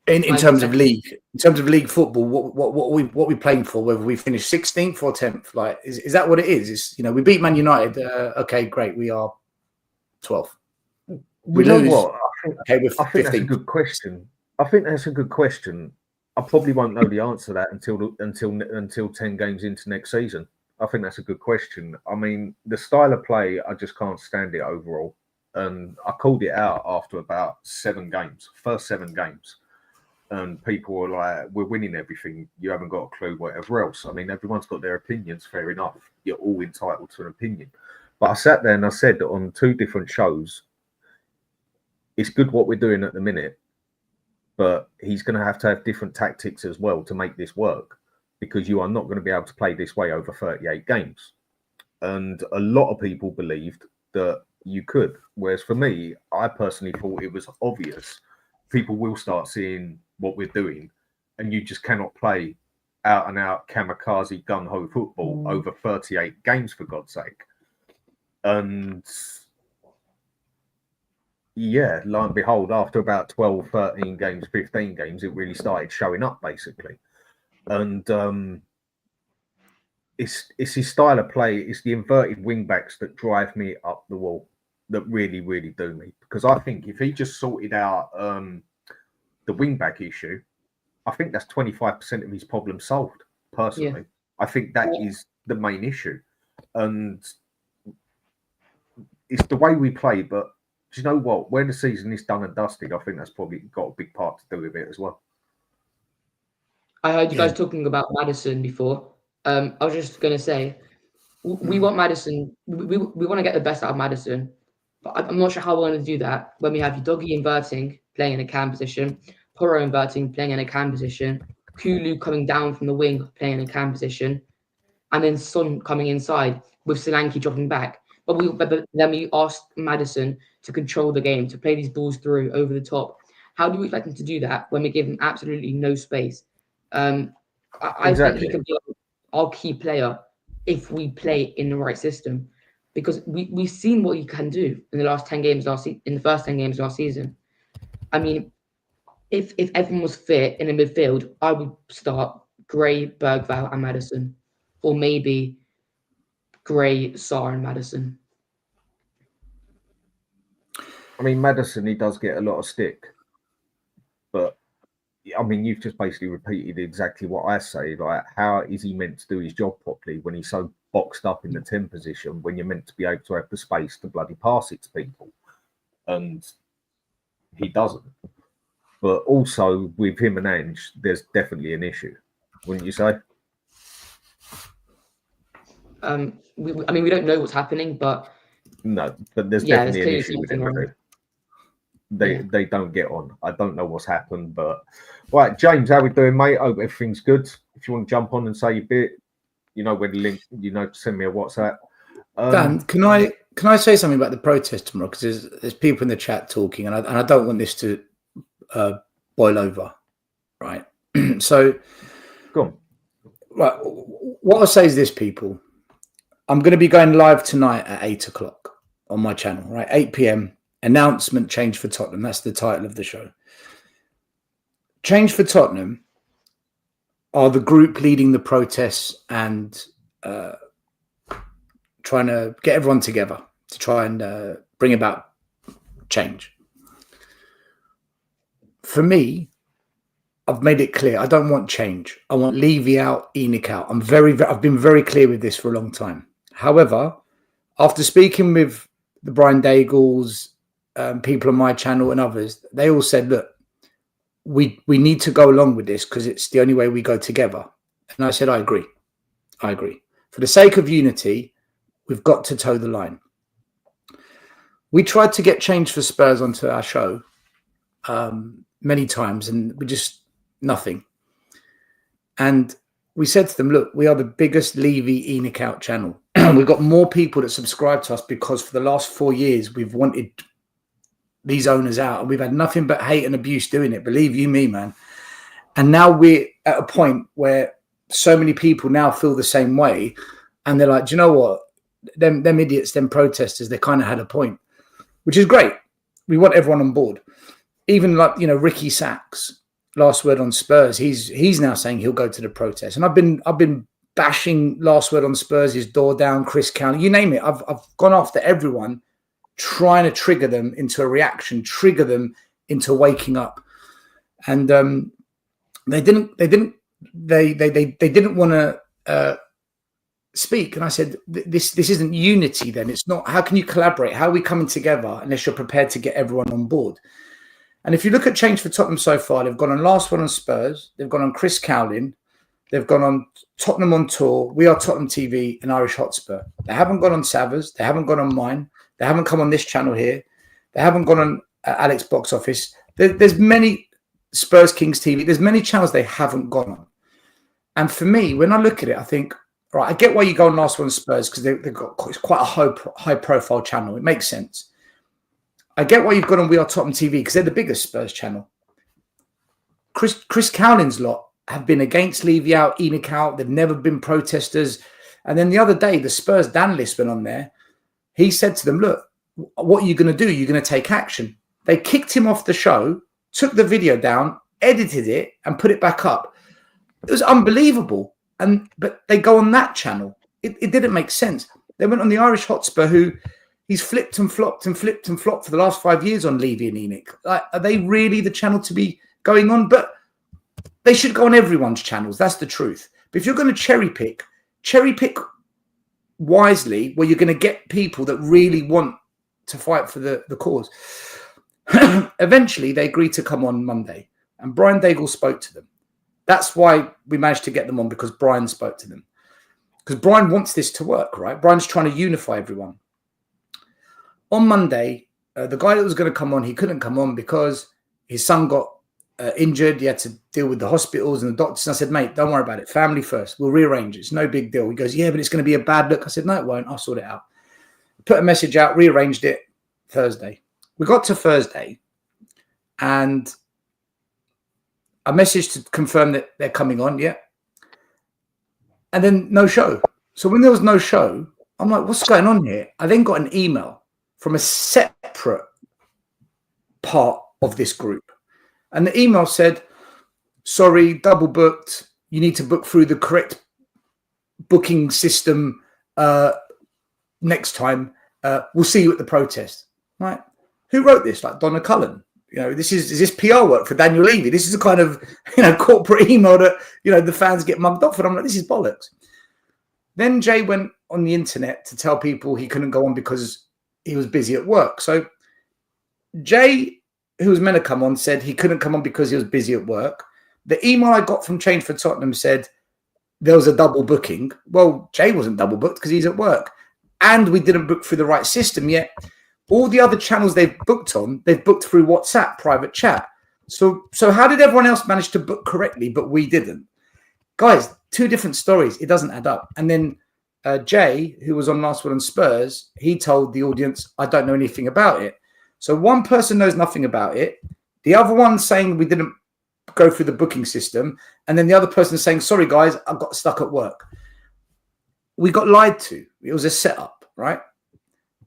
In terms of league football, what we playing for? Whether we finish 16th or 10th, like is that what it is? It's, we beat Man United. Okay, great, we are 12th. We lose. What? Okay, we're 15th. I think that's a good question. I probably won't know the answer to that until 10 games into next season. I think that's a good question. I mean, the style of play, I just can't stand it overall. And I called it out after about 7 games, first 7 games. And people were like, we're winning everything. You haven't got a clue, whatever else. I mean, everyone's got their opinions, fair enough. You're all entitled to an opinion. But I sat there and I said that on 2 different shows, it's good what we're doing at the minute, but he's going to have different tactics as well to make this work, because you are not going to be able to play this way over 38 games. And a lot of people believed that you could. Whereas for me, I personally thought it was obvious. People will start seeing what we're doing, and you just cannot play out and out kamikaze gung-ho football over 38 games, for God's sake. And yeah, lo and behold, after about 12, 13 games, 15 games, it really started showing up, basically. And it's his style of play. It's the inverted wing backs that drive me up the wall, that really, really do me. Because I think if he just sorted out the wing back issue, I think that's 25% of his problem solved, personally. Yeah. I think that is the main issue. And it's the way we play, but do you know what? When the season is done and dusted, I think that's probably got a big part to do with it as well. I heard you guys talking about Maddison before. I was just going to say, we want Maddison. We want to get the best out of Maddison. But I'm not sure how we're going to do that when we have Udogie inverting, playing in a cam position, Porro inverting, playing in a cam position, Kulu coming down from the wing, playing in a cam position, and then Son coming inside with Solanke dropping back. But then we asked Maddison to control the game, to play these balls through over the top. How do we expect him to do that when we give him absolutely no space? I Exactly. think he can be our key player if we play in the right system, because we've seen what he can do in the last 10 games in the first 10 games last season. I mean, if everyone was fit in the midfield, I would start Gray, Bergvall, and Maddison, or maybe Gray, Sarr, and Maddison. I mean, Maddison, he does get a lot of stick, but I mean, you've just basically repeated exactly what I say. Like, how is he meant to do his job properly when he's so boxed up in the 10 position when you're meant to be able to have the space to bloody pass it to people? And he doesn't. But also with him and Ange, there's definitely an issue, wouldn't you say? We don't know what's happening, but no, but there's definitely an issue with wrong. him. They don't get on. I don't know what's happened, but right, James, how we doing, mate? Hope everything's good. If you want to jump on and say a bit, you know where the link. You know, send me a WhatsApp. Dan, can I say something about the protest tomorrow? Because there's people in the chat talking, and I don't want this to boil over, right? So, go on. Right, what I'll say is this, people. I'm going to be going live tonight at 8:00 on my channel, right? 8 p.m. Announcement: Change for Tottenham. That's the title of the show. Change for Tottenham are the group leading the protests and trying to get everyone together to try and bring about change. For me, I've made it clear I don't want change. I want Levy out, Enoch out. I've been very clear with this for a long time. However, after speaking with the Brian Daigles, people on my channel and others, they all said, look, we need to go along with this because it's the only way we go together. And I said, I agree. For the sake of unity, we've got to toe the line. We tried to get Change for Spurs onto our show many times, and we just nothing. And we said to them, look, we are the biggest Levy Enoch out channel. We've got more people that subscribe to us because for the last 4 years, we've wanted these owners out, and we've had nothing but hate and abuse doing it. Believe you me, man. And now we're at a point where so many people now feel the same way. And they're like, do you know what? Them idiots, them protesters, they kind of had a point, which is great. We want everyone on board. Even like, Ricky Sachs, last word on Spurs, he's now saying he'll go to the protest. And I've been bashing last word on Spurs, his door down, Chris County, you name it. I've gone after everyone, trying to trigger them into a reaction, trigger them into waking up. And they didn't want to speak. And I said, this isn't unity then. It's not, how can you collaborate? How are we coming together unless you're prepared to get everyone on board? And if you look at Change for Tottenham so far, they've gone on last one on Spurs, they've gone on Chris Cowlin, they've gone on Tottenham on Tour, We Are Tottenham TV, and Irish Hotspur. They haven't gone on Savers, they haven't gone on mine, they haven't come on this channel here, they haven't gone on Alex Box Office. There's many Spurs Kings TV, there's many channels they haven't gone on. And for me, when I look at it, I think, right, I get why you go on last one on Spurs because they've got it's quite a high profile channel. It makes sense. I get why you've got on We Are Tottenham TV because they're the biggest Spurs channel. Chris Cowlin's lot have been against Levy out, Enoch out. They've never been protesters. And then the other day, the Spurs Dan list went on there. He said to them, look, what are you going to do? You're going to take action. They kicked him off the show, took the video down, edited it, and put it back up. It was unbelievable. But they go on that channel. It didn't make sense. They went on the Irish Hotspur, who he's flipped and flopped and flipped and flopped for the last 5 years on Levy and Enoch. Like, are they really the channel to be going on? But they should go on everyone's channels. That's the truth. But if you're going to cherry pick wisely, where you're going to get people that really want to fight for the cause. Eventually, they agreed to come on Monday, and Brian Daigles spoke to them. That's why we managed to get them on, because Brian spoke to them. Because Brian wants this to work, right? Brian's trying to unify everyone. On Monday, the guy that was going to come on, he couldn't come on because his son got injured. He had to deal with the hospitals and the doctors. And I said, mate, don't worry about it. Family first. We'll rearrange it. It's no big deal. He goes, yeah, but it's going to be a bad look. I said, no, it won't. I'll sort it out. Put a message out, rearranged it Thursday. We got to Thursday, and I messaged to confirm that they're coming on, yeah. And then no show. So when there was no show, I'm like, what's going on here? I then got an email from a separate part of this group. And the email said, sorry, double booked. You need to book through the correct booking system next time. We'll see you at the protest. Right? Who wrote this? Like Donna Cullen. You know, is this PR work for Daniel Levy? This is a kind of, corporate email that, the fans get mugged off. And I'm like, this is bollocks. Then Jay went on the internet to tell people he couldn't go on because he was busy at work. So Jay, who was meant to come on, said he couldn't come on because he was busy at work. The email I got from Change for Tottenham said there was a double booking. Well, Jay wasn't double booked because he's at work. And we didn't book through the right system yet. All the other channels they've booked on, they've booked through WhatsApp, private chat. So how did everyone else manage to book correctly, but we didn't? Guys, two different stories. It doesn't add up. And then Jay, who was on Last Word on Spurs, he told the audience, I don't know anything about it. So one person knows nothing about it. The other one saying we didn't go through the booking system. And then the other person saying, sorry, guys, I got stuck at work. We got lied to. It was a setup, right?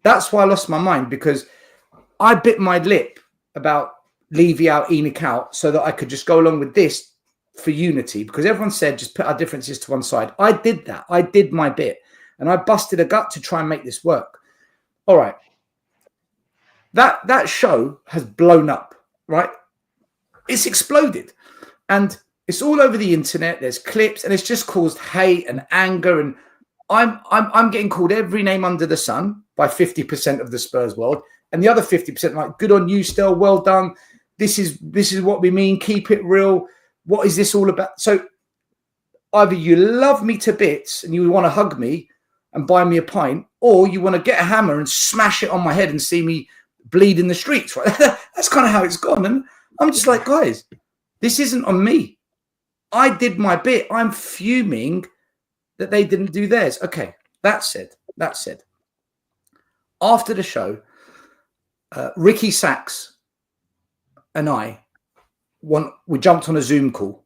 That's why I lost my mind, because I bit my lip about Levy out, Enoch out, so that I could just go along with this for unity, because everyone said just put our differences to one side. I did that. I did my bit. And I busted a gut to try and make this work. All right. That show has blown up, right? It's exploded. And it's all over the internet. There's clips, and it's just caused hate and anger. And I'm getting called every name under the sun by 50% of the Spurs world. And the other 50% like, good on you, Stel, well done. This is what we mean. Keep it real. What is this all about? So either you love me to bits and you want to hug me and buy me a pint, or you want to get a hammer and smash it on my head and see me bleed in the streets, right? That's kind of how it's gone. And I'm just like, guys, this isn't on me. I did my bit. I'm fuming that they didn't do theirs. Okay, that said. After the show, Ricky Sachs and we jumped on a Zoom call.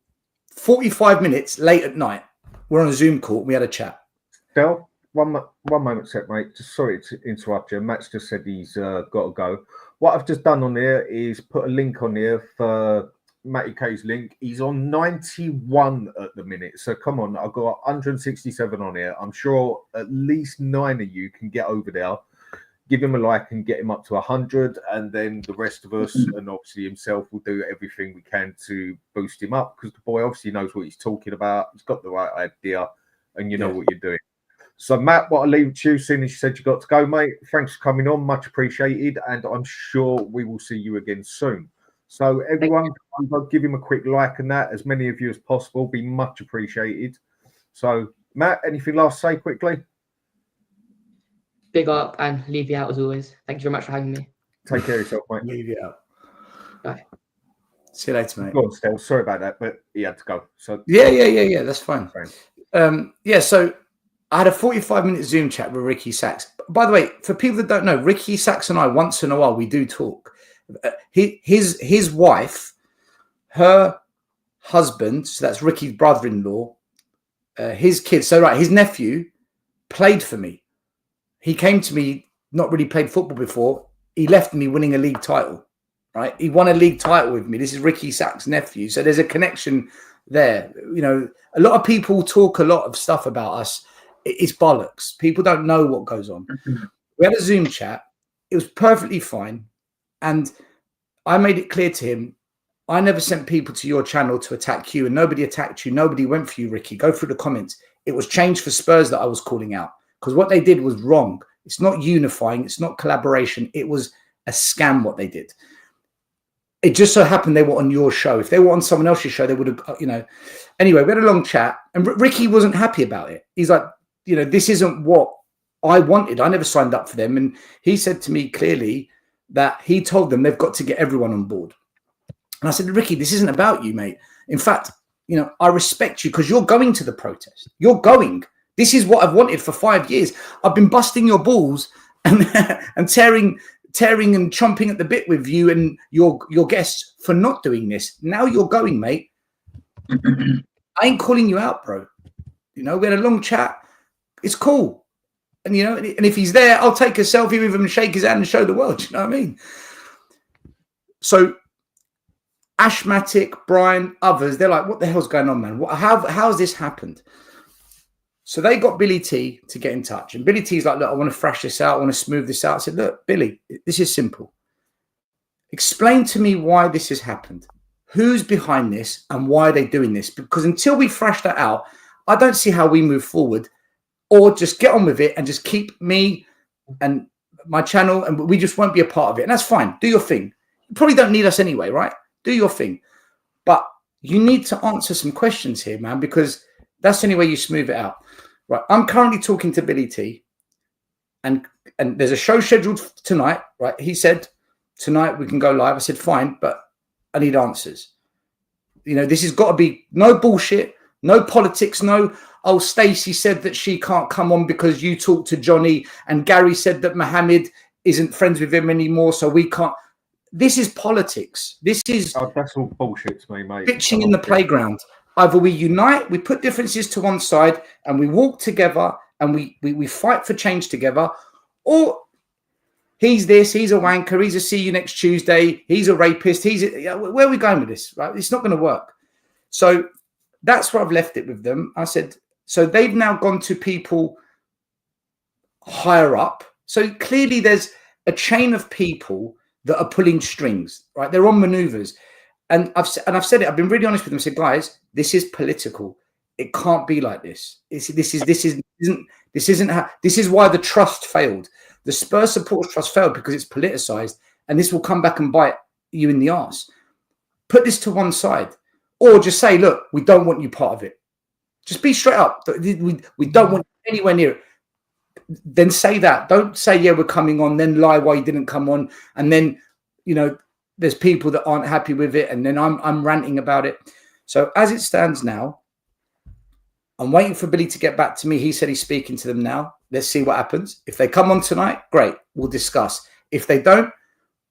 45 minutes late at night, we're on a Zoom call. We had a chat. Stel, one moment, sec, mate. Just sorry to interrupt you. Matt's just said he's got to go. What I've just done on here is put a link on here for Matty K's link. He's on 91 at the minute. So come on, I've got 167 on here. I'm sure at least 9 of you can get over there, give him a like and get him up to 100. And then the rest of us, and obviously himself, will do everything we can to boost him up, because the boy obviously knows what he's talking about. He's got the right idea, and you know what you're doing. So, Matt, what I'll leave it to you, soon as you said you got to go, mate. Thanks for coming on. Much appreciated. And I'm sure we will see you again soon. So, everyone, I'll give him a quick like and that. As many of you as possible. Be much appreciated. So, Matt, anything last to say quickly? Big up and leave you out as always. Thank you very much for having me. Take care of yourself, mate. Leave you out. Bye. See you later, mate. Go on, Stel. Sorry about that, but he had to go. So Yeah. That's fine. Fine. So I had a 45-minute Zoom chat with Ricky Sachs. By the way, for people that don't know, Ricky Sachs and I, once in a while, we do talk. His wife, her husband, so that's Ricky's brother-in-law, his kids. So his nephew played for me. He came to me, not really played football before. He left me winning a league title, right? He won a league title with me. This is Ricky Sachs' nephew. So there's a connection there. A lot of people talk a lot of stuff about us. It's bollocks. People don't know what goes on. We had a Zoom chat. It was perfectly fine. And I made it clear to him, I never sent people to your channel to attack you, and nobody attacked you. Nobody went for you, Ricky. Go through the comments. It was Change for Spurs that I was calling out, because what they did was wrong. It's not unifying. It's not collaboration. It was a scam what they did. It just so happened they were on your show. If they were on someone else's show, they would have, Anyway, we had a long chat, and Ricky wasn't happy about it. He's like, this isn't what I wanted. I never signed up for them. And he said to me clearly that he told them they've got to get everyone on board. And I said, Ricky, this isn't about you, mate. In fact, I respect you because you're going to the protest. You're going. This is what I've wanted for 5 years. I've been busting your balls and tearing and chomping at the bit with you and your guests for not doing this. Now you're going, mate. I ain't calling you out, bro. You know, we had a long chat. It's cool. And, you know, and if he's there, I'll take a selfie with him and shake his hand and show the world. You know what I mean? So Ashmatic, Brian, others, they're like, what the hell's going on, man? How has this happened? So they got Billy T to get in touch. And Billy T's like, look, I want to thrash this out. I want to smooth this out. I said, look, Billy, this is simple. Explain to me why this has happened. Who's behind this and why are they doing this? Because until we thrash that out, I don't see how we move forward, or just get on with it and just keep me and my channel, and we just won't be a part of it. And that's fine. Do your thing. You probably don't need us anyway, right? Do your thing. But you need to answer some questions here, man, because that's the only way you smooth it out. Right. I'm currently talking to Billy T, and there's a show scheduled tonight, right? He said, tonight we can go live. I said, fine, but I need answers. You know, this has got to be no bullshit, no politics, no, oh, Stacey said that she can't come on because you talked to Johnny, and Gary said that Mohammed isn't friends with him anymore, so we can't. This is politics. This is that's all bullshit to me, mate. Bitching in the playground. Either we unite, we put differences to one side, and we walk together, and we fight for change together, or he's this, he's a wanker, he's a see you next Tuesday, he's a rapist, where are we going with this? Right? It's not going to work. So that's where I've left it with them. I said, so they've now gone to people higher up. So clearly there's a chain of people that are pulling strings, right? They're on maneuvers. And I've said it. I've been really honest with them. I said, guys, this is political. It can't be like this. This is why the trust failed. The Spurs Supporters Trust failed because it's politicized, and this will come back and bite you in the arse. Put this to one side, or just say, look, we don't want you part of it. Just be straight up. We don't want you anywhere near it. Then say that. Don't say, yeah, we're coming on, then lie why you didn't come on, and then, you know, there's people that aren't happy with it, and then I'm ranting about it. So as it stands now, I'm waiting for Billy to get back to me. He said he's speaking to them now. Let's see what happens. If they come on tonight, great. We'll discuss. If they don't,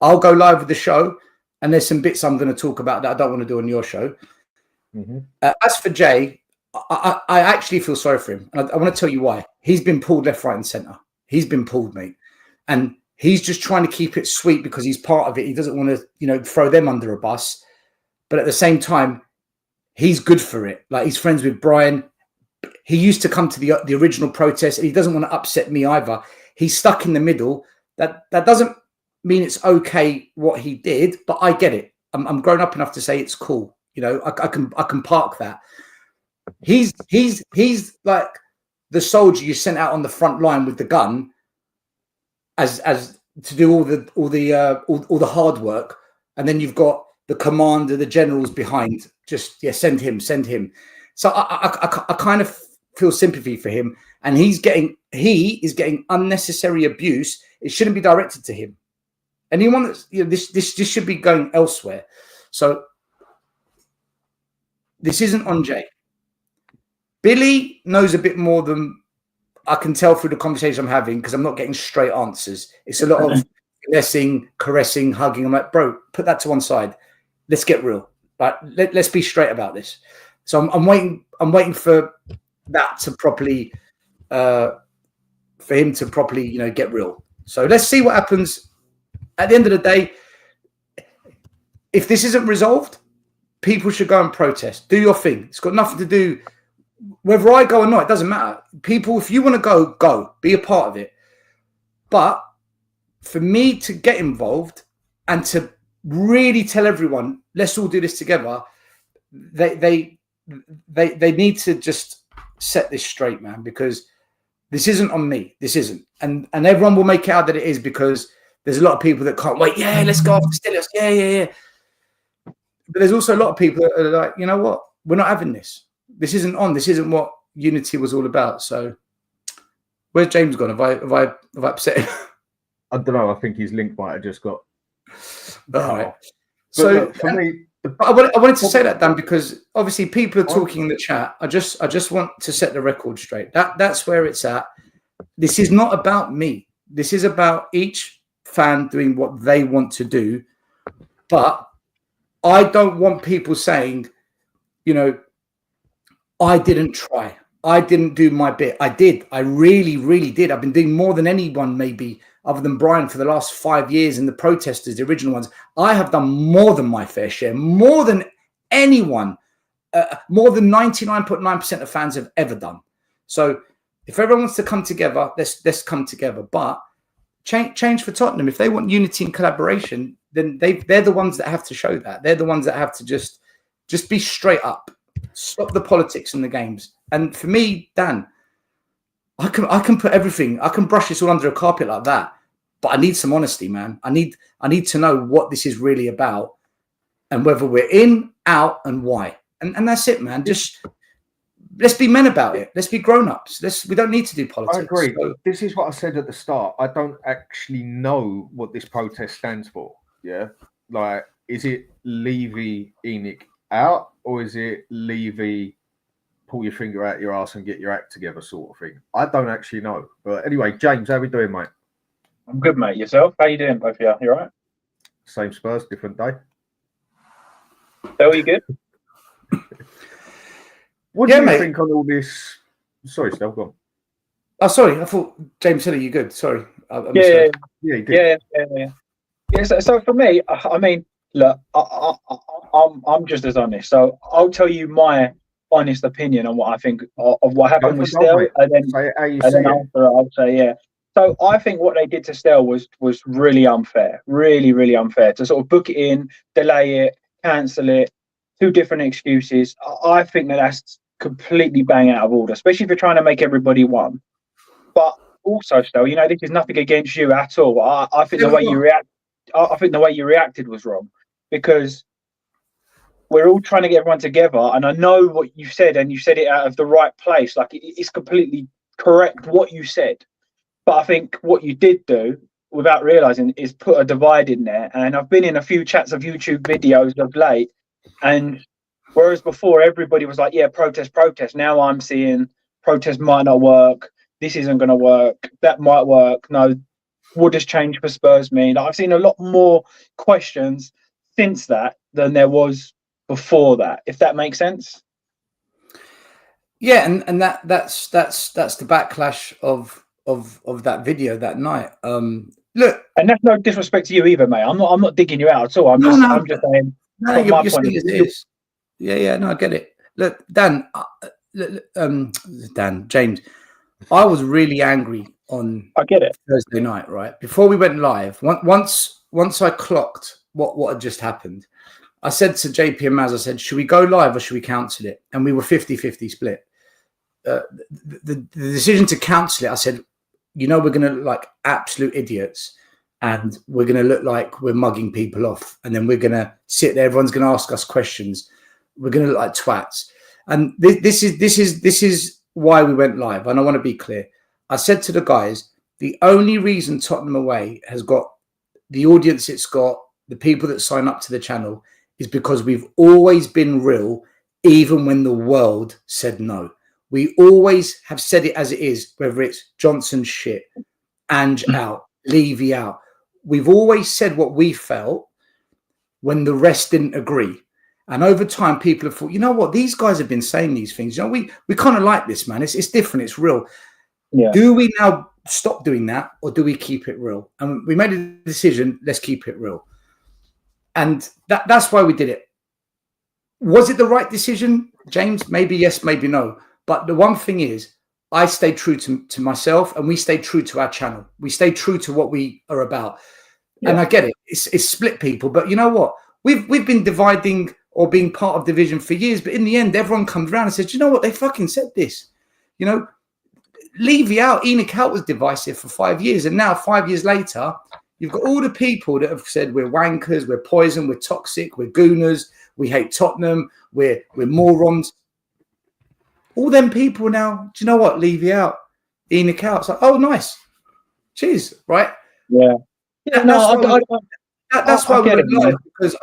I'll go live with the show, and there's some bits I'm going to talk about that I don't want to do on your show. Mm-hmm. As for Jay, I actually feel sorry for him. And I want to tell you why. He's been pulled left, right, and centre. He's been pulled, mate. And he's just trying to keep it sweet because he's part of it. He doesn't want to, you know, throw them under a bus. But at the same time, he's good for it. Like, he's friends with Brian. He used to come to the original protest, and he doesn't want to upset me either. He's stuck in the middle. That doesn't mean it's okay what he did, but I get it. I'm grown up enough to say it's cool. You know, I can park that. He's like the soldier you sent out on the front line with the gun, as to do all the hard work, and then you've got the commander, the generals behind. Just send him. So I kind of feel sympathy for him, and he is getting unnecessary abuse. It shouldn't be directed to him. Anyone that's, you know, this should be going elsewhere. So this isn't on Jay. Billy knows a bit more than I can tell through the conversation I'm having, because I'm not getting straight answers. It's a lot of finessing, caressing, hugging. I'm like, bro, put that to one side. Let's get real. Right? Let's be straight about this. So I'm waiting for that to properly, for him to properly, you know, get real. So let's see what happens. At the end of the day, if this isn't resolved, people should go and protest. Do your thing. It's got nothing to do. Whether I go or not, it doesn't matter. People, if you want to go. Be a part of it. But for me to get involved and to really tell everyone, let's all do this together, they need to just set this straight, man, because this isn't on me. This isn't. And everyone will make out that it is, because there's a lot of people that can't wait. Yeah, let's go after Steelers. Yeah. But there's also a lot of people that are like, you know what? We're not having this. This isn't on. This isn't what unity was all about. So where's James gone? Have I upset him? I don't know. I think his link might have just got. All right. So look, for me, I wanted to say that, Dan, because obviously people are talking in the chat. I just want to set the record straight. That's where it's at. This is not about me. This is about each fan doing what they want to do. But I don't want people saying, you know, I didn't try. I didn't do my bit. I did. I really, really did. I've been doing more than anyone, maybe, other than Brian, for the last 5 years, and the protesters, the original ones. I have done more than my fair share, more than anyone, more than 99.9% of fans have ever done. So if everyone wants to come together, let's come together. But change for Tottenham. If they want unity and collaboration, then they're the ones that have to show that. They're the ones that have to just be straight up. Stop the politics in the games. And for me, Dan, I can put everything. I can brush this all under a carpet like that. But I need some honesty, man. I need to know what this is really about, and whether we're in, out, and why. And that's it, man. Just let's be men about it. Let's be grown-ups. We don't need to do politics. I agree. So, this is what I said at the start. I don't actually know what this protest stands for. Yeah, like, is it Levy ENIC out, or is it Levy pull your finger out your ass and get your act together sort of thing? I don't actually know. But anyway, James, how we doing, mate? I'm good, mate. Yourself? How you doing, both of you? You all right? Same Spurs, different day. So are you good? What do you think on all this? Sorry, Stel, go on. Oh, sorry. I thought James said it. You good? Sorry. Yeah, he did. Yeah. So for me, I mean, look, I'm just as honest. So I'll tell you my honest opinion on what I think of what happened with Stel, and then after I'll say, yeah. So I think what they did to Stel was really unfair, really unfair, to sort of book it in, delay it, cancel it, 2 different excuses. I think that's completely bang out of order, especially if you're trying to make everybody one. But also, Stel, you know, this is nothing against you at all. I think the way you reacted was wrong, because we're all trying to get everyone together, and I know what you said, and you said it out of the right place. Like, it's completely correct what you said. But I think what you did do, without realising, is put a divide in there. And I've been in a few chats of YouTube videos of late, and whereas before everybody was like, yeah, protest. Now I'm seeing protest might not work. This isn't going to work. That might work. No, what does change for Spurs mean? I've seen a lot more questions since that than there was before that, if that makes sense. Yeah, and that's the backlash of that video that night. Look, and that's no disrespect to you either, mate. I'm not digging you out at all. I'm just saying. No, you're saying it is. Yeah. No, I get it. Look, Dan, James, I was really angry on. I get it. Thursday night, right before we went live. Once I clocked what had just happened, I said to JP and Maz, I said, should we go live or should we cancel it? And we were 50-50 split. The decision to cancel it, I said, you know, we're going to look like absolute idiots, and we're going to look like we're mugging people off, and then we're going to sit there. Everyone's going to ask us questions. We're going to look like twats. And this is why we went live. And I want to be clear. I said to the guys, the only reason Tottenham Away has got the audience it's got, the people that sign up to the channel, is because we've always been real, even when the world said no. We always have said it as it is, whether it's Johnson shit, Ange out, Levy out. We've always said what we felt when the rest didn't agree. And over time, people have thought, you know what, these guys have been saying these things. You know, we kind of like this, man. It's different. It's real. Yeah. Do we now stop doing that, or do we keep it real? And we made a decision, let's keep it real. And that's why we did it. Was it the right decision, James? Maybe yes, maybe no. But the one thing is, I stayed true to myself, and we stayed true to our channel. We stayed true to what we are about. Yeah. And I get it. It's split people. But you know what? We've been dividing or being part of division for years. But in the end, everyone comes around and says, you know what? They fucking said this. You know, Levy out, ENIC out was divisive for 5 years. And now 5 years later, you've got all the people that have said we're wankers, we're poison, we're toxic, we're gooners, we hate Tottenham, we're morons. All them people now, do you know what? Levy out, ENIC out. It's like, oh, nice. Cheers, right? Yeah. That's why we're live, because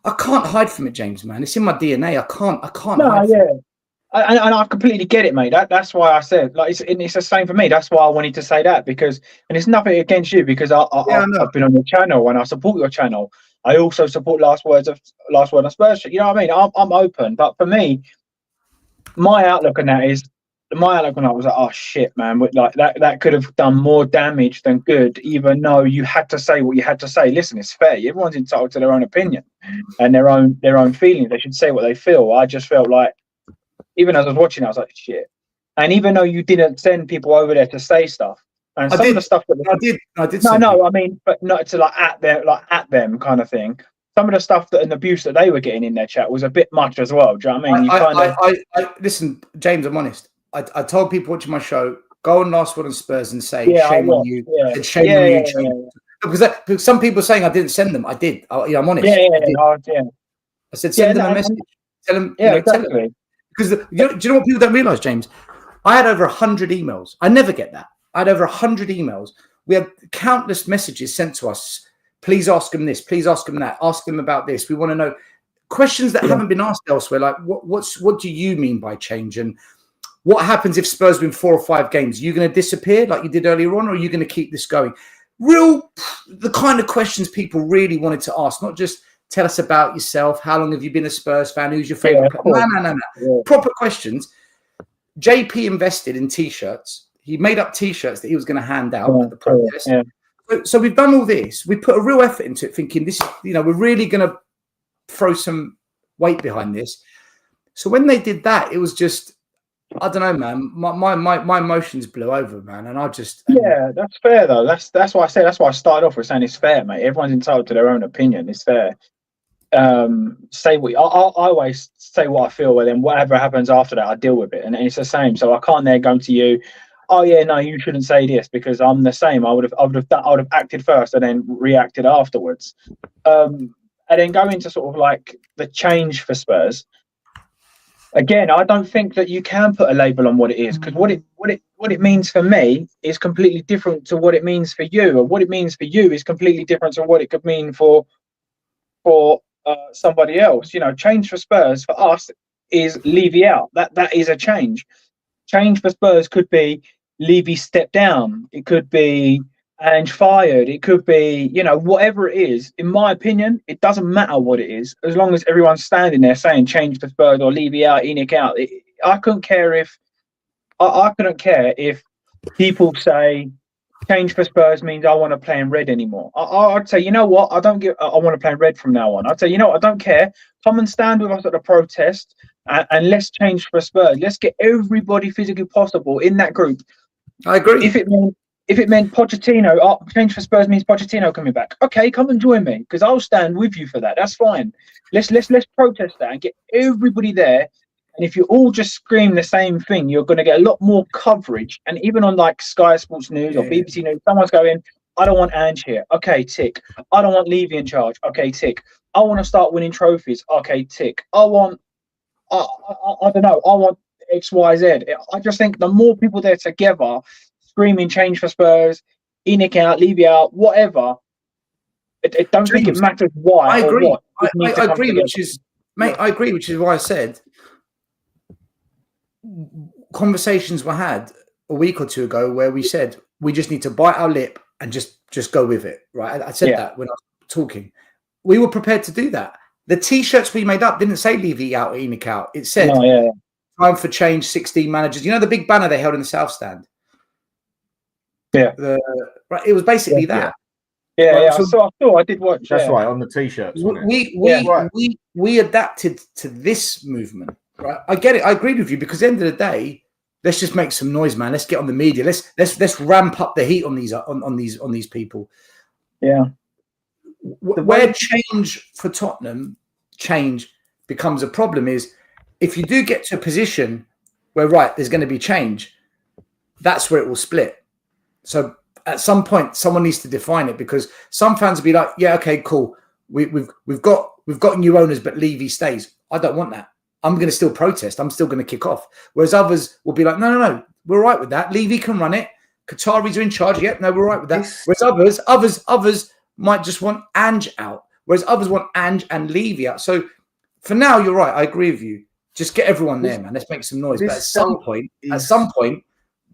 I can't hide from it, James, man. It's in my DNA. I can't hide from it. And I completely get it, mate. That's why I said, like, it's the same for me. That's why I wanted to say that, because, and it's nothing against you, because I've been on your channel and I support your channel. I also support Last Word on Spurs. You know what I mean? I'm open, but for me, my outlook on that was like, oh shit, man, like that could have done more damage than good, even though you had to say what you had to say. Listen, it's fair. Everyone's entitled to their own opinion and their own feelings. They should say what they feel. I just felt like, even as I was watching, I was like, shit. And even though you didn't send people over there to say stuff, and some of the stuff that I did. I mean, but not to at them kind of thing. Some of the stuff and abuse that they were getting in their chat was a bit much as well. Do you know what I mean? I listen, James. I'm honest. I told people watching my show, go on Last Word on Spurs and say shame on you. Yeah. Shame on you. Because some people are saying I didn't send them. I did. I'm honest. I said send them a message. Tell them. Exactly. Tell them. Because do you know what people don't realise, James? I had over 100 emails. I never get that. I had over 100 emails. We had countless messages sent to us. Please ask them this. Please ask them that. Ask them about this. We want to know questions that haven't been asked elsewhere. Like, what do you mean by change? And what happens if Spurs win 4 or 5 games? Are you going to disappear like you did earlier on, or are you going to keep this going? The kind of questions people really wanted to ask, not just tell us about yourself. How long have you been a Spurs fan? Who's your favourite player? No. Yeah. Proper questions. JP invested in T-shirts. He made up T-shirts that he was going to hand out at the protest. Yeah. So we've done all this. We put a real effort into it, thinking this is, we're really going to throw some weight behind this. So when they did that, it was just, I don't know, man. My emotions blew over, man, and I just that's fair though. That's why I say. That's why I started off with saying it's fair, mate. Everyone's entitled to their own opinion. It's fair. Say what I always say what I feel, and then whatever happens after that, I deal with it, and it's the same. So I can't then go to you. Oh yeah, no, you shouldn't say this, because I'm the same. I would have acted first and then reacted afterwards. And then go into sort of like the change for Spurs. Again, I don't think that you can put a label on what it is, because what it means for me is completely different to what it means for you, and what it means for you is completely different to what it could mean for somebody else. Change for Spurs for us is Levy out. That is a change. Change for Spurs could be Levy step down. It could be Ange fired. It could be, whatever it is. In my opinion, it doesn't matter what it is, as long as everyone's standing there saying change for Spurs or Levy out, Enoch out. I couldn't care if people say change for Spurs means I want to play in red anymore. I'd say, you know what? I want to play in red from now on. I'd say, you know what? I don't care. Come and stand with us at the protest and let's change for Spurs. Let's get everybody physically possible in that group. I agree. If it meant Pochettino, change for Spurs means Pochettino coming back. Okay, come and join me, because I'll stand with you for that. That's fine. Let's protest that and get everybody there. And if you all just scream the same thing, you're going to get a lot more coverage. And even on like Sky Sports News or BBC News, someone's going, I don't want Ange here. Okay, tick. I don't want Levy in charge. Okay, tick. I want to start winning trophies. Okay, tick. I don't know. I want X, Y, Z. I just think the more people there together screaming change for Spurs, Enoch out, Levy out, whatever, I don't think it matters why. I agree. Or what. I agree, I agree, which is why I said conversations were had a week or two ago where we said we just need to bite our lip and just go with it, right? I said that when I was talking. We were prepared to do that. The T-shirts we made up didn't say Levy out or Enoch out. It said time for change, 16 managers. The big banner they held in the South Stand? Yeah. It was basically that. Yeah. So I did watch. That's right, on the T-shirts. We adapted to this movement. Right, I get it. I agree with you, because at the end of the day, let's just make some noise, man. Let's get on the media. Let's ramp up the heat on these people. Yeah. Where change for Tottenham becomes a problem is if you do get to a position where there's going to be change, that's where it will split. So at some point, someone needs to define it, because some fans will be like, yeah, okay, cool. We've got new owners, but Levy stays. I don't want that. I'm going to still protest. I'm still going to kick off. Whereas others will be like, no, we're all right with that. Levy can run it. Qataris are in charge. Yep, no, we're all right with that. Whereas others might just want Ange out. Whereas others want Ange and Levy out. So for now, you're right. I agree with you. Just get everyone there, man. Let's make some noise. But at some point,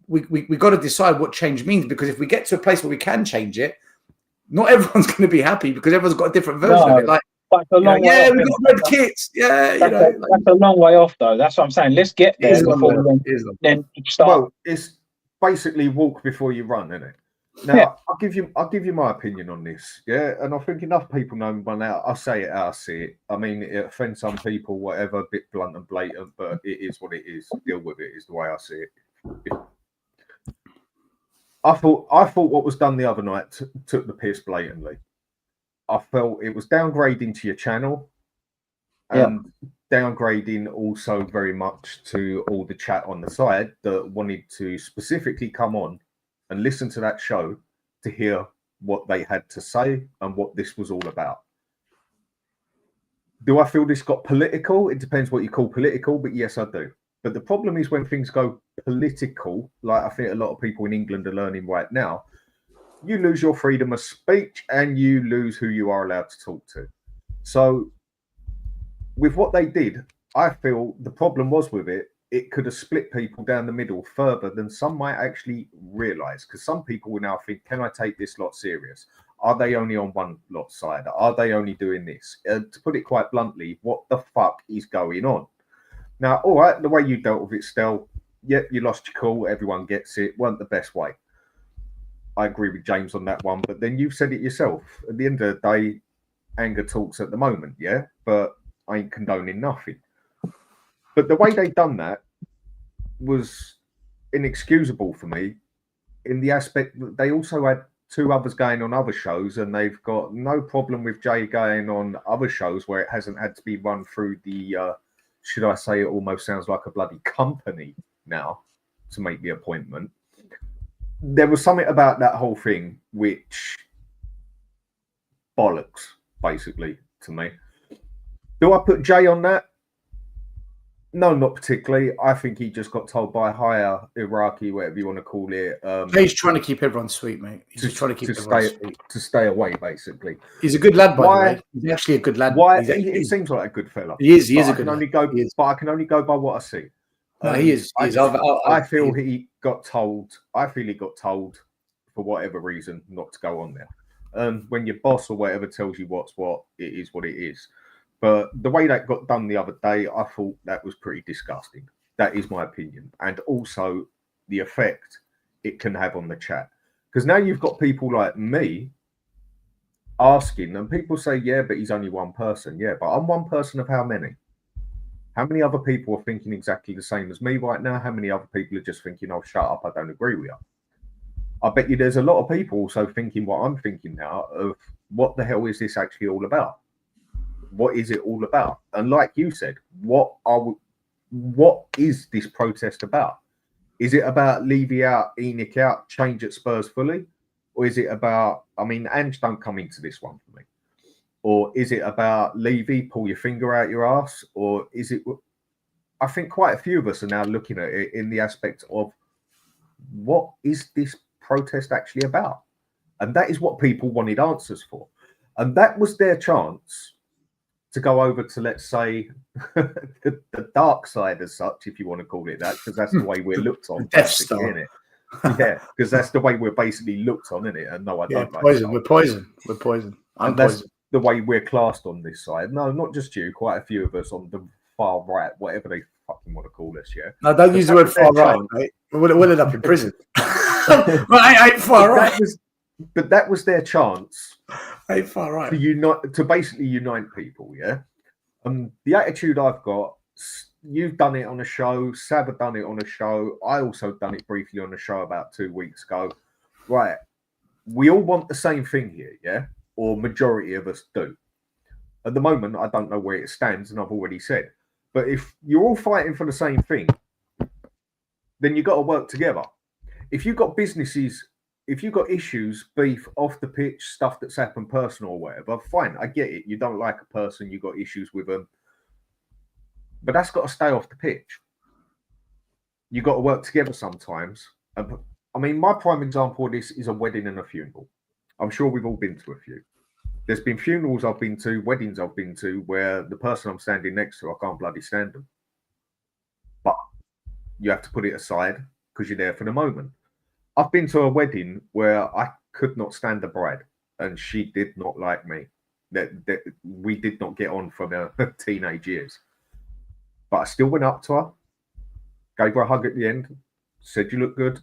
we got to decide what change means, because if we get to a place where we can change it, not everyone's going to be happy, because everyone's got a different version of it. Like But it's a long way off. We've got red kits. Yeah, that's a long way off, though. That's what I'm saying. Let's get there before we then start. Well, it's basically walk before you run, isn't it? Now, I'll give you my opinion on this, and I think enough people know me by now. I'll say it how I see it. I mean, it offends some people, whatever, a bit blunt and blatant, but it is what it is. Deal with it is the way I see it. I thought what was done the other night took the piss blatantly. I felt it was downgrading to your channel, and downgrading also very much to all the chat on the side that wanted to specifically come on and listen to that show to hear what they had to say and what this was all about. Do I feel this got political? It depends what you call political, but yes, I do. But the problem is when things go political, like I think a lot of people in England are learning right now, you lose your freedom of speech and you lose who you are allowed to talk to. So with what they did, I feel the problem was with it, it could have split people down the middle further than some might actually realise. Because some people will now think, can I take this lot serious? Are they only on one lot side? Are they only doing this? To put it quite bluntly, what the fuck is going on? Now, all right, the way you dealt with it, Stel, you lost your cool. Everyone gets it. Weren't the best way. I agree with James on that one. But then you've said it yourself. At the end of the day, anger talks at the moment, but I ain't condoning nothing. But the way they done that was inexcusable for me in the aspect that they also had two others going on other shows, and they've got no problem with Jay going on other shows where it hasn't had to be run through the, should I say, it almost sounds like a bloody company now to make the appointment. There was something about that whole thing which bollocks, basically, to me. Do I put Jay on that? No, not particularly. I think he just got told by higher hierarchy, whatever you want to call it. He's trying to keep everyone sweet, mate. He's just trying to keep everyone sweet. To stay away, basically. He's a good lad, by the way. He's actually a good lad. He seems like a good fella. He is a good lad. But I can only go by what I see. No, he is. I feel he got told. I feel he got told for whatever reason not to go on there. When your boss or whatever tells you what's what, it is what it is. But the way that got done the other day, I thought that was pretty disgusting. That is my opinion. And also the effect it can have on the chat. Because now you've got people like me asking, and people say, yeah, but he's only one person. Yeah, but I'm one person of how many? How many other people are thinking exactly the same as me right now? How many other people are just thinking, oh, shut up, I don't agree with you? I bet you there's a lot of people also thinking what I'm thinking now of what the hell is this actually all about? What is it all about? And like you said, what is this protest about? Is it about Levy out, Enoch out, change at Spurs fully? Or is it about, I mean, Ange don't come into this one for me. Or is it about Levy, pull your finger out your ass? Or is it, I think quite a few of us are now looking at it in the aspect of what is this protest actually about? And that is what people wanted answers for. And that was their chance to go over to, let's say, the dark side as such, if you want to call it that, because that's the way we're looked on, basically, isn't it? Yeah, because that's the way we're basically looked on, isn't it? And no, I don't like poison. We're poison. And that's the way we're classed on this side. No, not just you, quite a few of us on the far right, whatever they fucking want to call us, yeah? No, don't use the word far right, mate. We'll end up in prison. Well, I ain't far right. But that was their chance far right. to basically unite people, yeah? The attitude I've got, you've done it on a show, Sav had done it on a show, I also done it briefly on a show about 2 weeks ago. Right, we all want the same thing here, yeah? Or majority of us do. At the moment, I don't know where it stands, and I've already said. But if you're all fighting for the same thing, then you've got to work together. If you've got businesses, if you've got issues, beef, off the pitch, stuff that's happened personal or whatever, fine, I get it. You don't like a person, you've got issues with them. But that's got to stay off the pitch. You've got to work together sometimes. I mean, my prime example of this is a wedding and a funeral. I'm sure we've all been to a few. There's been funerals I've been to, weddings I've been to, where the person I'm standing next to, I can't bloody stand them. But you have to put it aside because you're there for the moment. I've been to a wedding where I could not stand the bride and she did not like me. that we did not get on from our teenage years. But I still went up to her, gave her a hug at the end, said you look good,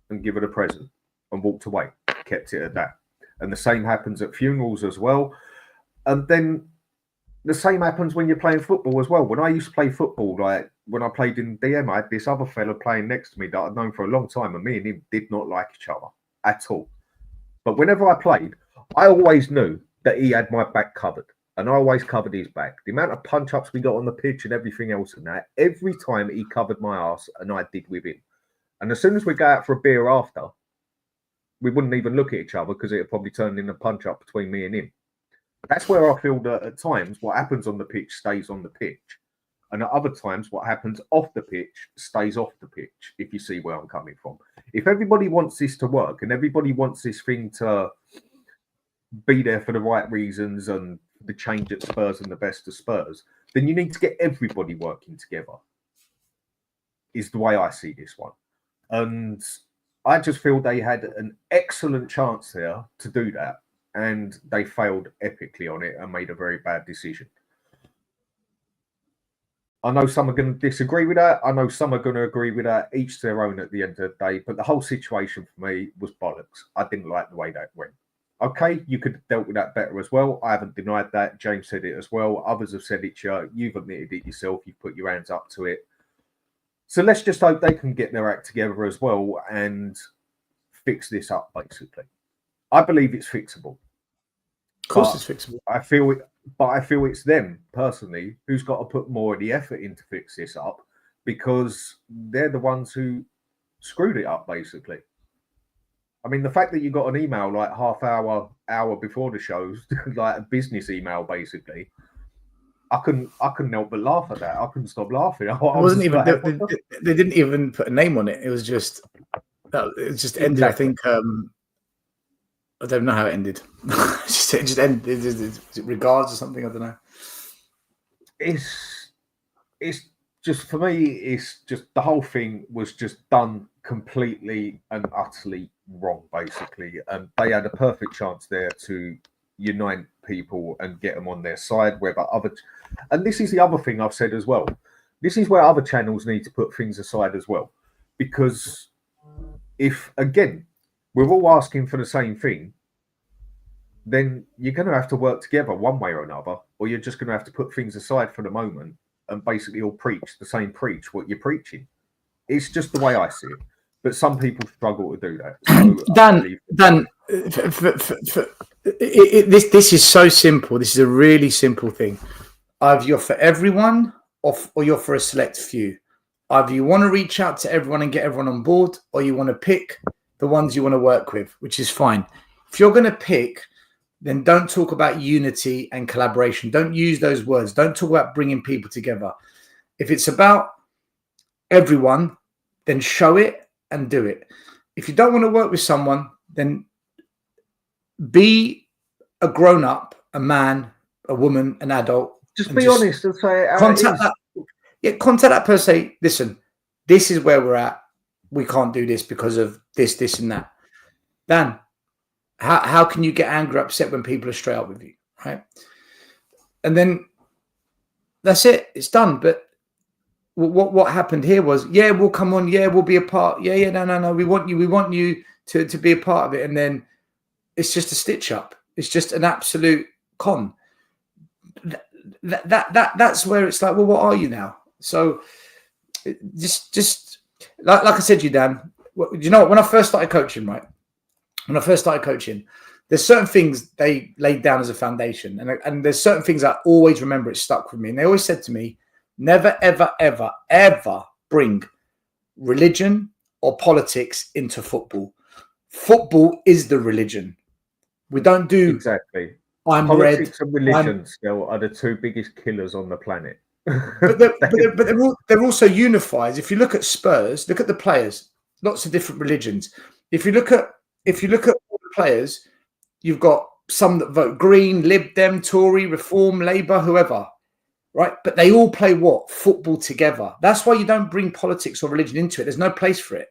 and give her a present, and walked away. Kept it at that. And the same happens at funerals as well. And then the same happens when you're playing football as well. When I used to play football, like when I played in DM, I had this other fella playing next to me that I'd known for a long time, and me and him did not like each other at all. But whenever I played, I always knew that he had my back covered, and I always covered his back. The amount of punch-ups we got on the pitch and everything else and that, every time he covered my ass, and I did with him. And as soon as we go out for a beer after, we wouldn't even look at each other because it would probably turn in a punch-up between me and him. That's where I feel that at times what happens on the pitch stays on the pitch. And at other times what happens off the pitch stays off the pitch, if you see where I'm coming from. If everybody wants this to work and everybody wants this thing to be there for the right reasons and the change at Spurs and the best of Spurs, then you need to get everybody working together, is the way I see this one. And I just feel they had an excellent chance there to do that. And they failed epically on it and made a very bad decision. I know some are going to disagree with that. I know some are going to agree with that. Each their own at the end of the day. But the whole situation for me was bollocks. I didn't like the way that went. Okay, you could have dealt with that better as well. I haven't denied that. James said it as well. Others have said it. You've admitted it yourself. You've put your hands up to it. So let's just hope they can get their act together as well and fix this up, basically. I believe it's fixable. Of course, it's fixable. I feel it's them personally who's got to put more of the effort in to fix this up, because they're the ones who screwed it up, basically. I mean, the fact that you got an email like hour before the shows, like a business email, basically. I couldn't help but laugh at that. I couldn't stop laughing. It wasn't even. They didn't even put a name on it. It was just. It just ended. Exactly. I think. I don't know how it ended. It just ended. Is it regards or something? I don't know. It's just, for me, it's just the whole thing was just done completely and utterly wrong, basically. And they had a perfect chance there to unite people and get them on their side. And this is the other thing I've said as well. This is where other channels need to put things aside as well, because if, again, we're all asking for the same thing, then you're going to have to work together one way or another, or you're just going to have to put things aside for the moment and basically all preach what you're preaching. It's just the way I see it. But some people struggle to do that. So this is so simple. This is a really simple thing. Either you're for everyone or you're for a select few. Either you want to reach out to everyone and get everyone on board, or you want to pick the ones you want to work with, which is fine. If you're going to pick, then don't talk about unity and collaboration. Don't use those words. Don't talk about bringing people together. If it's about everyone, then show it and do it. If you don't want to work with someone, then be a grown-up, a man, a woman, an adult. Just be honest and say contact that person. Say, listen, this is where we're at. We can't do this because of this, and that. Dan, how can you get angry, upset when people are straight up with you, right? And then that's it. It's done. But what happened here was, yeah, we'll come on. Yeah, we'll be a part. Yeah, no. We want you to be a part of it. And then it's just a stitch up. It's just an absolute con. That's where it's like, well, what are you now? So just like I said to you, Dan, you know, when I first started coaching, right? When I first started coaching, there's certain things they laid down as a foundation. And there's certain things I always remember, it stuck with me. And they always said to me, never, ever, ever, ever bring religion or politics into football. Football is the religion. We don't do... Exactly. Politics and religion still are the two biggest killers on the planet. but they're also unified. If you look at Spurs, look at the players, lots of different religions. If you look at all the players, you've got some that vote Green, Lib Dem, Tory, Reform, Labour, whoever, right? But they all play what? Football together. That's why you don't bring politics or religion into it. There's no place for it.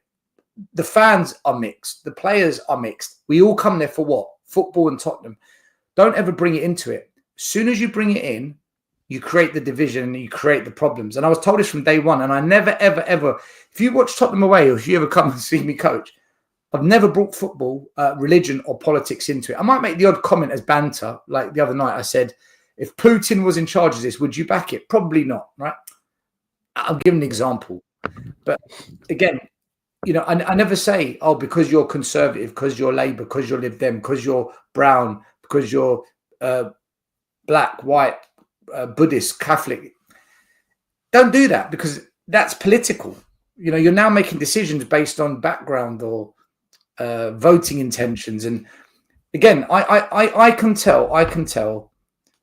The fans are mixed. The players are mixed. We all come there for what? Football and Tottenham. Don't ever bring it into it. As soon as you bring it in, you create the division and you create the problems. And I was told this from day one. And I never, ever, ever, if you watch Tottenham away or if you ever come and see me coach, I've never brought football, religion or politics into it. I might make the odd comment as banter. Like the other night, I said, if Putin was in charge of this, would you back it? Probably not, right? I'll give an example. But again, you know, I never say, oh, because you're conservative, because you're Labour, because you're Lib Dem, because you're brown, because you're black, white, Buddhist, Catholic. Don't do that because that's political. You know, you're now making decisions based on background or voting intentions. And again, I can tell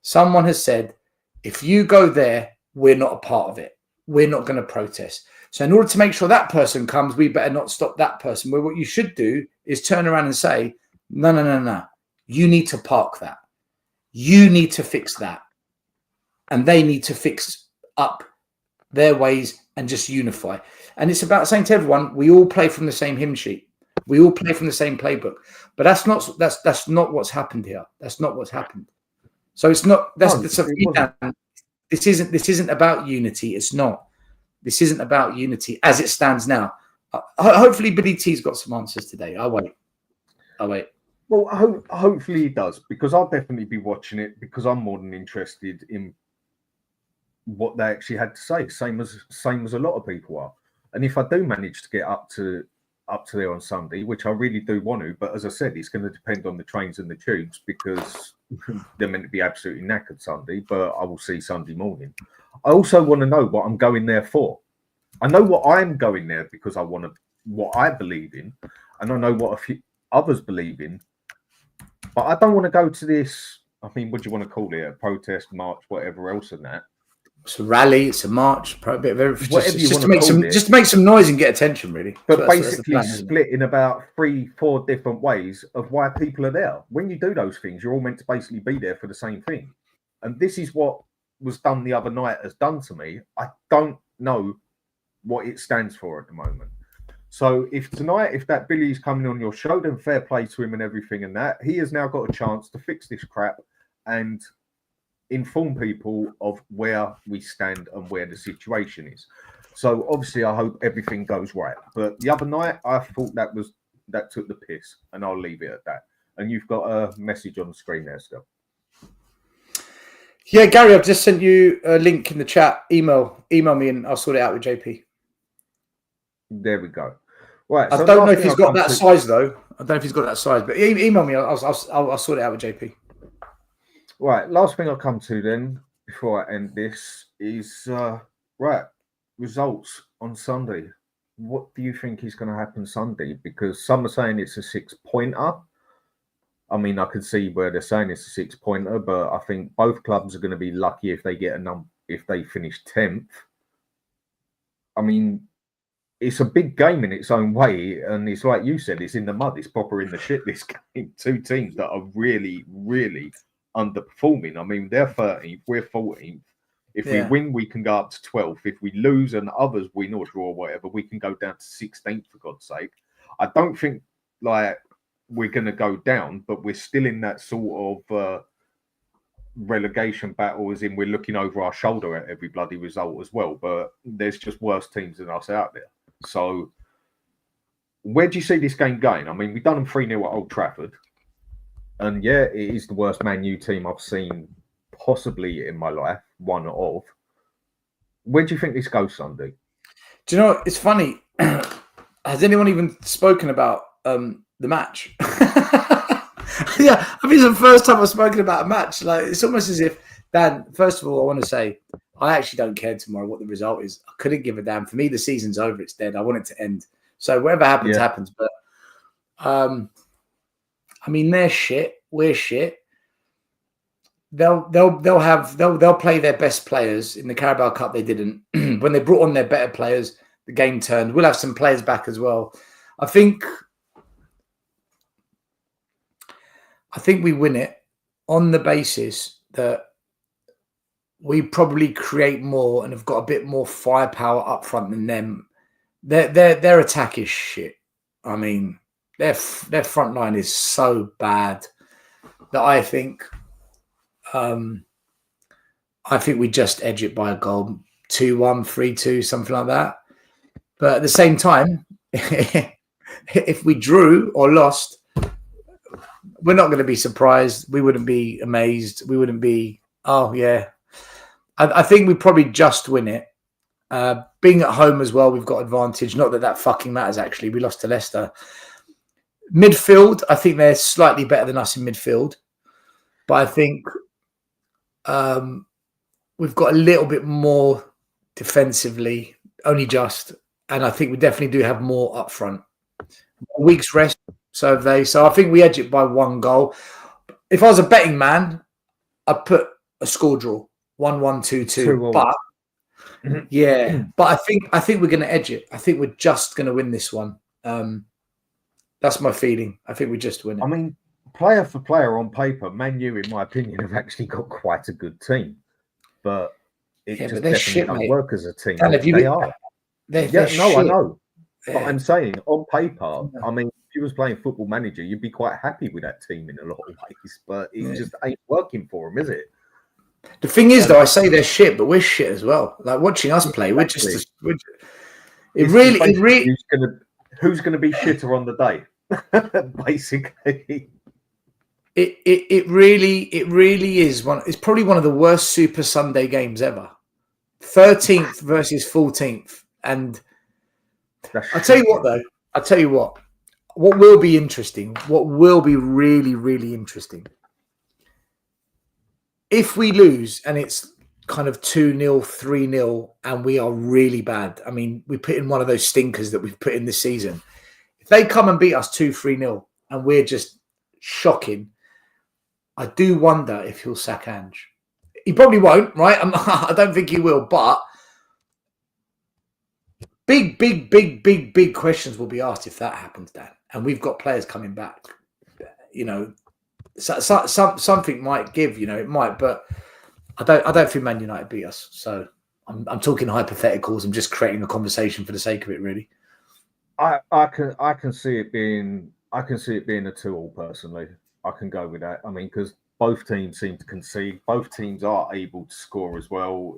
someone has said, if you go there, we're not a part of it. We're not going to protest. So in order to make sure that person comes, we better not stop that person. Well, what you should do is turn around and say, no. You need to park that. You need to fix that. And they need to fix up their ways and just unify. And it's about saying to everyone, we all play from the same hymn sheet. We all play from the same playbook. But that's not what's happened here. That's not what's happened. So it's not this isn't about unity. It's not. This isn't about unity as it stands now. Hopefully Billy T's got some answers today. I'll wait. Well, hopefully he does, because I'll definitely be watching it because I'm more than interested in what they actually had to say, same as a lot of people are. And if I do manage to get up to there on Sunday, which I really do want to, but as I said, it's going to depend on the trains and the tubes because they're meant to be absolutely knackered Sunday, but I will see Sunday morning. I also want to know what I'm going there for. I know what I'm going there because I want to, what I believe in, and I know what a few others believe in, but I don't want to go to this, I mean, what do you want to call it? A protest, march, whatever else than that. It's a rally, it's a march, a bit of everything. Just to make some noise and get attention, really. But so basically split in about 3-4 different ways of why people are there. When you do those things, you're all meant to basically be there for the same thing. And this is what was done the other night has done to me. I don't know what it stands for at the moment. So if that Billy's coming on your show, then fair play to him and everything and that. He has now got a chance to fix this crap and inform people of where we stand and where the situation is. So obviously I hope everything goes right. But the other night I thought that took the piss, and I'll leave it at that. And you've got a message on the screen there still. Yeah, Gary, I've just sent you a link in the chat. Email me and I'll sort it out with JP. There we go. Right. I don't know if he's got that size though. I don't know if he's got that size, but email me. I'll sort it out with JP. Right. Last thing I'll come to then before I end this is results on Sunday. What do you think is going to happen Sunday? Because some are saying it's a 6-pointer. I mean, I can see where they're saying it's a 6-pointer, but I think both clubs are going to be lucky if they get if they finish 10th. I mean, it's a big game in its own way, and it's like you said, it's in the mud. It's proper in the shit, this game. Two teams that are really, really underperforming. I mean, they're 13th, we're 14th. If we win, we can go up to 12th. If we lose and others win or draw or whatever, we can go down to 16th, for God's sake. I don't think, like, we're going to go down, but we're still in that sort of relegation battle, as in we're looking over our shoulder at every bloody result as well. But there's just worse teams than us out there. So where do you see this game going? I mean, we've done them 3-0 at Old Trafford. And yeah, it is the worst Man U team I've seen possibly in my life, one of. Where do you think this goes Sunday? Do you know, it's funny. Has anyone even spoken about the match? Yeah, I mean, it's the first time I've spoken about a match. Like, it's almost as if, Dan, first of all, I want to say, I actually don't care tomorrow what the result is. I couldn't give a damn. For me, the season's over. It's dead. I want it to end. So whatever happens, happens. But, I mean, they're shit. We're shit. They'll play their best players in the Carabao Cup. They didn't. When they brought on their better players, the game turned. We'll have some players back as well. I think we win it on the basis that we probably create more and have got a bit more firepower up front than them. Their attack is shit. I mean, their front line is so bad that I think I think we just edge it by a goal, 2-1, 3-2, something like that. But at the same time, if we drew or lost, we're not going to be surprised. We wouldn't be amazed. We wouldn't be, oh, yeah. I think we probably just win it. Being at home as well, we've got advantage. Not that that fucking matters, actually. We lost to Leicester. Midfield, I think they're slightly better than us in midfield. But I think we've got a little bit more defensively, only just. And I think we definitely do have more up front. A week's rest, so have they. So I think we edge it by 1 goal. If I was a betting man, I'd put a score draw, 1-1, 2-2. But yeah, but I think we're going to edge it. I think we're just going to win this one. That's my feeling. I think we just win it. I mean, player for player on paper, Man U, in my opinion, have actually got quite a good team, but it just definitely doesn't work as a team. They are. They're no, shit. I know. But I'm saying, on paper, I mean, if you was playing Football Manager, you'd be quite happy with that team in a lot of ways, but it just ain't working for them, is it? The thing is, though, I say they're shit, but we're shit as well. Like, watching us play, we're just... Who's going to be shitter on the day, basically? It really is one. It's probably one of the worst Super Sunday games ever. 13th versus 14th, and I'll tell you what, though. I'll tell you what. What will be interesting? What will be really, really interesting? If we lose and it's kind of 2-0, 3-0, and we are really bad. I mean, we put in one of those stinkers that we've put in this season. If they come and beat us 2-3-0 and we're just shocking, I do wonder if he'll sack Ange. He probably won't, right? I don't think he will, but big questions will be asked if that happens, Dan. And we've got players coming back. You know, something might give. You know, it might, but I don't think Man United beat us. So I'm talking hypotheticals. I'm just creating a conversation for the sake of it, really. I can see it being a 2-2 personally. I can go with that. I mean, because both teams seem to concede. Both teams are able to score as well.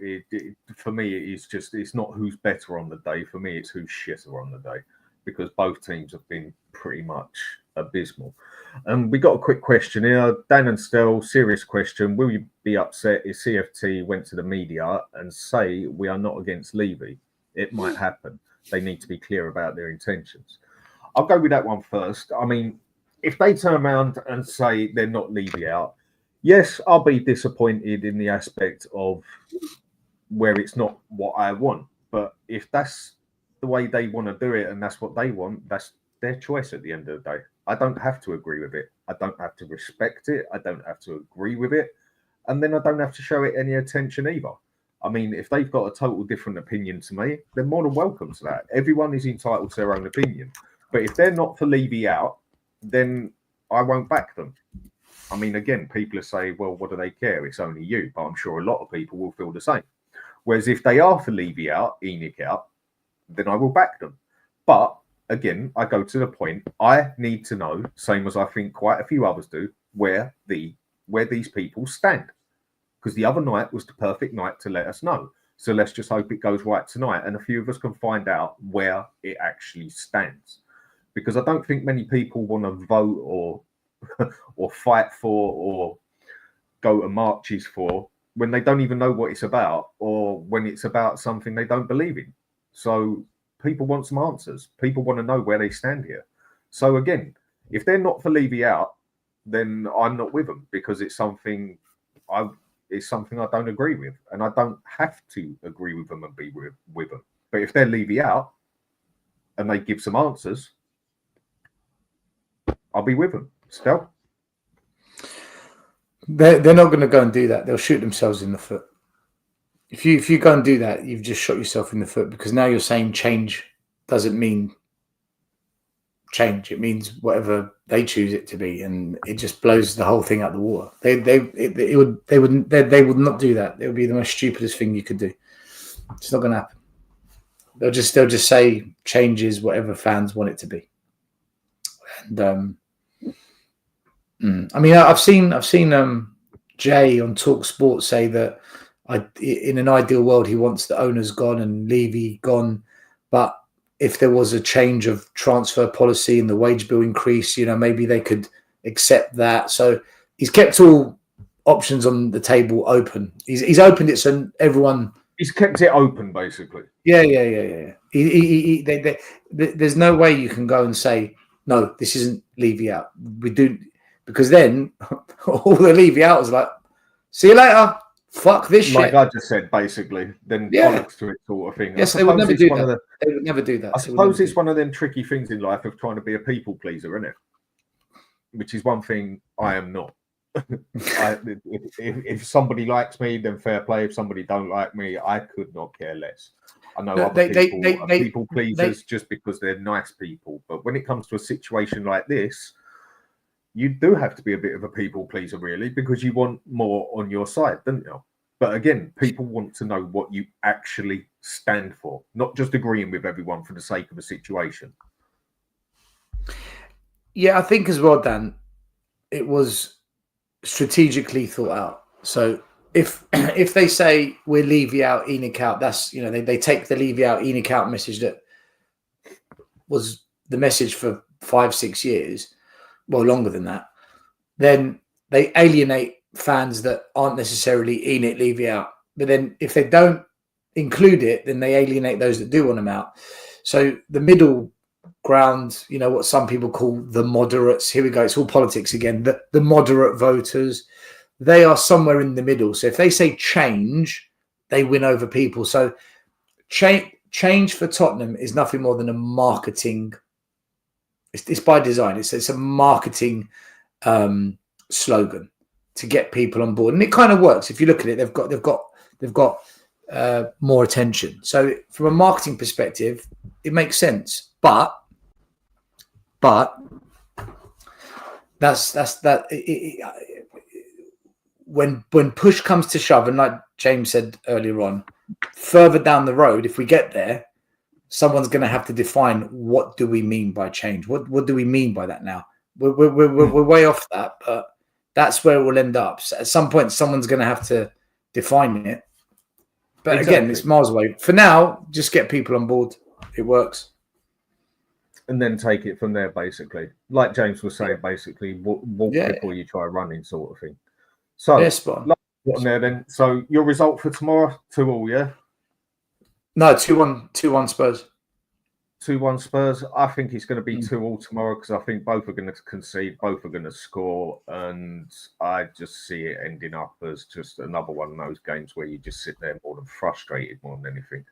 For me, it's not who's better on the day. For me, it's who's shitter on the day, because both teams have been pretty much abysmal. We got a quick question here. Dan and Stel, serious question. Will you be upset if CFT went to the media and say we are not against Levy? It might happen. They need to be clear about their intentions. I'll go with that one first. I mean, if they turn around and say they're not Levy out, yes, I'll be disappointed in the aspect of where it's not what I want. But if that's the way they want to do it and that's what they want, that's their choice at the end of the day. I don't have to agree with it. I don't have to respect it. I don't have to agree with it. And then I don't have to show it any attention either. I mean, if they've got a total different opinion to me, they're more than welcome to that. Everyone is entitled to their own opinion. But if they're not for Levy out, then I won't back them. I mean, again, people are saying, well, what do they care? It's only you. But I'm sure a lot of people will feel the same. Whereas if they are for Levy out, ENIC out, then I will back them. But again, I go to the point, I need to know, same as I think quite a few others do, where these people stand. Because the other night was the perfect night to let us know. So let's just hope it goes right tonight. And a few of us can find out where it actually stands. Because I don't think many people want to vote or fight for or go to marches for when they don't even know what it's about, or when it's about something they don't believe in. So people want some answers. People want to know where they stand here. So again, if they're not for Levy out, then I'm not with them, because it's something I don't agree with, and I don't have to agree with them and be with them. But if they're Levy out and they give some answers, I'll be with them. Stel? They're not going to go and do that. They'll shoot themselves in the foot. If you go and do that, you've just shot yourself in the foot, because now you're saying change doesn't mean change. It means whatever they choose it to be, and it just blows the whole thing out the water. They would not do that. It would be the most stupidest thing you could do. It's not going to happen. They'll just say change is whatever fans want it to be. And I mean, I've seen Jay on Talk Sport say that in an ideal world, he wants the owners gone and Levy gone. But if there was a change of transfer policy and the wage bill increase, maybe they could accept that. So he's kept all options on the table open. He's opened it so everyone. He's kept it open, basically. Yeah. There's no way you can go and say, no, this isn't Levy out. We do, because then all the Levy out was like, see you later. Fuck this shit. Like I just said, basically, then bollocks to it sort of thing. Yes, they would never do that. They would never do that. I suppose it's one of them tricky things in life of trying to be a people pleaser, isn't it? Which is one thing I am not. If somebody likes me, then fair play. If somebody don't like me, I could not care less. I know other people are people pleasers just because they're nice people. But when it comes to a situation like this, you do have to be a bit of a people pleaser, really, because you want more on your side, don't you? But again, people want to know what you actually stand for, not just agreeing with everyone for the sake of a situation. Yeah, I think as well, Dan, it was strategically thought out. So if they say we're Levy out, Enoch out, that's, they take the Levy out, Enoch out message that was the message for 5-6 years, well, longer than that, then they alienate fans that aren't necessarily Enoch Levy out. But then if they don't include it, then they alienate those that do want them out. So the middle ground, what some people call the moderates, here we go, it's all politics again, the moderate voters, they are somewhere in the middle. So if they say change, they win over people. So change for Tottenham is nothing more than a marketing, it's by design, it's a marketing slogan to get people on board, and it kind of works. If you look at it, they've got more attention. So from a marketing perspective, it makes sense. But that's when push comes to shove, and like James said earlier on, further down the road, if we get there, someone's going to have to define what do we mean by change. What do we mean by that now? We're way off that, but that's where it will end up. So at some point, someone's going to have to define it. But again, it's miles away. For now, just get people on board. It works. And then take it from there, basically. Like James was saying, basically, walk before you try running, sort of thing. So, on there then. So, your result for tomorrow, 2-2, yeah? No, 2-1 Spurs. 2-1 Spurs. I think it's going to be 2-2 tomorrow because I think both are going to concede, both are going to score, and I just see it ending up as just another one of those games where you just sit there more than frustrated more than anything.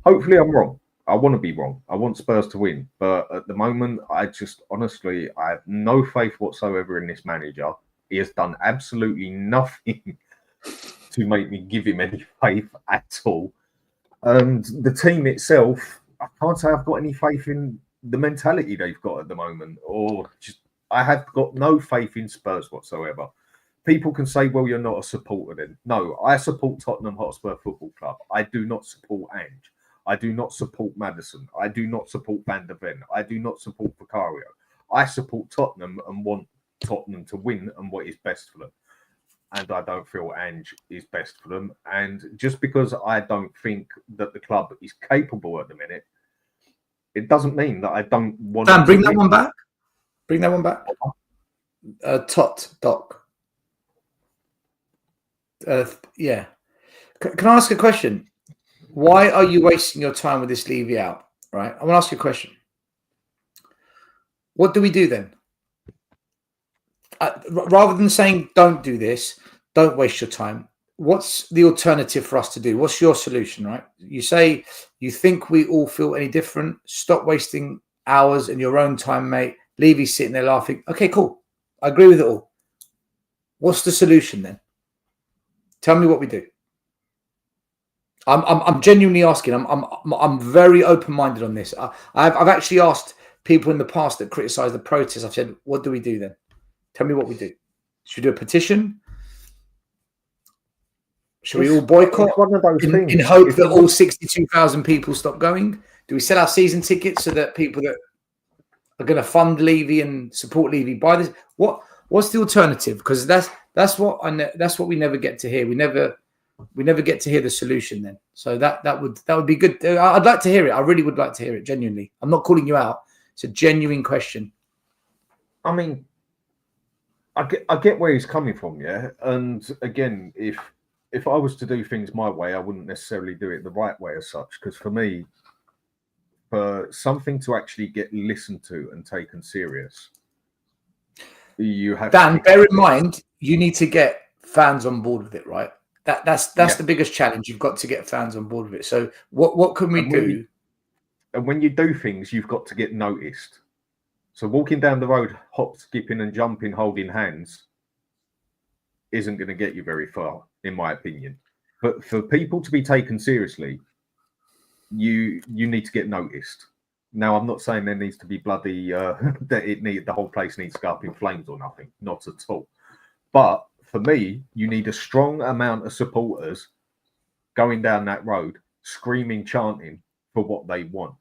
Hopefully I'm wrong. I want to be wrong. I want Spurs to win, but at the moment, I have no faith whatsoever in this manager. He has done absolutely nothing to make me give him any faith at all. And the team itself, I can't say I've got any faith in the mentality they've got at the moment, I have got no faith in Spurs whatsoever. People can say, well, you're not a supporter then. No, I support Tottenham Hotspur Football Club. I do not support Ange. I do not support Madison. I do not support Van der Ven. I do not support Vicario. I support Tottenham and want Tottenham to win and what is best for them. And I don't feel Ange is best for them. And just because I don't think that the club is capable at the minute, it doesn't mean that I don't want to bring that one back. Bring that one back. Doc. Yeah. Can I ask a question? Why are you wasting your time with this Levy out? Right. I want to ask you a question. What do we do then? Rather than saying don't do this, don't waste your time, what's the alternative for us to do? What's your solution, right? You say you think we all feel any different. Stop wasting hours in your own time, mate. Levy's sitting there laughing. Okay, cool. I agree with it all. What's the solution then? Tell me what we do. I'm genuinely asking. I'm very open-minded on this. I've actually asked people in the past that criticise the protest. I've said, what do we do then? Tell me what we do. Should we do a petition? Should we all boycott one of those things in hope that all 62,000 people stop going? Do we sell our season tickets so that people that are going to fund Levy and support Levy buy this? What's the alternative? Because That's what we never get to hear. We never get to hear the solution then. So that would be good. I'd like to hear it. I really would like to hear it, genuinely. I'm not calling you out. It's a genuine question. I mean, I get where he's coming from, yeah. And again, if I was to do things my way, I wouldn't necessarily do it the right way as such. Because for me, for something to actually get listened to and taken serious, you have Dan, bear in mind, you need to get fans on board with it, right? That's the biggest challenge. You've got to get fans on board with it. So what can we do? And when you do things, you've got to get noticed. So walking down the road, hop, skipping and jumping, holding hands, isn't going to get you very far, in my opinion. But for people to be taken seriously, you need to get noticed. Now, I'm not saying there needs to be bloody that the whole place needs to go up in flames or nothing, not at all. But for me, you need a strong amount of supporters going down that road, screaming, chanting for what they want.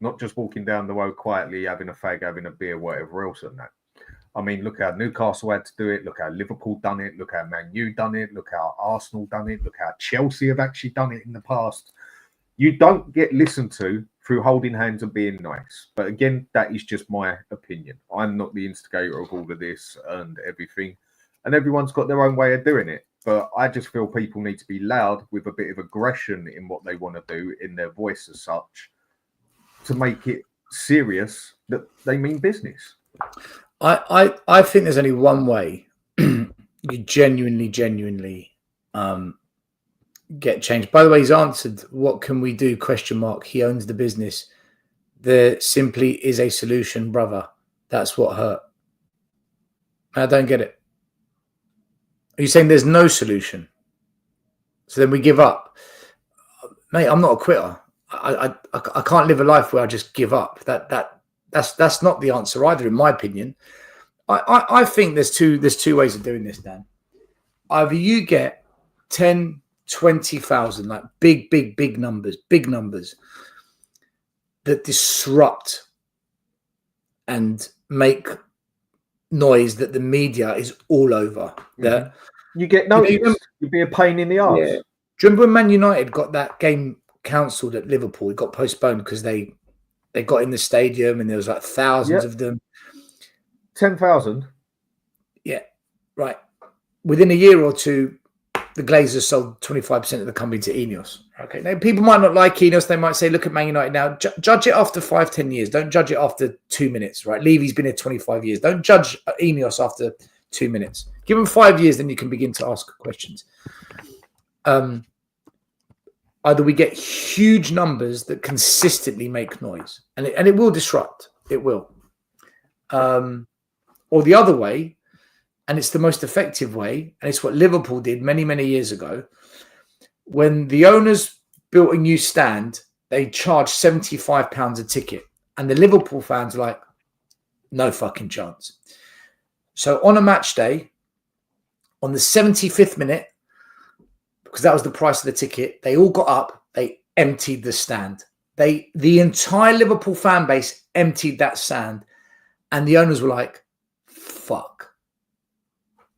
Not just walking down the road quietly, having a fag, having a beer, whatever else than that. I mean, look how Newcastle had to do it. Look how Liverpool done it. Look how Man U done it. Look how Arsenal done it. Look how Chelsea have actually done it in the past. You don't get listened to through holding hands and being nice. But again, that is just my opinion. I'm not the instigator of all of this and everything. And everyone's got their own way of doing it. But I just feel people need to be loud with a bit of aggression in what they want to do in their voice as such, to make it serious that they mean business. I think there's only one way you genuinely get changed. By the way, he's answered, what can we do? ? He owns the business. There simply is a solution, brother. That's what hurt. I don't get it. Are you saying there's no solution? So then we give up? Mate, I'm not a quitter. I can't live a life where I just give up. That's not the answer either, in my opinion. I think there's two ways of doing this, Dan. Either you get 10, 20,000, like big numbers that disrupt and make noise that the media is all over. That you get noticed. You'd be a pain in the arse. Yeah. Do you remember when Man United got that game cancelled at Liverpool? It got postponed because they got in the stadium and there was like thousands of them. 10,000. Yeah, right. Within a year or two, the Glazers sold 25% of the company to Ineos. Okay, now people might not like Ineos. They might say, look at Man United now. Judge it after 5-10 years. Don't judge it after 2 minutes, right? Levy's been here 25 years. Don't judge Ineos after 2 minutes. Give them 5 years, then you can begin to ask questions. Either we get huge numbers that consistently make noise, and it will disrupt. It will. Or the other way, and it's the most effective way, and it's what Liverpool did many, many years ago. When the owners built a new stand, they charged £75 a ticket. And the Liverpool fans were like, no fucking chance. So on a match day, on the 75th minute, because that was the price of the ticket, they all got up, they emptied the stand. The entire Liverpool fan base emptied that stand. And the owners were like, fuck.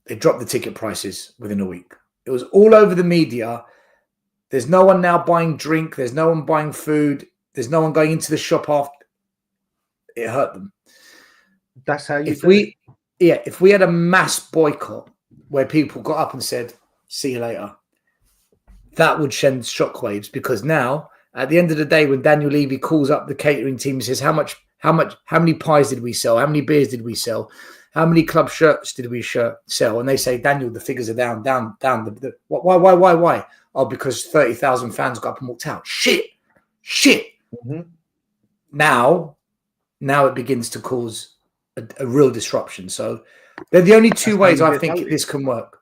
They dropped the ticket prices within a week. It was all over the media. There's no one now buying drink. There's no one buying food. There's no one going into the shop after. It hurt them. That's how you if we had a mass boycott where people got up and said, see you later, that would send shockwaves, because now, at the end of the day, when Daniel Levy calls up the catering team and says, how many pies did we sell? How many beers did we sell? How many club shirts did we sell? And they say, Daniel, the figures are down. Why? Oh, because 30,000 fans got up and walked out. Shit. Mm-hmm. Now it begins to cause a real disruption. So they're the only two ways I think this can work.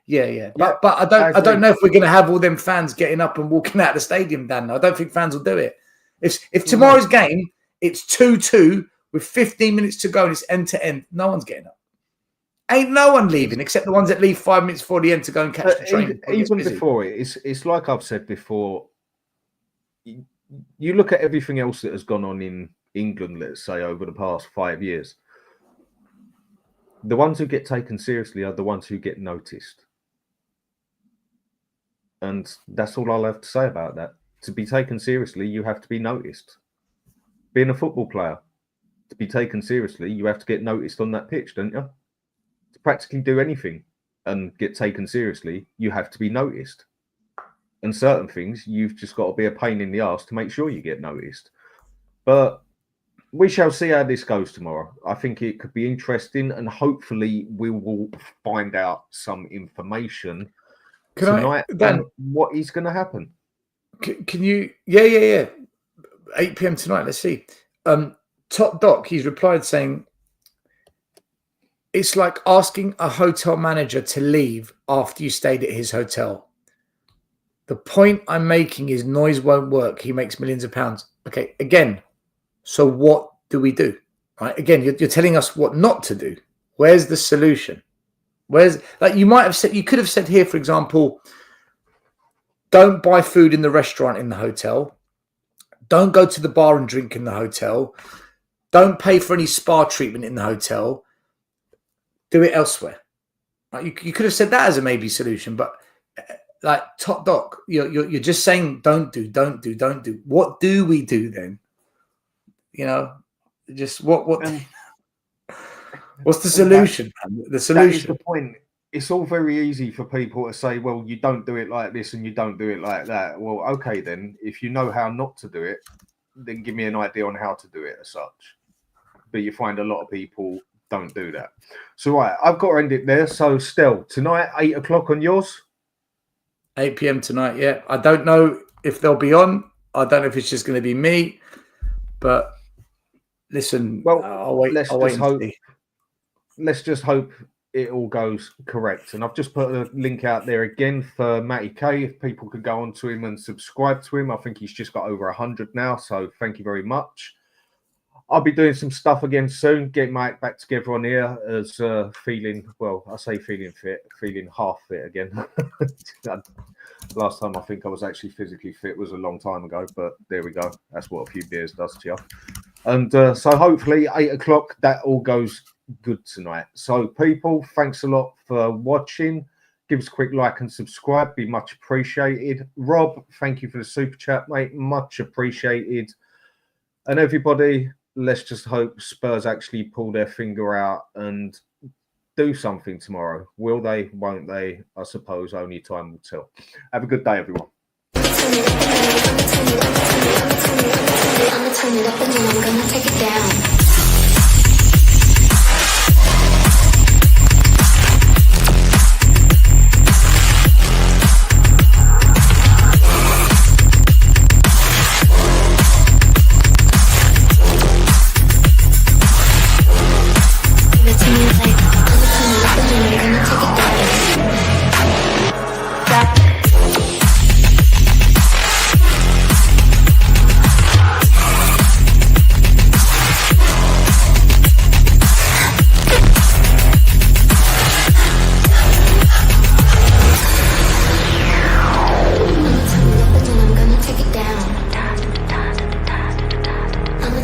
Yeah. But I don't know if we're going to have all them fans getting up and walking out of the stadium, Dan. I don't think fans will do it. If tomorrow's game, it's 2-2 with 15 minutes to go and it's end to end, no one's getting up. Ain't no one leaving except the ones that leave 5 minutes before the end to go and catch the train. Even before it's like I've said before. You look at everything else that has gone on in England, let's say, over the past 5 years. The ones who get taken seriously are the ones who get noticed. And that's all I'll have to say about that. To be taken seriously, you have to be noticed. Being a football player, to be taken seriously, you have to get noticed on that pitch, don't you? To practically do anything and get taken seriously, you have to be noticed. And certain things, you've just got to be a pain in the arse to make sure you get noticed. But we shall see how this goes tomorrow. I think it could be interesting, and hopefully we will find out some information tonight and what is going to happen. Can you? Yeah. 8 p.m. tonight. Let's see. Top Doc, he's replied saying, it's like asking a hotel manager to leave after you stayed at his hotel. The point I'm making is noise won't work. He makes millions of pounds. Okay, again, so what do we do? Right? Again, you're telling us what not to do. Where's the solution? You might have said, you could have said here, for example, don't buy food in the restaurant in the hotel. Don't go to the bar and drink in the hotel. Don't pay for any spa treatment in the hotel. Do it elsewhere. Right? You could have said that as a maybe solution, but like Top Doc, you're just saying don't do. What do we do then? Just what? What's the solution? The solution. That is the point. It's all very easy for people to say, well, you don't do it like this and you don't do it like that. Well, okay, then if you know how not to do it, then give me an idea on how to do it as such. But you find a lot of people don't do that. So, right, I've got to end it there. So, Stel, tonight, 8 o'clock on yours? 8 p.m. tonight, yeah. I don't know if they'll be on. I don't know if it's just going to be me. But listen, well, I'll wait. Let's just hope it all goes correct. And I've just put a link out there again for Matty K. If people could go on to him and subscribe to him. I think he's just got over 100 now. So thank you very much. I'll be doing some stuff again soon, getting Mike back together on here as feeling fit, feeling half fit again. Last time I think I was actually physically fit was a long time ago, but there we go. That's what a few beers does to you. And so hopefully 8 o'clock, that all goes good tonight. So people, thanks a lot for watching. Give us a quick like and subscribe, be much appreciated. Rob, thank you for the super chat, mate, much appreciated. And everybody, let's just hope Spurs actually pull their finger out and do something tomorrow. Will they? Won't they? I suppose only time will tell. Have a good day, everyone. I'ma turn it up and then I'm gonna take it down.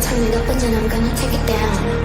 Turn it up and then I'm gonna take it down.